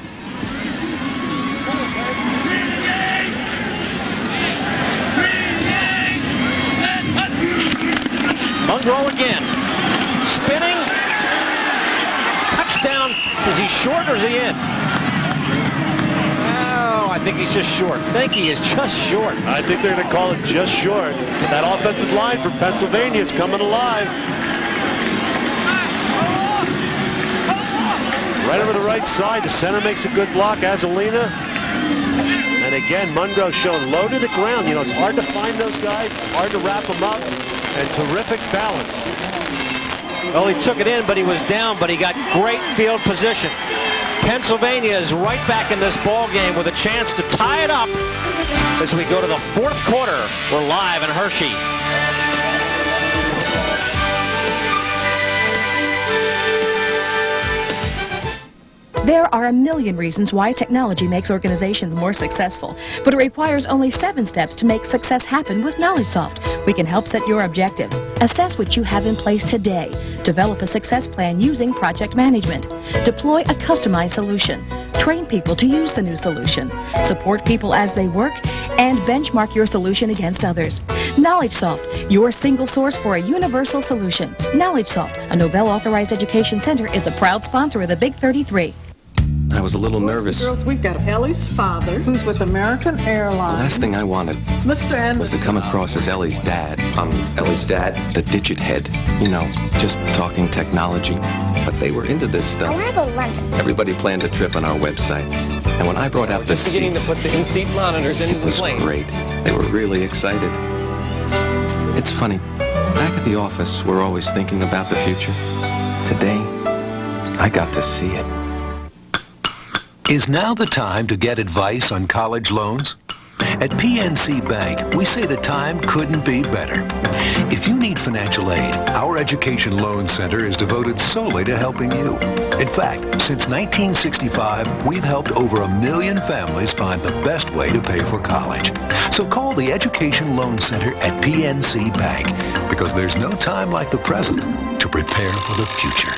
S1: Mungro again. Spinning. Touchdown. Is he short or is he in? Oh, I think he's just short. I think he is just short.
S17: I think they're going to call it just short. But that offensive line from Pennsylvania is coming alive. Right over the right side, the center makes a good block, Azalina. And again, Mungro showing low to the ground. You know, it's hard to find those guys, it's hard to wrap them up, and terrific balance.
S1: Well, he took it in, but he was down, but he got great field position. Pennsylvania is right back in this ball game with a chance to tie it up as we go to the 4th quarter. We're live in Hershey.
S5: There are a million reasons why technology makes organizations more successful, but it requires only 7 steps to make success happen with KnowledgeSoft. We can help set your objectives, assess what you have in place today, develop a success plan using project management, deploy a customized solution, train people to use the new solution, support people as they work, and benchmark your solution against others. KnowledgeSoft, your single source for a universal solution. KnowledgeSoft, a Novell Authorized Education Center, is a proud sponsor of the Big 33.
S6: I was a little nervous.
S18: Girls, we've got Ellie's father, who's with American Airlines.
S6: The last thing I wanted
S18: Mr. Anderson
S6: was to come across as Ellie's dad. Ellie's dad? The digit head. You know, just talking technology. But they were into this stuff.
S22: I want to go to London.
S6: Everybody planned a trip on our website. And when I brought out the
S1: beginning
S6: seats,
S1: to put the in-seat monitors into the planes.
S6: it was great. They were really excited. It's funny. Back at the office, we're always thinking about the future. Today, I got to see it.
S25: Is now the time to get advice on college loans?
S7: At PNC Bank, we say the time couldn't be better. If you need financial aid, our Education Loan Center is devoted solely to helping you. In fact, since 1965, we've helped over 1 million families find the best way to pay for college. So call the Education Loan Center at PNC Bank, because there's no time like the present to prepare for the future.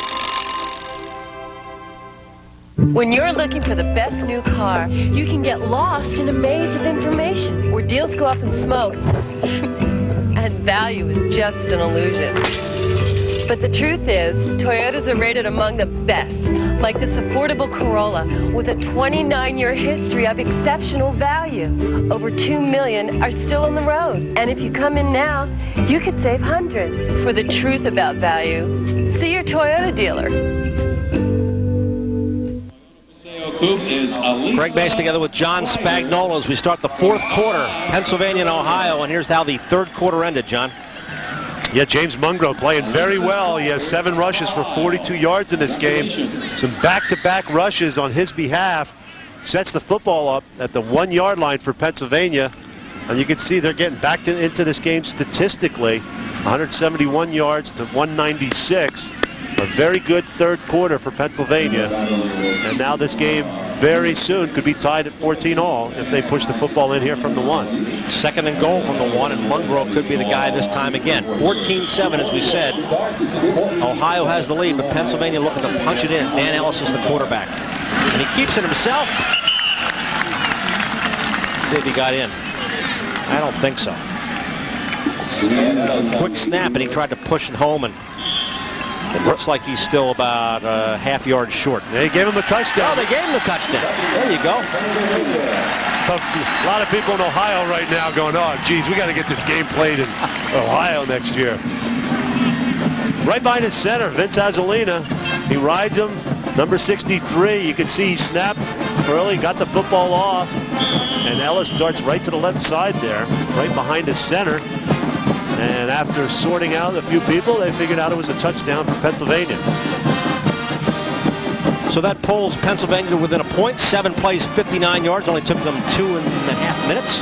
S10: When you're looking for the best new car, you can get lost in a maze of information where deals go up in smoke and value is just an illusion. But the truth is, Toyotas are rated among the best, like this affordable Corolla with a 29-year history of exceptional value. Over 2 million are still on the road. And if you come in now, you could save hundreds. For the truth about value, see your Toyota dealer.
S1: Greg Mace together with John Spagnola as we start the fourth quarter, Pennsylvania and Ohio, and here's how the third quarter ended, John.
S17: Yeah, James Mungro playing very well. He has 7 rushes for 42 yards in this game. Some back-to-back rushes on his behalf. Sets the football up at the 1-yard line for Pennsylvania. And you can see they're getting back into this game statistically. 171 yards to 196. A very good third quarter for Pennsylvania. And now this game very soon could be tied at 14-all if they push the football in here from the 1.
S1: Second and goal from the 1, and Mungro could be the guy this time again. 14-7, as we said. Ohio has the lead, but Pennsylvania looking to punch it in. Dan Ellis is the quarterback. And he keeps it himself. See if he got in. I don't think so. Quick snap, and he tried to push it home, and it looks like he's still about a half yard short.
S17: They gave him a touchdown.
S1: Oh, they gave him the touchdown. There you go.
S17: A lot of people in Ohio right now going, oh, geez, we got to get this game played in Ohio next year. Right behind his center, Vince Azzolina. He rides him. Number 63, you can see he snapped early, got the football off, and Ellis darts right to the left side there, right behind his center. And after sorting out a few people, they figured out it was a touchdown for Pennsylvania.
S1: So that pulls Pennsylvania within a point. 7 plays, 59 yards. Only took them 2.5 minutes.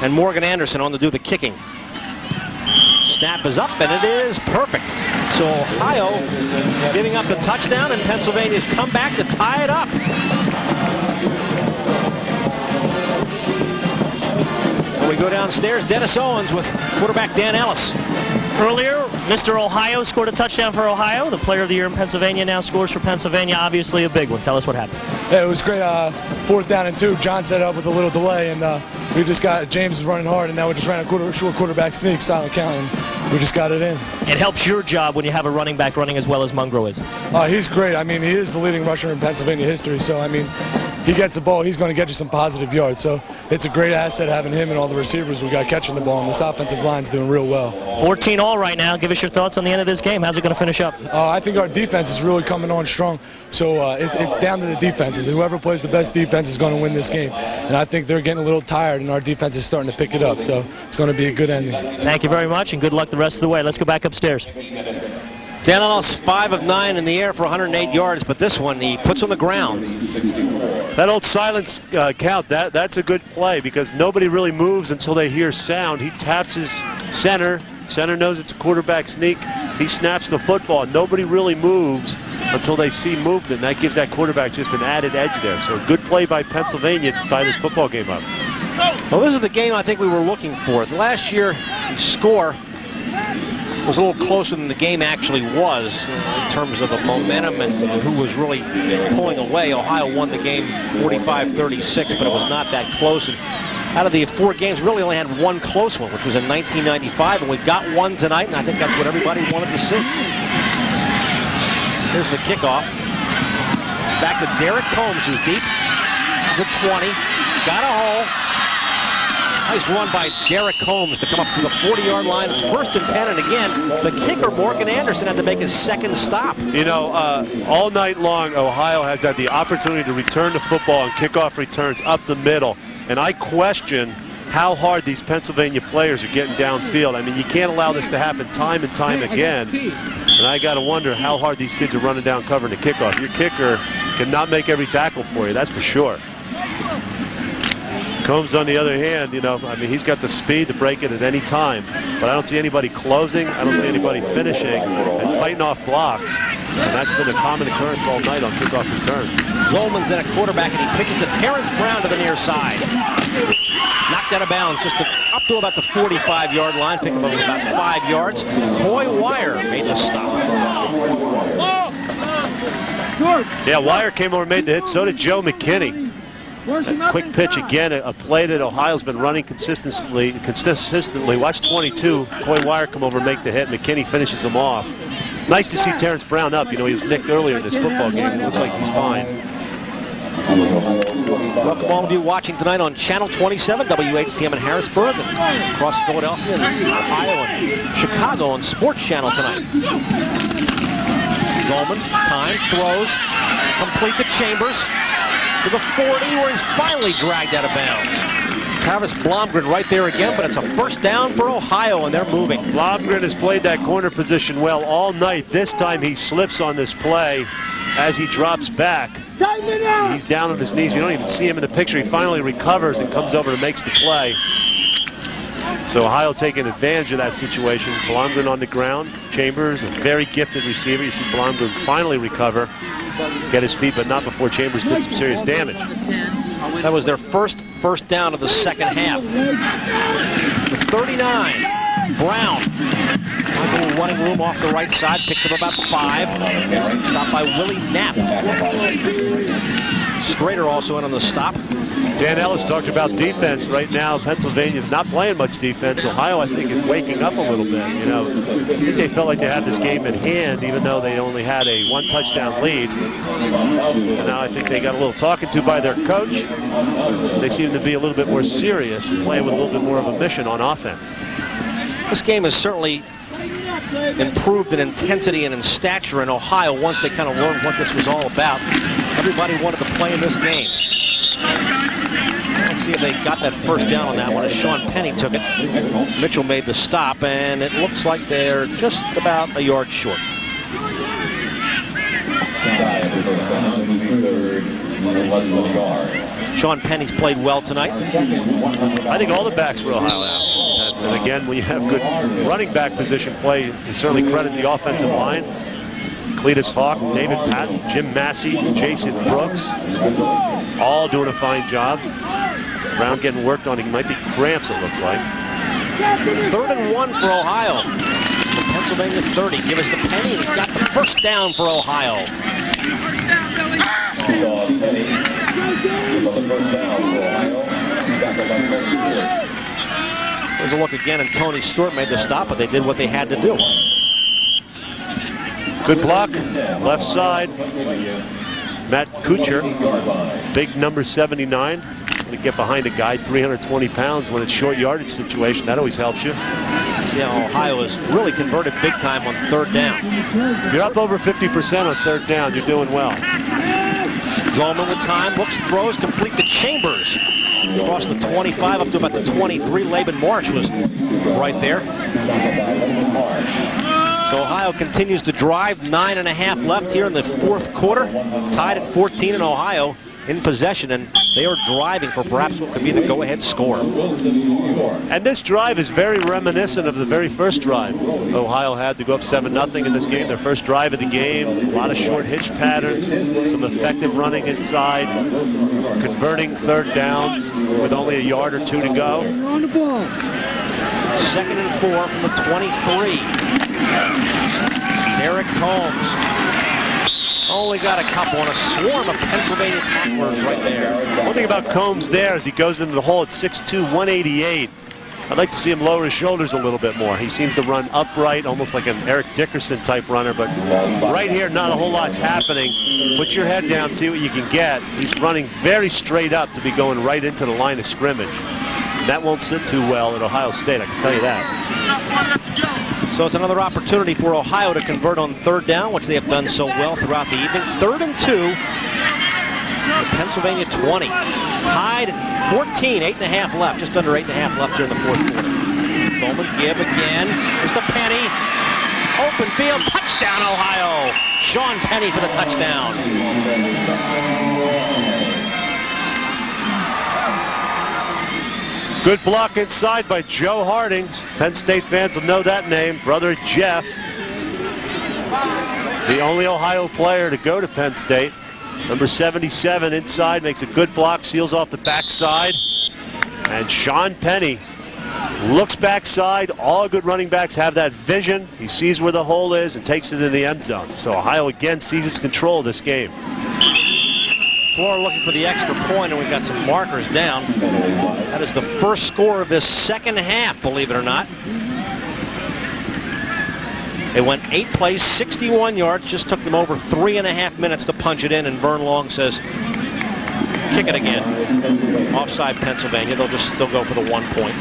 S1: And Morgan Anderson on to do the kicking. Snap is up, and it is perfect. So Ohio giving up the touchdown, and Pennsylvania's come back to tie it up. We go downstairs. Dennis Owens with quarterback Dan Ellis.
S8: Earlier, Mr. Ohio scored a touchdown for Ohio. The player of the year in Pennsylvania now scores for Pennsylvania. Obviously a big one. Tell us what happened.
S14: Yeah, it was great. 4th down and 2. John set up with a little delay, and we just got James was running hard, and now we just ran a short quarterback sneak, silent count, and we just got it in.
S8: It helps your job when you have a running back running as well as Mungro is.
S14: He's great. I mean, he is the leading rusher in Pennsylvania history, so I mean, he gets the ball, he's going to get you some positive yards. So it's a great asset having him and all the receivers we got catching the ball, and this offensive line's doing real well.
S8: 14-all right now. Give us your thoughts on the end of this game. How's it going to finish up?
S14: I think our defense is really coming on strong. So it's down to the defenses. Whoever plays the best defense is going to win this game. And I think they're getting a little tired, and our defense is starting to pick it up. So it's going to be a good ending.
S8: Thank you very much, and good luck the rest of the way. Let's go back upstairs.
S1: Dan Ellis, 5 of 9 in the air for 108 yards, but this one he puts on the ground.
S17: That old silence count, that's a good play because nobody really moves until they hear sound. He taps his center. Center knows it's a quarterback sneak. He snaps the football. Nobody really moves until they see movement. That gives that quarterback just an added edge there. So good play by Pennsylvania to tie this football game up.
S1: Well, this is the game I think we were looking for. Last year, the score was a little closer than the game actually was in terms of a momentum and who was really pulling away. Ohio won the game 45-36, but it was not that close. And out of the 4 games, really only had one close one, which was in 1995, and we've got one tonight, and I think that's what everybody wanted to see. Here's the kickoff. It's back to Derek Combs, who's deep. To 20. Got a hole. Nice run by Derek Combs to come up to the 40-yard line. It's 1st and 10, and again, the kicker, Morgan Anderson, had to make his second stop.
S17: You know, all night long, Ohio has had the opportunity to return the football and kickoff returns up the middle. And I question how hard these Pennsylvania players are getting downfield. I mean, you can't allow this to happen time and time again. And I got to wonder how hard these kids are running down covering the kickoff. Your kicker cannot make every tackle for you, that's for sure. Combs, on the other hand, I mean, he's got the speed to break it at any time. But I don't see anybody closing. I don't see anybody finishing and fighting off blocks. And that's been a common occurrence all night on kickoff returns.
S1: Zolman's in at quarterback, and he pitches to Terrence Brown to the near side. Knocked out of bounds, just up to about the 45-yard line, picked him up about 5 yards. Coy Wire made the stop.
S17: Yeah, Wire came over and made the hit. So did Joe McKinney. A quick pitch again, a play that Ohio's been running consistently. Watch 22. Coy Wire come over and make the hit. McKinney finishes him off. Nice to see Terrence Brown up. He was nicked earlier in this football game. It looks like he's fine.
S1: Welcome all of you watching tonight on Channel 27, WHCM in Harrisburg, and across Philadelphia and Ohio and Chicago on Sports Channel tonight. Zolman, time, throws, complete to Chambers. To the 40, where he's finally dragged out of bounds. Travis Blomgren right there again, but it's a first down for Ohio, and they're moving.
S17: Blomgren has played that corner position well all night. This time he slips on this play as he drops back. He's down on his knees. You don't even see him in the picture. He finally recovers and comes over and makes the play. So Ohio taking advantage of that situation. Blomgren on the ground. Chambers, a very gifted receiver. You see Blomgren finally recover, get his feet, but not before Chambers did some serious damage.
S1: That was their first down of the second half. The 39, Brown. A little running room off the right side, picks up about 5. Stopped by Willie Knapp. Strader also in on the stop.
S17: Dan Ellis talked about defense. Right now, Pennsylvania's not playing much defense. Ohio, I think, is waking up a little bit. I think they felt like they had this game in hand, even though they only had a 1-touchdown lead. And now I think they got a little talking to by their coach. They seem to be a little bit more serious, playing with a little bit more of a mission on offense.
S1: This game has certainly improved in intensity and in stature in Ohio once they kind of learned what this was all about. Everybody wanted to play in this game. Let's see if they got that first down on that one as Sean Penny took it. Mitchell made the stop, and it looks like they're just about a yard short. Sean Penny's played well tonight.
S17: I think all the backs for Ohio have. And again, when you have good running back position play, you certainly credit the offensive line. Cletus Hawk, David Patton, Jim Massey, Jason Brooks, all doing a fine job. Brown getting worked on. He might be cramps, it looks like.
S1: 3rd and 1 for Ohio. From Pennsylvania 30. Give us the Penny. He's got the first down for Ohio. There's a look again, and Tony Stewart made the stop, but they did what they had to do.
S17: Good block, left side. Matt Kuchar, big number 79. Going to get behind a guy 320 pounds when it's short yardage situation. That always helps you.
S1: See how Ohio has really converted big time on 3rd down.
S17: If you're up over 50% on 3rd down, you're doing well.
S1: Zolman with time, looks, throws, complete to Chambers. Across the 25 up to about the 23. Laban Marsh was right there. So Ohio continues to drive. 9.5 left here in the 4th quarter. Tied at 14 in Ohio in possession, and they are driving for perhaps what could be the go-ahead score.
S17: And this drive is very reminiscent of the very first drive Ohio had to go up 7-0 in this game. Their first drive of the game. A lot of short hitch patterns, some effective running inside, converting 3rd downs with only a yard or 2 to go.
S1: 2nd and 4 from the 23. Derek Combs only got a couple on a swarm of Pennsylvania tacklers right there.
S17: One thing about Combs there is he goes into the hole at 6'2", 188. I'd like to see him lower his shoulders a little bit more. He seems to run upright, almost like an Eric Dickerson type runner, but right here, not a whole lot's happening. Put your head down, see what you can get. He's running very straight up to be going right into the line of scrimmage. That won't sit too well at Ohio State, I can tell you that.
S1: So it's another opportunity for Ohio to convert on 3rd down, which they have done so well throughout the evening. 3rd and 2. The Pennsylvania 20. Tied at 14, 8.5 left, just under 8.5 left here in the 4th quarter. Bowman give again. There's the Penny. Open field, touchdown Ohio. Sean Penny for the touchdown.
S17: 2 Good block inside by Joe Hardings. Penn State fans will know that name. Brother Jeff. The only Ohio player to go to Penn State. Number 77 inside, makes a good block, seals off the backside. And Sean Penny looks backside. All good running backs have that vision. He sees where the hole is and takes it in the end zone. So Ohio again seizes control of this game.
S1: Florida looking for the extra point, and we've got some markers down. That is the first score of this second half, believe it or not. They went 8 plays, 61 yards, just took them over 3.5 minutes to punch it in, and Vern Long says, kick it again. Offside Pennsylvania, they'll go for the 1 point.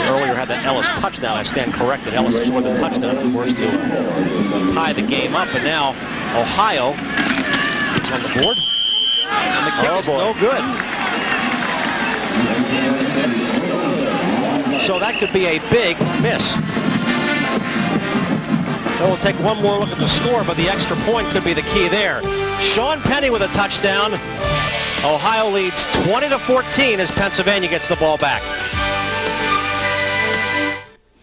S1: Earlier had the Ellis touchdown. I stand corrected. Ellis scored the touchdown, of course, to tie the game up. And now Ohio is on the board. And the kick is no good. So that could be a big miss. So we'll take one more look at the score, but the extra point could be the key there. Sean Penny with a touchdown. Ohio leads 20-14 as Pennsylvania gets the ball back.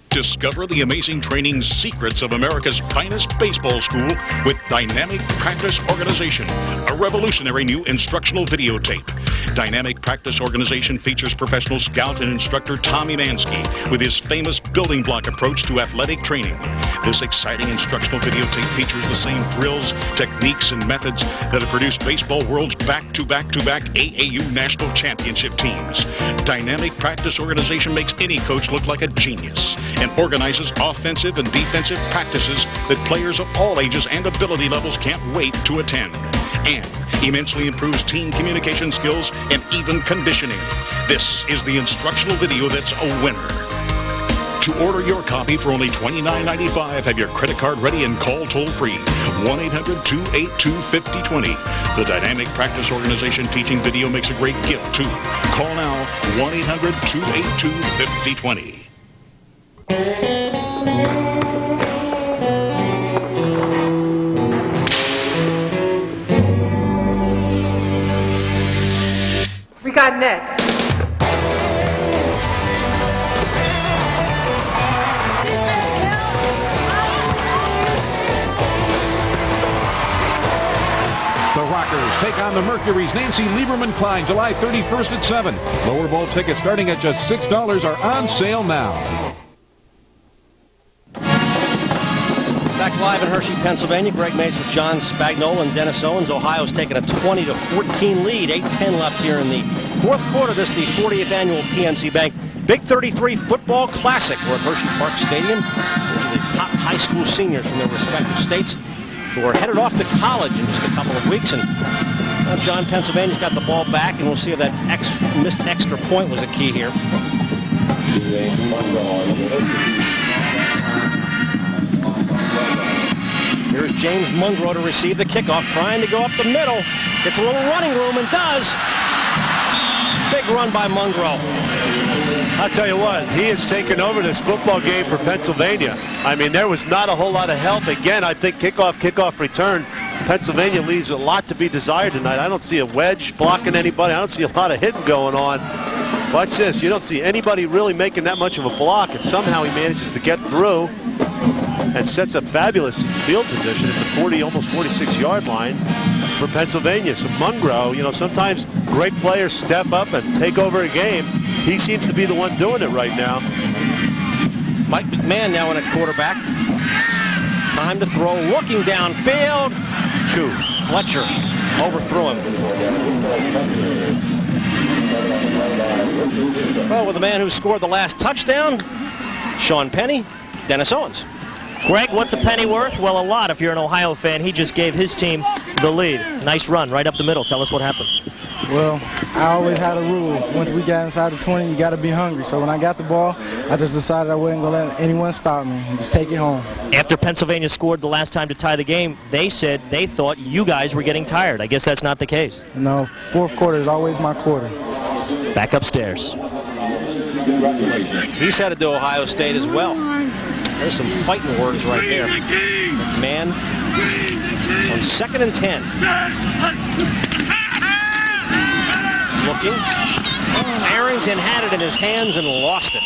S16: Discover the amazing training secrets of America's finest baseball school with Dynamic Practice Organization, a revolutionary new instructional videotape. Dynamic Practice Organization features professional scout and instructor Tommy Mansky with his famous building block approach to athletic training. This exciting instructional videotape features the same drills, techniques, and methods that have produced baseball world's back-to-back-to-back AAU national championship teams. Dynamic Practice Organization makes any coach look like a genius and organizes offensive and defensive practices that players of all ages and ability levels can't wait to attend. And immensely improves team communication skills and even conditioning. This is the instructional video that's a winner. To order your copy for only $29.95, have your credit card ready and call toll-free 1-800-282-5020. The Dynamic Practice Organization teaching video makes a great gift, too. Call now 1-800-282-5020.
S19: We got next.
S3: The Rockers take on the Mercury's Nancy Lieberman-Klein July 31st at 7. Lower bowl tickets starting at just $6 are on sale now.
S1: Back live in Hershey, Pennsylvania. Greg Mace with John Spagnola and Dennis Owens. Ohio's taken a 20-14 lead. 8:10 left here in the fourth quarter. This is the 40th annual PNC Bank Big 33 Football Classic. We're at Hersheypark Stadium. These are the top high school seniors from their respective states who are headed off to college in just a couple of weeks. And John, Pennsylvania's got the ball back, and we'll see if that missed extra point was a key here. Here's James Mungro to receive the kickoff, trying to go up the middle. Gets a little running room and does. Big run by Mungro.
S17: I'll tell you what, he has taken over this football game for Pennsylvania. I mean, there was not a whole lot of help. Again, I think kickoff return. Pennsylvania leaves a lot to be desired tonight. I don't see a wedge blocking anybody. I don't see a lot of hitting going on. Watch this. You don't see anybody really making that much of a block, and somehow he manages to get through and sets up fabulous field position at the 40, almost 46-yard line for Pennsylvania. So Mungro, you know, sometimes great players step up and take over a game. He seems to be the one doing it right now.
S1: Mike McMahon now in at quarterback. Time to throw, looking downfield. Fletcher overthrew him. Well, with the man who scored the last touchdown, Sean Penny, Dennis Owens.
S8: Greg, what's a penny worth? Well, a lot if you're an Ohio fan. He just gave his team the lead. Nice run right up the middle. Tell us what happened.
S20: Well, I always had a rule. Once we got inside the 20, you got to be hungry. So when I got the ball, I just decided I wasn't going to let anyone stop me and just take it home.
S8: After Pennsylvania scored the last time to tie the game, they said they thought you guys were getting tired. I guess that's not the case.
S20: No, fourth quarter is always my quarter.
S8: Back upstairs.
S1: He's headed to Ohio State as well. There's some fighting words right there. McMahon on 2nd and 10. Looking. Arrington had it in his hands and lost it.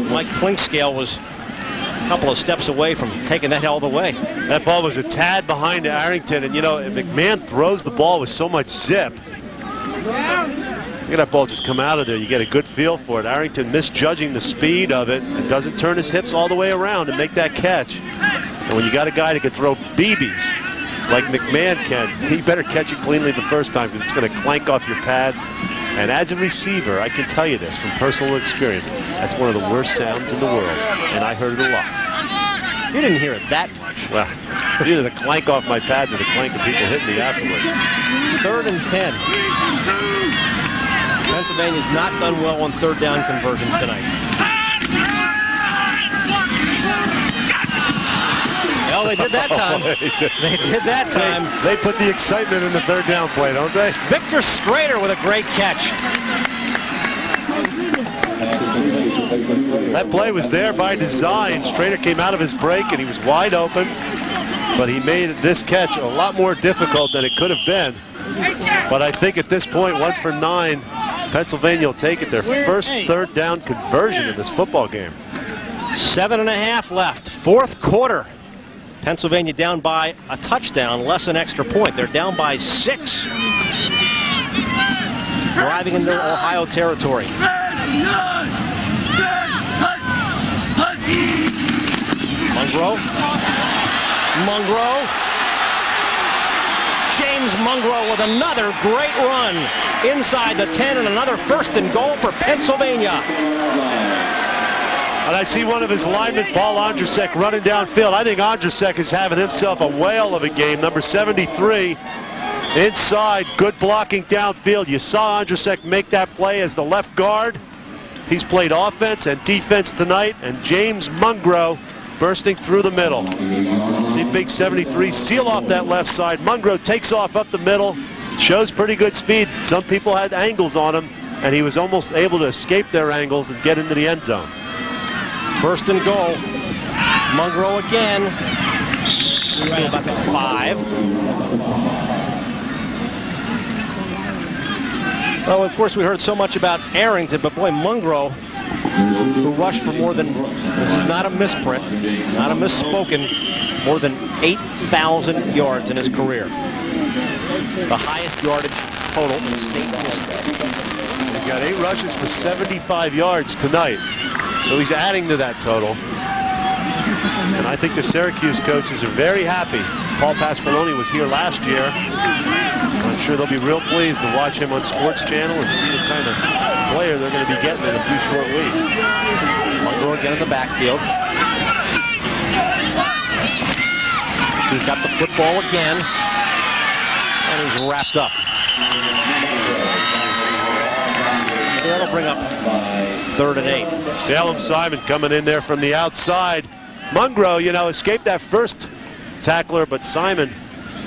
S1: Mike Clinkscale was a couple of steps away from taking that all the way.
S17: That ball was a tad behind Arrington, and you know, McMahon throws the ball with so much zip. Look at that ball just come out of there. You get a good feel for it. Arrington misjudging the speed of it and doesn't turn his hips all the way around and make that catch. And when you got a guy that can throw BBs like McMahon can, he better catch it cleanly the first time because it's going to clank off your pads. And as a receiver, I can tell you this from personal experience, that's one of the worst sounds in the world, and I heard it a lot.
S1: You didn't hear it that much.
S17: Well, either the clank off my pads or the clank of people hitting me afterwards.
S1: 3rd and 10. Pennsylvania's not done well on 3rd down conversions tonight. Well, they did that time. They did that time.
S17: They put the excitement in the 3rd down play, don't they?
S1: Victor Strader with a great catch.
S17: That play was there by design. Strader came out of his break and he was wide open, but he made this catch a lot more difficult than it could have been. But I think at this point, 1 for 9, Pennsylvania will take it. Their first 3rd down conversion in this football game.
S1: 7.5 left, 4th quarter. Pennsylvania down by a touchdown, less an extra point. They're down by 6. Driving into Ohio territory. Mungro. James Mungro with another great run inside the 10 and another 1st and goal for Pennsylvania.
S17: And I see one of his linemen, Paul Ondrasek, running downfield. I think Ondrasek is having himself a whale of a game. Number 73 inside, good blocking downfield. You saw Ondrasek make that play as the left guard. He's played offense and defense tonight, and James Mungro bursting through the middle. See big 73 seal off that left side. Mungro takes off up the middle, shows pretty good speed. Some people had angles on him, and he was almost able to escape their angles and get into the end zone.
S1: 1st and goal. Mungro again. About the 5. Well, of course, we heard so much about Arrington, but boy, Mungro, who rushed for more than, this is not a misprint, not a misspoken, more than 8,000 yards in his career. The highest yardage total in state history.
S17: He's got 8 rushes for 75 yards tonight. So he's adding to that total. And I think the Syracuse coaches are very happy. Paul Pasqualoni was here last year. I'm sure they'll be real pleased to watch him on Sports Channel and see the kind of player they're going to be getting in a few short weeks.
S1: Mungro again in the backfield. He's got the football again. And he's wrapped up. So that'll bring up 3rd and 8.
S17: Salem Simon coming in there from the outside. Mungro, you know, escaped that first tackler, but Simon,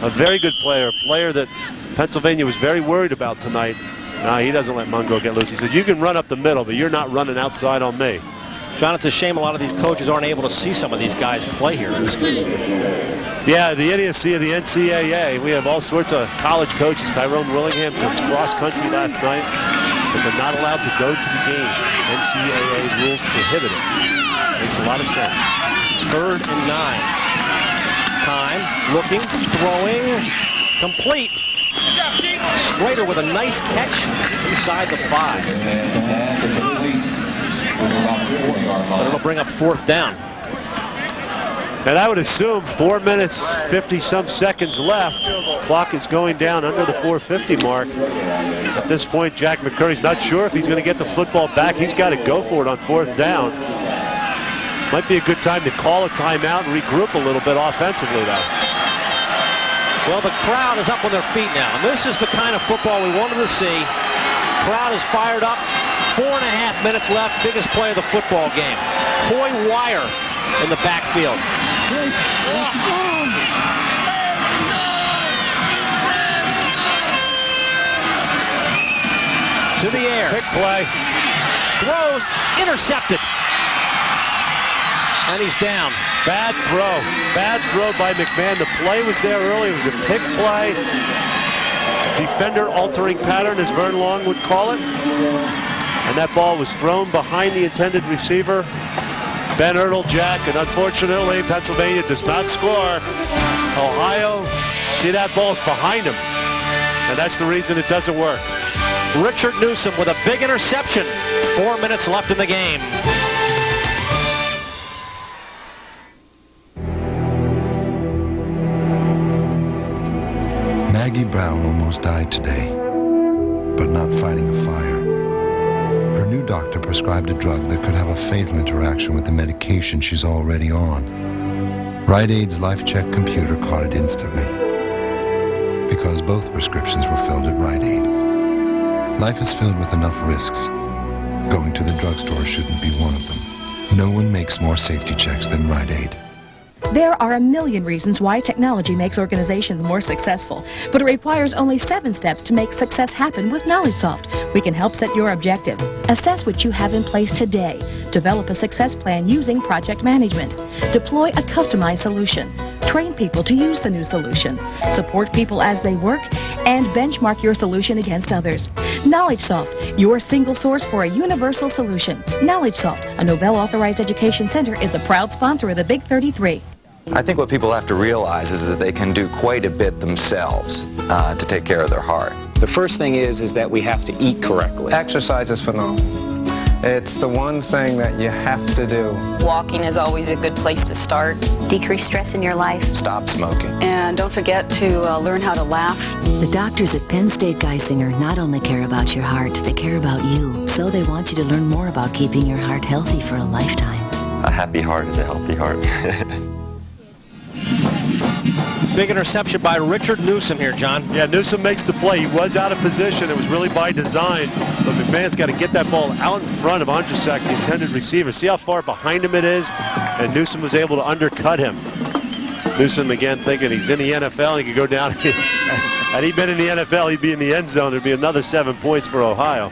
S17: a very good player, a player that Pennsylvania was very worried about tonight. No, he doesn't let Mungro get loose. He said, you can run up the middle, but you're not running outside on me.
S1: John, it's a shame a lot of these coaches aren't able to see some of these guys play here.
S17: Yeah, the idiocy of the NCAA. We have all sorts of college coaches. Tyrone Willingham coached cross-country last night, but they're not allowed to go to the game. NCAA rules prohibit it. Makes a lot of sense.
S1: 3rd and 9. Time, looking, throwing, complete. Strader with a nice catch inside the 5. But it'll bring up 4th down.
S17: And I would assume 4 minutes, 50-some seconds left. Clock is going down under the 4:50 mark. At this point, Jack McCurry's not sure if he's going to get the football back. He's got to go for it on 4th down. Might be a good time to call a timeout and regroup a little bit offensively, though.
S1: Well, the crowd is up on their feet now. And this is the kind of football we wanted to see. Crowd is fired up. 4.5 minutes left. Biggest play of the football game. Coy Wire in the backfield. To the air.
S17: Big play.
S1: Throws. Intercepted. And he's down.
S17: Bad throw. Bad throw by McMahon. The play was there early. It was a pick play. Defender altering pattern, as Vern Long would call it. And that ball was thrown behind the intended receiver, Ben Jack, and unfortunately, Pennsylvania does not score. Ohio, see that ball's behind him, and that's the reason it doesn't work.
S1: Richard Newsom with a big interception. 4 minutes left in the game.
S4: Maggie Brown almost died today, but not fighting a fire. Her new doctor prescribed a drug that could have a fatal interaction with the medication she's already on. Rite Aid's LifeCheck computer caught it instantly, because both prescriptions were filled at Rite Aid. Life is filled with enough risks. Going to the drugstore shouldn't be one of them. No one makes more safety checks than Rite Aid.
S5: There are a million reasons why technology makes organizations more successful, but it requires only 7 steps to make success happen with KnowledgeSoft. We can help set your objectives, assess what you have in place today, develop a success plan using project management, deploy a customized solution, train people to use the new solution, support people as they work, and benchmark your solution against others. KnowledgeSoft, your single source for a universal solution. KnowledgeSoft, a Novell Authorized Education Center, is a proud sponsor of the Big 33.
S9: I think what people have to realize is that they can do quite a bit themselves to take care of their heart.
S21: The first thing is that we have to eat correctly.
S22: Exercise is phenomenal. It's the one thing that you have to do.
S25: Walking is always a good place to start.
S15: Decrease stress in your life.
S9: Stop smoking.
S25: And don't forget to learn how to laugh.
S15: The doctors at Penn State Geisinger not only care about your heart, they care about you. So they want you to learn more about keeping your heart healthy for a lifetime.
S9: A happy heart is a healthy heart.
S1: Big interception by Richard Newsom here, John.
S17: Yeah, Newsom makes the play. He was out of position. It was really by design. But McMahon's got to get that ball out in front of Andrzejczyk, the intended receiver. See how far behind him it is? And Newsom was able to undercut him. Newsom, again, thinking he's in the NFL. He could go down. Had he been in the NFL, he'd be in the end zone. There'd be another 7 points for Ohio.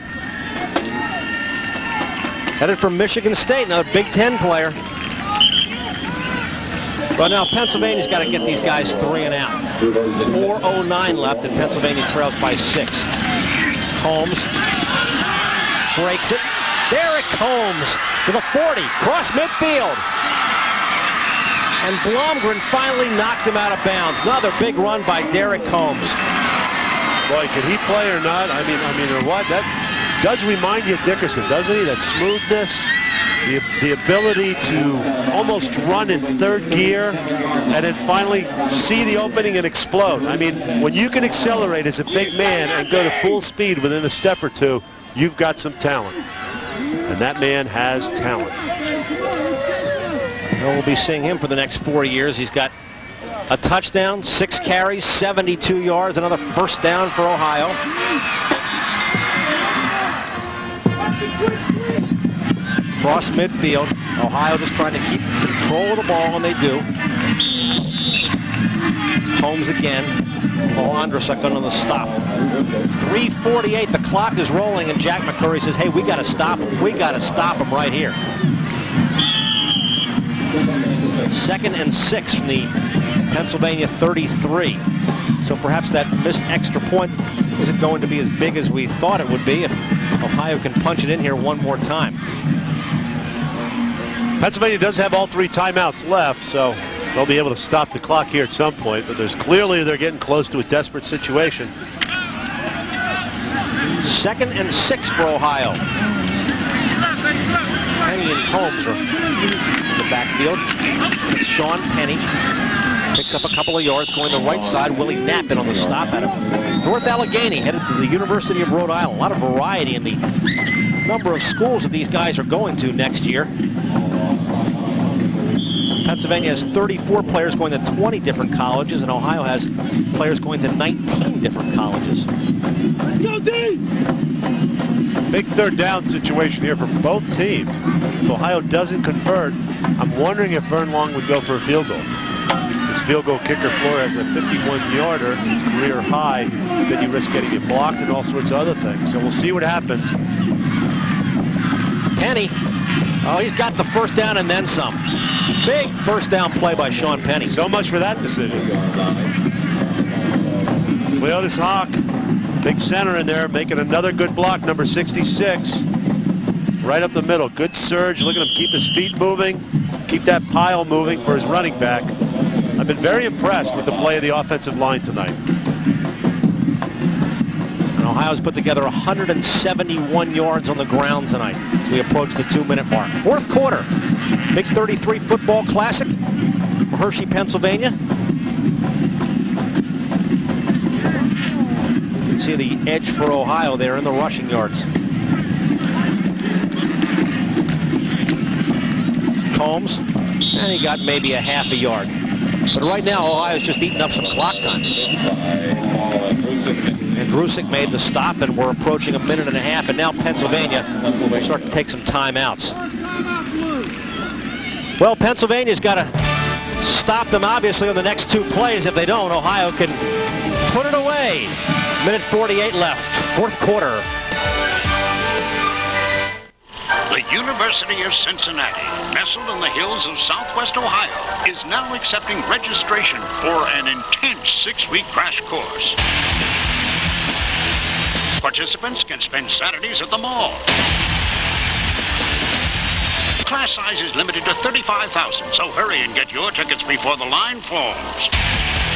S1: Headed from Michigan State, another Big Ten player. But now Pennsylvania's got to get these guys 3 and out. 4:09 left, and Pennsylvania trails by 6. Combs breaks it. Derek Combs to the 40, cross midfield. And Blomgren finally knocked him out of bounds. Another big run by Derek Combs.
S17: Boy, can he play or not? I mean, or what? That does remind you of Dickerson, doesn't he? That smoothness. The ability to almost run in 3rd gear and then finally see the opening and explode. I mean, when you can accelerate as a big man and go to full speed within a step or two, you've got some talent. And that man has talent.
S1: We'll be seeing him for the next 4 years. He's got a touchdown, 6 carries, 72 yards, another first down for Ohio. Cross midfield. Ohio just trying to keep control of the ball, and they do. It's Combs again. Andrzejczyk on the stop. 3:48. The clock is rolling, and Jack McCurry says, hey, we got to stop him. We got to stop him right here. 2nd and 6 from the Pennsylvania 33. So perhaps that missed extra point isn't going to be as big as we thought it would be if Ohio can punch it in here one more time.
S17: Pennsylvania does have all 3 timeouts left, so they'll be able to stop the clock here at some point, but they're getting close to a desperate situation.
S1: 2nd and 6 for Ohio. Penny and Combs are in the backfield. It's Sean Penny. Picks up a couple of yards going the right side. Willie Knapp on the stop out of North Allegheny, headed to the University of Rhode Island. A lot of variety in the number of schools that these guys are going to next year. Pennsylvania has 34 players going to 20 different colleges, and Ohio has players going to 19 different colleges.
S17: Let's go, D! Big 3rd down situation here for both teams. If Ohio doesn't convert, I'm wondering if Vern Long would go for a field goal. This field goal kicker Flores has a 51-yarder. It's his career high. Then you risk getting it blocked and all sorts of other things. So we'll see what happens.
S1: Penny Oh, he's got the first down and then some. Big first down play by Sean Penny.
S17: So much for that decision. Cleotis Hawk, big center in there, making another good block, number 66. Right up the middle. Good surge. Look at him keep his feet moving, keep that pile moving for his running back. I've been very impressed with the play of the offensive line tonight.
S1: And Ohio's put together 171 yards on the ground tonight as we approach the 2-minute mark. Fourth quarter, Big 33 football classic, Hershey, Pennsylvania. You can see the edge for Ohio there in the rushing yards. Combs, and he got maybe a half a yard. But right now, Ohio's just eating up some clock time. And Drusick made the stop, and we're approaching a minute and a half, and now Pennsylvania will start to take some timeouts. Well, Pennsylvania's got to stop them, obviously, on the next two plays. If they don't, Ohio can put it away. Minute 48 left, fourth quarter.
S2: The University of Cincinnati, nestled in the hills of southwest Ohio, is now accepting registration for an intense 6-week crash course. Participants can spend Saturdays at the mall. Class size is limited to 35,000, so hurry and get your tickets before the line forms.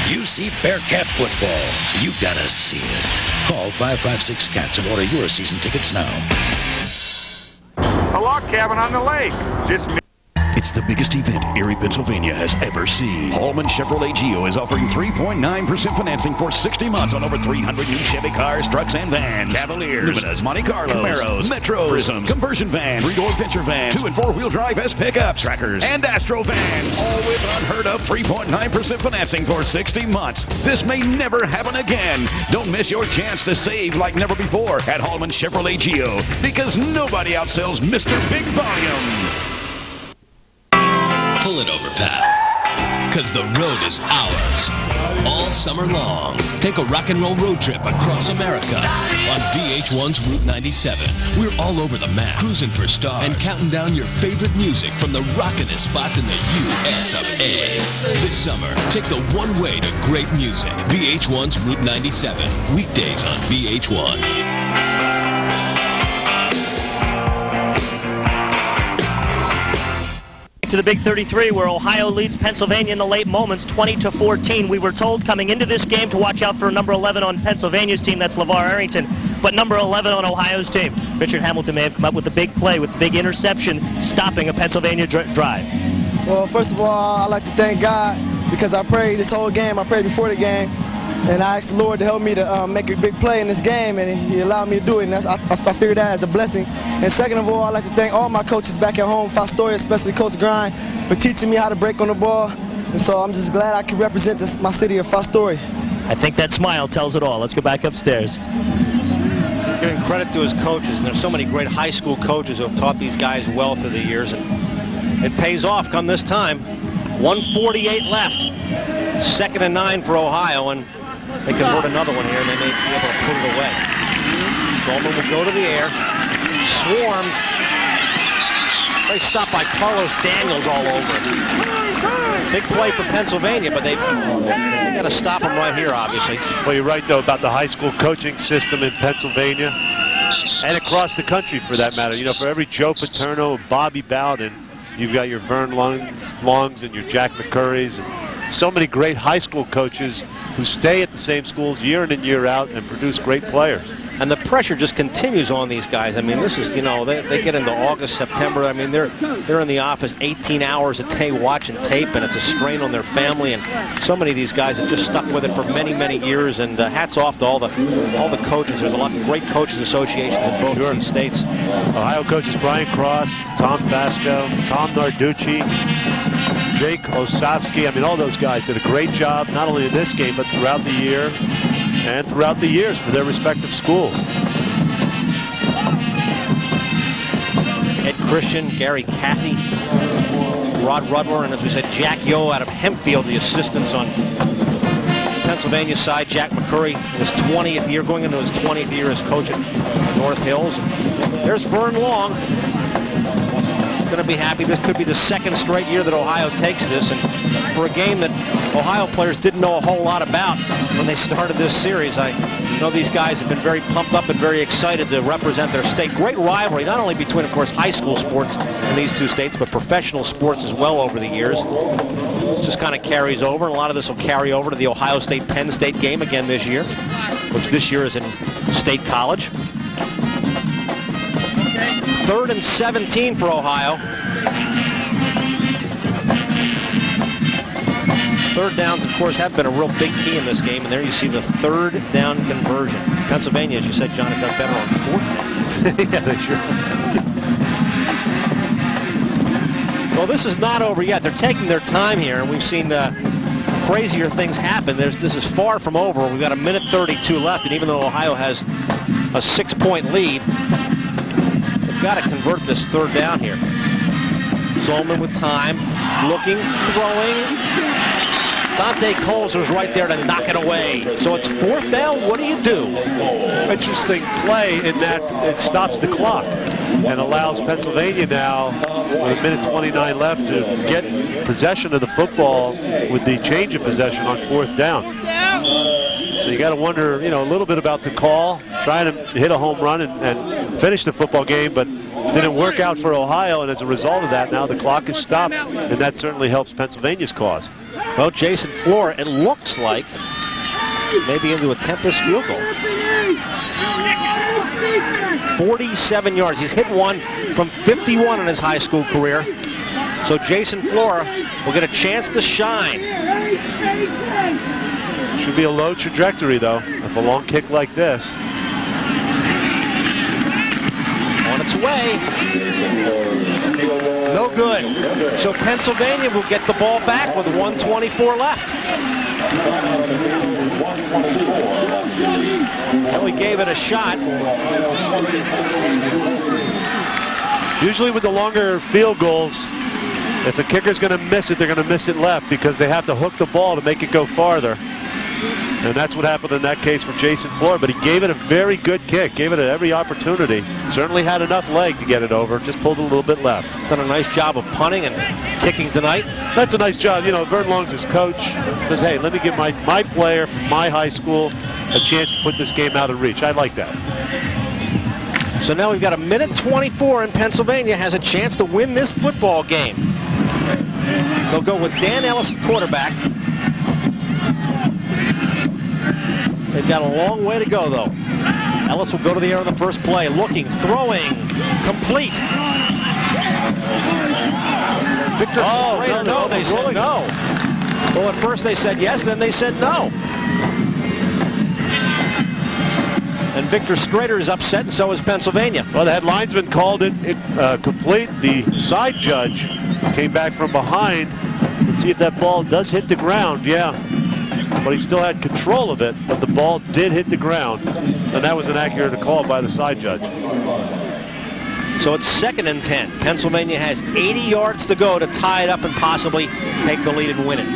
S11: You see Bearcat football, you gotta see it. Call 556-CATS and order your season tickets now.
S12: A log cabin on the lake.
S16: It's the biggest event Erie, Pennsylvania has ever seen. Hallman Chevrolet Geo is offering 3.9% financing for 60 months on over 300 new Chevy cars, trucks, and vans. Cavaliers, Luminas, Monte Carlos, Camaros, Metros, Prisms, conversion vans, 3-door venture vans, 2- and 4-wheel drive S pickups, Trackers, and Astro vans. All with unheard of 3.9% financing for 60 months. This may never happen again. Don't miss your chance to save like never before at Hallman Chevrolet Geo, because nobody outsells Mr. Big Volume.
S23: Pull it over, pal, because the road is ours all summer long. Take a rock and roll road trip across America on VH1's Route 97. We're all over the map, cruising for stars and counting down your favorite music from the rockin'est spots in the US of A. This summer, take the one way to great music. VH1's Route 97, weekdays on VH1.
S8: To the Big 33, where Ohio leads Pennsylvania in the late moments, 20-14. We were told coming into this game to watch out for number 11 on Pennsylvania's team, that's Lavar Arrington, but number 11 on Ohio's team. Richard Hamilton may have come up with the big play, with the big interception, stopping a Pennsylvania drive.
S24: Well, first of all, I'd like to thank God, because I prayed this whole game. I prayed before the game, and I asked the Lord to help me to make a big play in this game, and He allowed me to do it, and I figured that as a blessing. And second of all, I'd like to thank all my coaches back at home, Fostoria, especially Coach Grind, for teaching me how to break on the ball. And so I'm just glad I can represent my city of Fostoria.
S8: I think that smile tells it all. Let's go back upstairs.
S1: Giving credit to his coaches, and there's so many great high school coaches who have taught these guys well through the years, and it pays off come this time. 1:48 left. 2nd and 9 for Ohio, and they convert another one here, and they may be able to put it away. Coleman will go to the air. Swarmed. They stopped by Carlos Daniels all over it. Big play for Pennsylvania, but they got to stop him right here, obviously.
S17: Well, you're right, though, about the high school coaching system in Pennsylvania and across the country, for that matter. You know, for every Joe Paterno and Bobby Bowden, you've got your Vern Longs and your Jack McCurrys, and so many great high school coaches who stay at the same schools year in and year out and produce great players.
S1: And the pressure just continues on these guys. I mean, this is, you know, they get into August, September. I mean, they're in the office 18 hours a day watching tape, and it's a strain on their family. And so many of these guys have just stuck with it for many, many years. And hats off to all the coaches. There's a lot of great coaches associations in both of these states.
S17: Ohio coaches Brian Cross, Tom Fasco, Tom Narducci, Jake Osofsky. I mean, all those guys did a great job, not only in this game, but throughout the year and throughout the years for their respective schools.
S1: Ed Christian, Gary Cathy, Rod Rudler, and as we said, Jack Yo out of Hempfield, the assistants on Pennsylvania side. Jack McCurry in his 20th year, going into his 20th year as coach at North Hills. There's Vern Long. going to be happy. This could be the second straight year that Ohio takes this, and for a game that Ohio players didn't know a whole lot about when they started this series. I know these guys have been very pumped up and very excited to represent their state. Great rivalry, not only between, of course, high school sports in these two states, but professional sports as well over the years. It just kind of carries over, and a lot of this will carry over to the Ohio State-Penn State game again this year, which this year is in State College. 3rd and 17 for Ohio. Third downs, of course, have been a real big key in this game, and there you see the 3rd down conversion. Pennsylvania, as you said, John, has done better on 4th down.
S17: Yeah, they sure.
S1: Well, this is not over yet. They're taking their time here, and we've seen crazier things happen. This is far from over. We've got 1:32 left, and even though Ohio has a 6-point lead, they've got to convert this 3rd down here. Zolman with time, looking, throwing. Dante Colzer's right there to knock it away. So it's 4th down. What do you do?
S17: Interesting play in that it stops the clock and allows Pennsylvania now, with 1:29 left, to get possession of the football with the change of possession on 4th down. So you got to wonder, a little bit about the call, trying to hit a home run and finish the football game, but didn't work out for Ohio, and as a result of that, now the clock is stopped, and that certainly helps Pennsylvania's cause.
S1: Well, Jason Flora, it looks like maybe into attempt this field goal. 47 yards. He's hit one from 51 in his high school career. So Jason Flora will get a chance to shine.
S17: Should be a low trajectory, though, if a long kick like this.
S1: On its way. No good. So Pennsylvania will get the ball back with 1:24 left. Well, we gave it a shot.
S17: Usually with the longer field goals, if a kicker's going to miss it, they're going to miss it left because they have to hook the ball to make it go farther. And that's what happened in that case for Jason Flora, but he gave it a very good kick, gave it every opportunity. Certainly had enough leg to get it over, just pulled a little bit left.
S1: He's done a nice job of punting and kicking tonight.
S17: That's a nice job. Vern Long's his coach. Says, hey, let me give my player from my high school a chance to put this game out of reach. I like that.
S1: So now we've got 1:24, and Pennsylvania has a chance to win this football game. They'll go with Dan Ellis at quarterback. They've got a long way to go, though. Ellis will go to the air on the first play. Looking, throwing, complete. Victor Schrader, no, they said no. Well, at first they said yes, then they said no. And Victor Schrader is upset, and so is Pennsylvania.
S17: Well, the head linesman called it complete. The side judge came back from behind. Let's see if that ball does hit the ground. Yeah. But he still had control of it, but the ball did hit the ground, and that was an accurate call by the side judge.
S1: So it's 2nd and 10. Pennsylvania has 80 yards to go to tie it up and possibly take the lead and win it.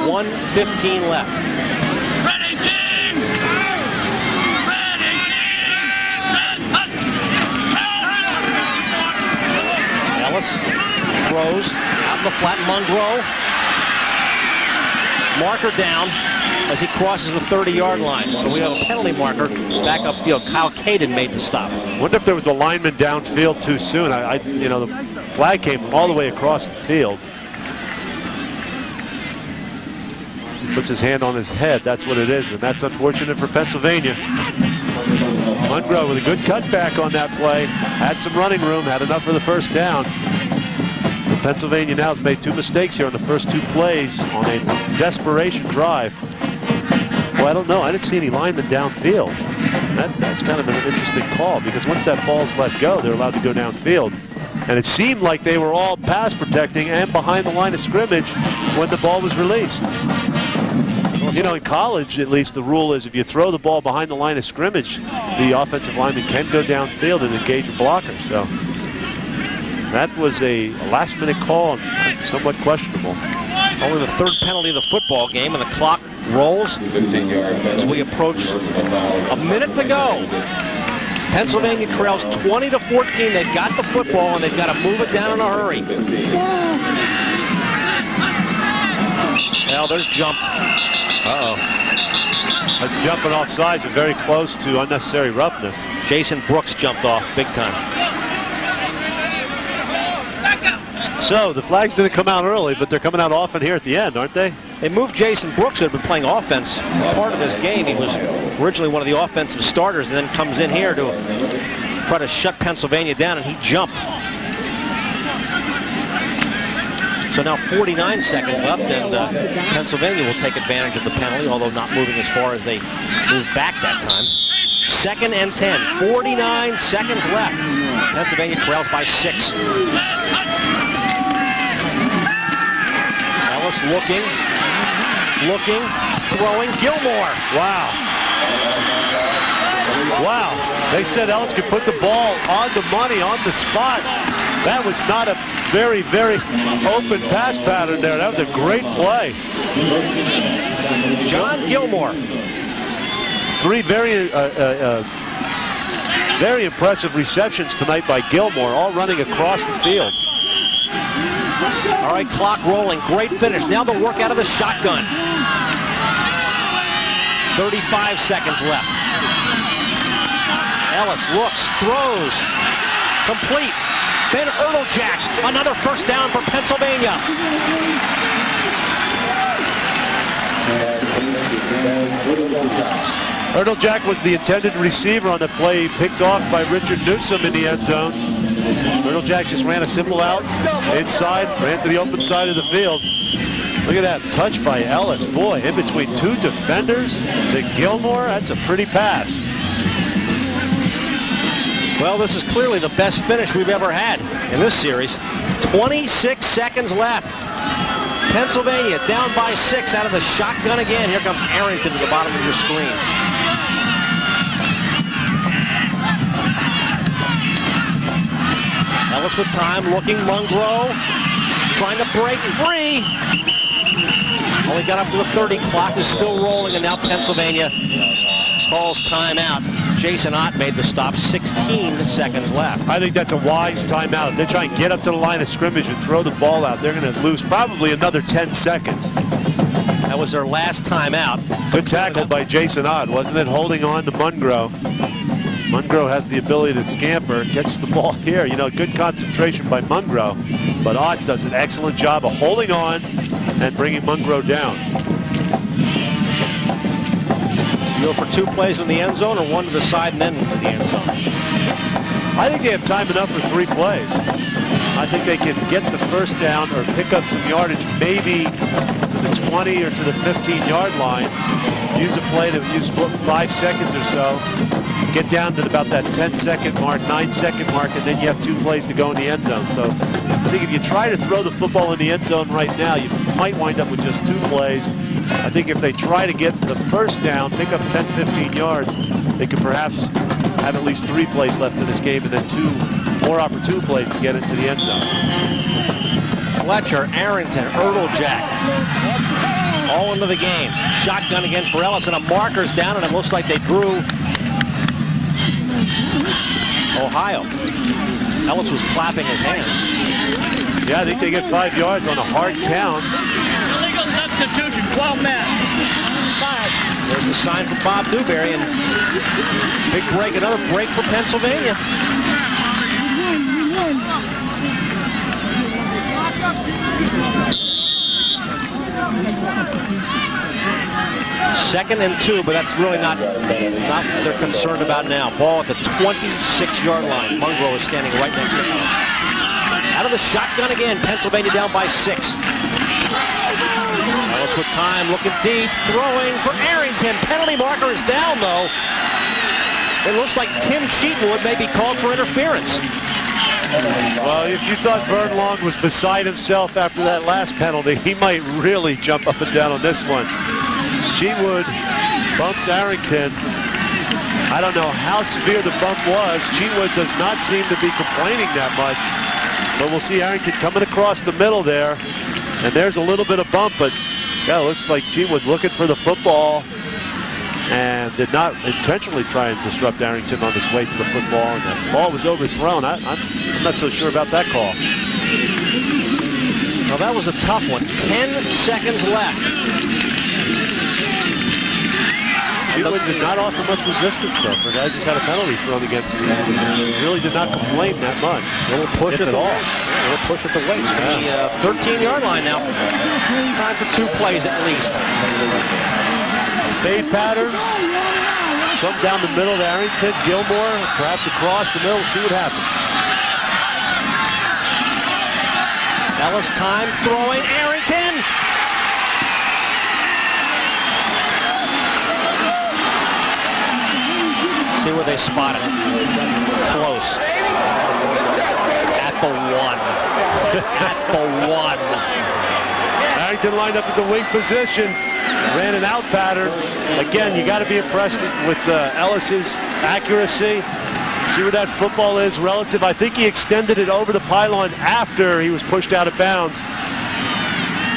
S1: 1:15 left. Ellis throws out in the flat. Mungro. Marker down as he crosses the 30-yard line. But we have a penalty marker back upfield. Kyle Caden made the stop.
S17: Wonder if there was a lineman downfield too soon. The flag came from all the way across the field. He puts his hand on his head. That's what it is, and that's unfortunate for Pennsylvania. Mungro with a good cutback on that play. Had some running room, had enough for the 1st down. But Pennsylvania now has made 2 mistakes here on the first 2 plays on a desperation drive. Well, I don't know. I didn't see any linemen downfield. That's kind of an interesting call because once that ball's let go, they're allowed to go downfield. And it seemed like they were all pass protecting and behind the line of scrimmage when the ball was released. In college, at least, the rule is if you throw the ball behind the line of scrimmage, the offensive lineman can go downfield and engage a blocker. So that was a last-minute call and somewhat questionable.
S1: Only the 3rd penalty of the football game, and the clock rolls as we approach a minute to go. Pennsylvania trails 20-14. They've got the football, and they've got to move it down in a hurry. Well, they're jumped.
S17: Uh-oh. That's jumping off sides and very close to unnecessary roughness.
S1: Jason Brooks jumped off big time.
S17: So the flags didn't come out early, but they're coming out often here at the end, aren't they?
S1: They moved Jason Brooks, who had been playing offense part of this game. He was originally one of the offensive starters and then comes in here to try to shut Pennsylvania down, and he jumped. So now 49 seconds left, and Pennsylvania will take advantage of the penalty, although not moving as far as they moved back that time. 2nd and 10, 49 seconds left. Pennsylvania trails by 6. Ellis looking, throwing. Gilmore.
S17: Wow. Wow. They said Ellis could put the ball on the money, on the spot. That was not a very, very open pass pattern there. That was a great play.
S1: John Gilmore.
S17: 3 very impressive receptions tonight by Gilmore, all running across the field.
S1: All right, clock rolling. Great finish. Now they'll work out of the shotgun. 35 seconds left. Ellis looks, throws, complete. Ben Erteljack, another first down for Pennsylvania.
S17: Erteljack was the intended receiver on the play picked off by Richard Newsom in the end zone. Erteljack just ran a simple out inside, ran to the open side of the field. Look at that touch by Ellis. Boy, in between 2 defenders to Gilmore, that's a pretty pass.
S1: Well, this is clearly the best finish we've ever had in this series. 26 seconds left. Pennsylvania down by 6 out of the shotgun again. Here comes Arrington to the bottom of your screen. Ellis with time, looking. Mungro trying to break free. Only got up to the 30. Clock is still rolling, and now Pennsylvania calls timeout. Jason Ott made the stop. 16 seconds left.
S17: I think that's a wise timeout. If they try and get up to the line of scrimmage and throw the ball out, they're going to lose probably another 10 seconds.
S1: That was their last timeout.
S17: Good tackle by Jason Ott, wasn't it? Holding on to Mungro. Mungro has the ability to scamper, gets the ball here. You know, good concentration by Mungro. But Ott does an excellent job of holding on and bringing Mungro down.
S1: You go for 2 plays in the end zone or 1 to the side and then into the end zone?
S17: I think they have time enough for 3 plays. I think they can get the first down or pick up some yardage, maybe to the 20 or to the 15-yard line. Use a play to use 5 seconds or so. Get down to about that 10-second mark, 9-second mark, and then you have 2 plays to go in the end zone. So I think if you try to throw the football in the end zone right now, you might wind up with just 2 plays. I think if they try to get the first down, pick up 10, 15 yards, they could perhaps have at least 3 plays left in this game and then 2 more opportune plays to get into the end zone.
S1: Fletcher, Arrington, Erteljack, all into the game. Shotgun again for Ellis, and a marker's down, and it looks like they drew Ohio. Ellis was clapping his hands.
S17: Yeah, I think they get 5 yards on a hard count.
S6: Illegal substitution, 12 men. 5.
S1: There's the sign from Bob Newberry, and big break, another break for Pennsylvania. Second and 2, but that's really not what they're concerned about now. Ball at the 26-yard line. Mungro is standing right next to Ellis. Out of the shotgun again. Pennsylvania down by 6. Ellis with time, looking deep, throwing for Arrington. Penalty marker is down, though. It looks like Tim Cheatonwood may be called for interference.
S17: Well, if you thought Vern Long was beside himself after that last penalty, he might really jump up and down on this one. Cheatonwood bumps Arrington. I don't know how severe the bump was. Cheatonwood does not seem to be complaining that much. But we'll see Arrington coming across the middle there. And there's a little bit of bump, but yeah, it looks like Cheatonwood's looking for the football. and did not intentionally try and disrupt Arrington on his way to the football, and the ball was overthrown. I'm not so sure about that call.
S1: Well, that was a tough one. 10 seconds left.
S17: Cheatwood did not offer much resistance, though. For a guy just had a penalty thrown against him. He really did not complain that much.
S1: A little push at the waist. A little push at the waist from the 13-yard line now. Time for 2 plays at least.
S17: Fade patterns. Some down the middle to Arrington. Gilmore, perhaps across the middle. See what happens.
S1: Ellis time throwing. Arrington. See where they spot it. Close. At the 1. At the 1.
S17: Arrington lined up at the wing position. Ran an out pattern. Again, you got to be impressed with Ellis's accuracy. See where that football is relative. I think he extended it over the pylon after he was pushed out of bounds.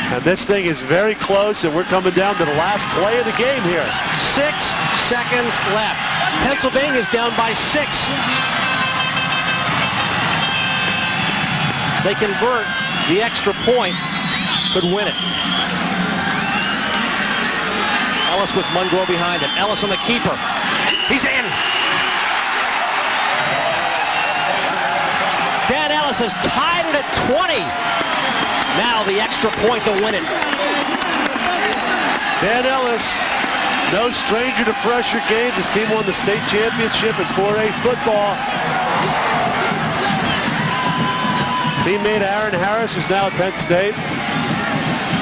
S17: And this thing is very close, and we're coming down to the last play of the game here.
S1: 6 seconds left. Pennsylvania's down by 6. They convert. The extra point could win it. Ellis with Munro behind him. Ellis on the keeper. He's in. Dan Ellis has tied it at 20. Now the extra point to win it.
S17: Dan Ellis, no stranger to pressure games. His team won the state championship in 4A football. Teammate Aaron Harris is now at Penn State.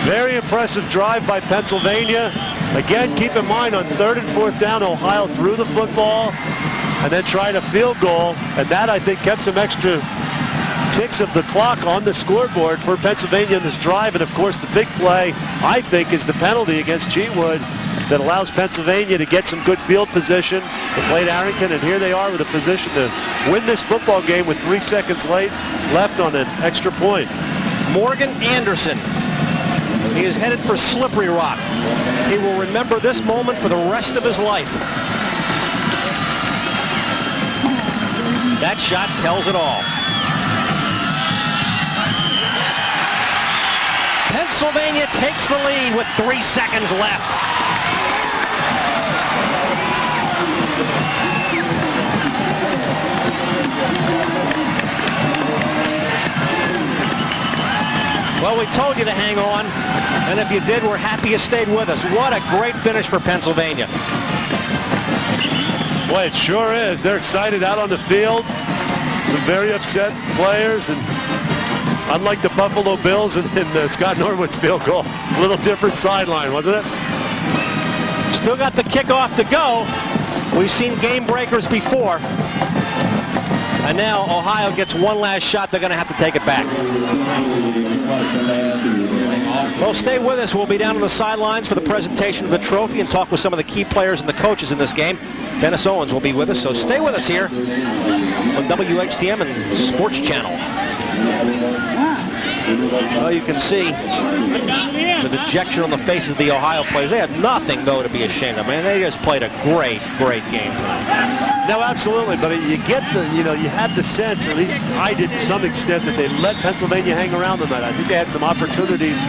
S17: Very impressive drive by Pennsylvania. Again, keep in mind on 3rd and 4th down, Ohio threw the football and then tried a field goal. And that, I think, kept some extra ticks of the clock on the scoreboard for Pennsylvania in this drive. And, of course, the big play, I think, is the penalty against Cheatwood that allows Pennsylvania to get some good field position. They played Arrington, and here they are with a position to win this football game with 3 seconds left on an extra point.
S1: Morgan Anderson. He is headed for Slippery Rock. He will remember this moment for the rest of his life. That shot tells it all. Pennsylvania takes the lead with 3 seconds left. Well, we told you to hang on, and if you did, we're happy you stayed with us. What a great finish for Pennsylvania.
S17: Boy, it sure is. They're excited out on the field. Some very upset players, and unlike the Buffalo Bills and Scott Norwood's field goal, a little different sideline, wasn't it?
S1: Still got the kickoff to go. We've seen game breakers before. And now Ohio gets one last shot. They're going to have to take it back. Well, stay with us. We'll be down on the sidelines for the presentation of the trophy and talk with some of the key players and the coaches in this game. Dennis Owens will be with us, so stay with us here on WHTM and Sports Channel. Well, you can see the dejection on the faces of the Ohio players. They have nothing, though, to be ashamed of. Man, they just played a great, great game tonight.
S17: No, absolutely, but you get you had the sense, or at least I did to some extent, that they let Pennsylvania hang around tonight. I think they had some opportunities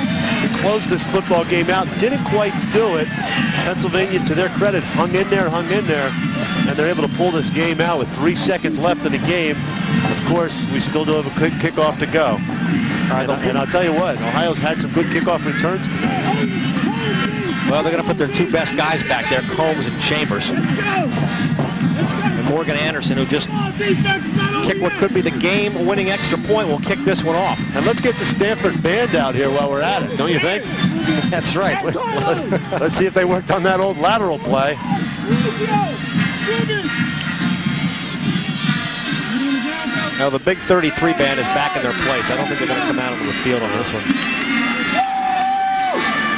S17: to close this football game out. Didn't quite do it. Pennsylvania, to their credit, hung in there, and they're able to pull this game out with 3 seconds left in the game. Of course, we still do have a quick kickoff to go. And I'll tell you what, Ohio's had some good kickoff returns tonight.
S1: Well, they're going to put their 2 best guys back there, Combs and Chambers. And Morgan Anderson, who just kicked what could be the game-winning extra point, will kick this one off.
S17: And let's get the Stanford band out here while we're at it, don't you think?
S1: That's right.
S17: Let's see if they worked on that old lateral play.
S1: Now the big 33 band is back in their place. I don't think they're going to come out onto the field on this one.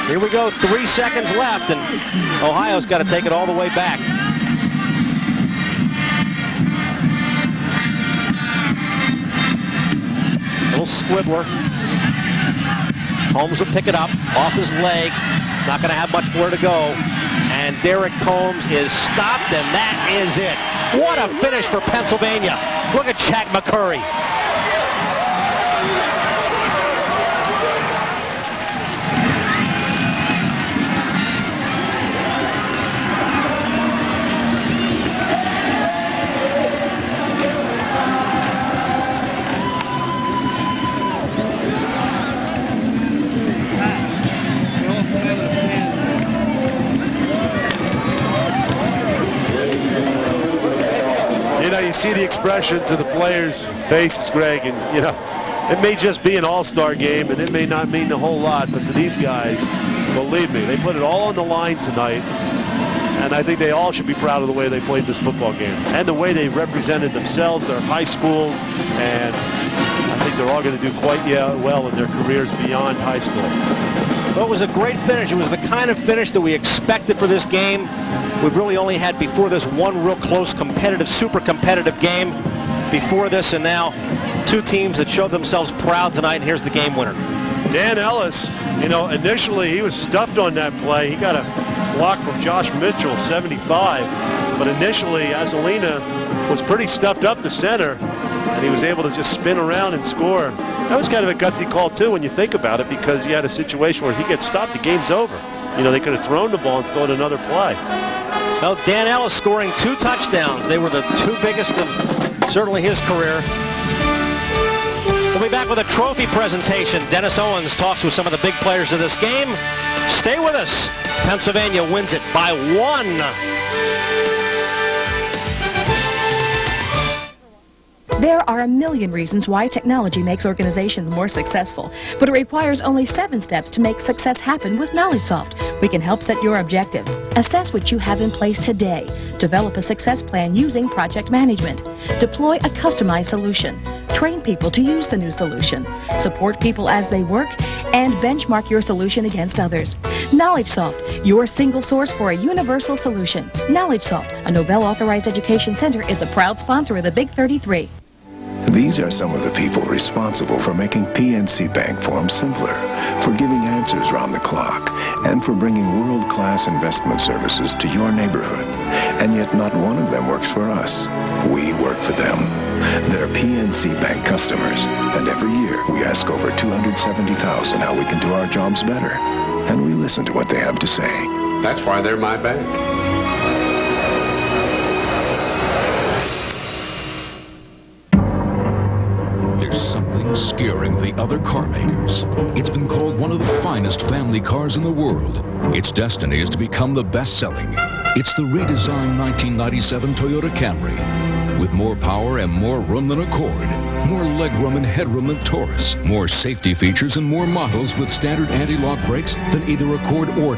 S1: Here we go, 3 seconds left, and Ohio's got to take it all the way back. Little squibbler. Holmes will pick it up off his leg. Not going to have much more to go. And and Derek Combs is stopped, and that is it. What a finish for Pennsylvania. Look at Jack McCurry.
S17: You see the expressions of the players' faces, Greg, and it may just be an all-star game, and it may not mean a whole lot, but to these guys, believe me, they put it all on the line tonight, and I think they all should be proud of the way they played this football game and the way they represented themselves, their high schools, and I think they're all going to do quite well in their careers beyond high school.
S1: Well, it was a great finish. It was the kind of finish that we expected for this game. We've really only had before this one real close, competitive, super competitive game before this, and now two teams that showed themselves proud tonight, and here's the game winner.
S17: Dan Ellis, initially he was stuffed on that play. He got a block from Josh Mitchell, 75, but initially Azzolina was pretty stuffed up the center, and he was able to just spin around and score. That was kind of a gutsy call, too, when you think about it, because you had a situation where if he gets stopped, the game's over. They could have thrown the ball and started another play.
S1: Well, Dan Ellis scoring 2 touchdowns. They were the 2 biggest of certainly his career. We'll be back with a trophy presentation. Dennis Owens talks with some of the big players of this game. Stay with us. Pennsylvania wins it by 1.
S5: There are a million reasons why technology makes organizations more successful, but it requires only 7 steps to make success happen with KnowledgeSoft. We can help set your objectives, assess what you have in place today, develop a success plan using project management, deploy a customized solution, train people to use the new solution, support people as they work, and benchmark your solution against others. KnowledgeSoft, your single source for a universal solution. KnowledgeSoft, a Novell Authorized Education Center, is a proud sponsor of the Big 33.
S7: These are some of the people responsible for making PNC Bank forms simpler, for giving answers round the clock, and for bringing world-class investment services to your neighborhood. And yet not one of them works for us. We work for them. They're PNC Bank customers, and every year we ask over 270,000 how we can do our jobs better. And we listen to what they have to say.
S10: That's why they're my bank.
S12: Something scaring the other car makers. It's been called one of the finest family cars in the world. Its destiny is to become the best-selling. It's the redesigned 1997 Toyota Camry. With more power and more room than Accord, more legroom and headroom than Taurus, more safety features and more models with standard anti-lock brakes than either Accord or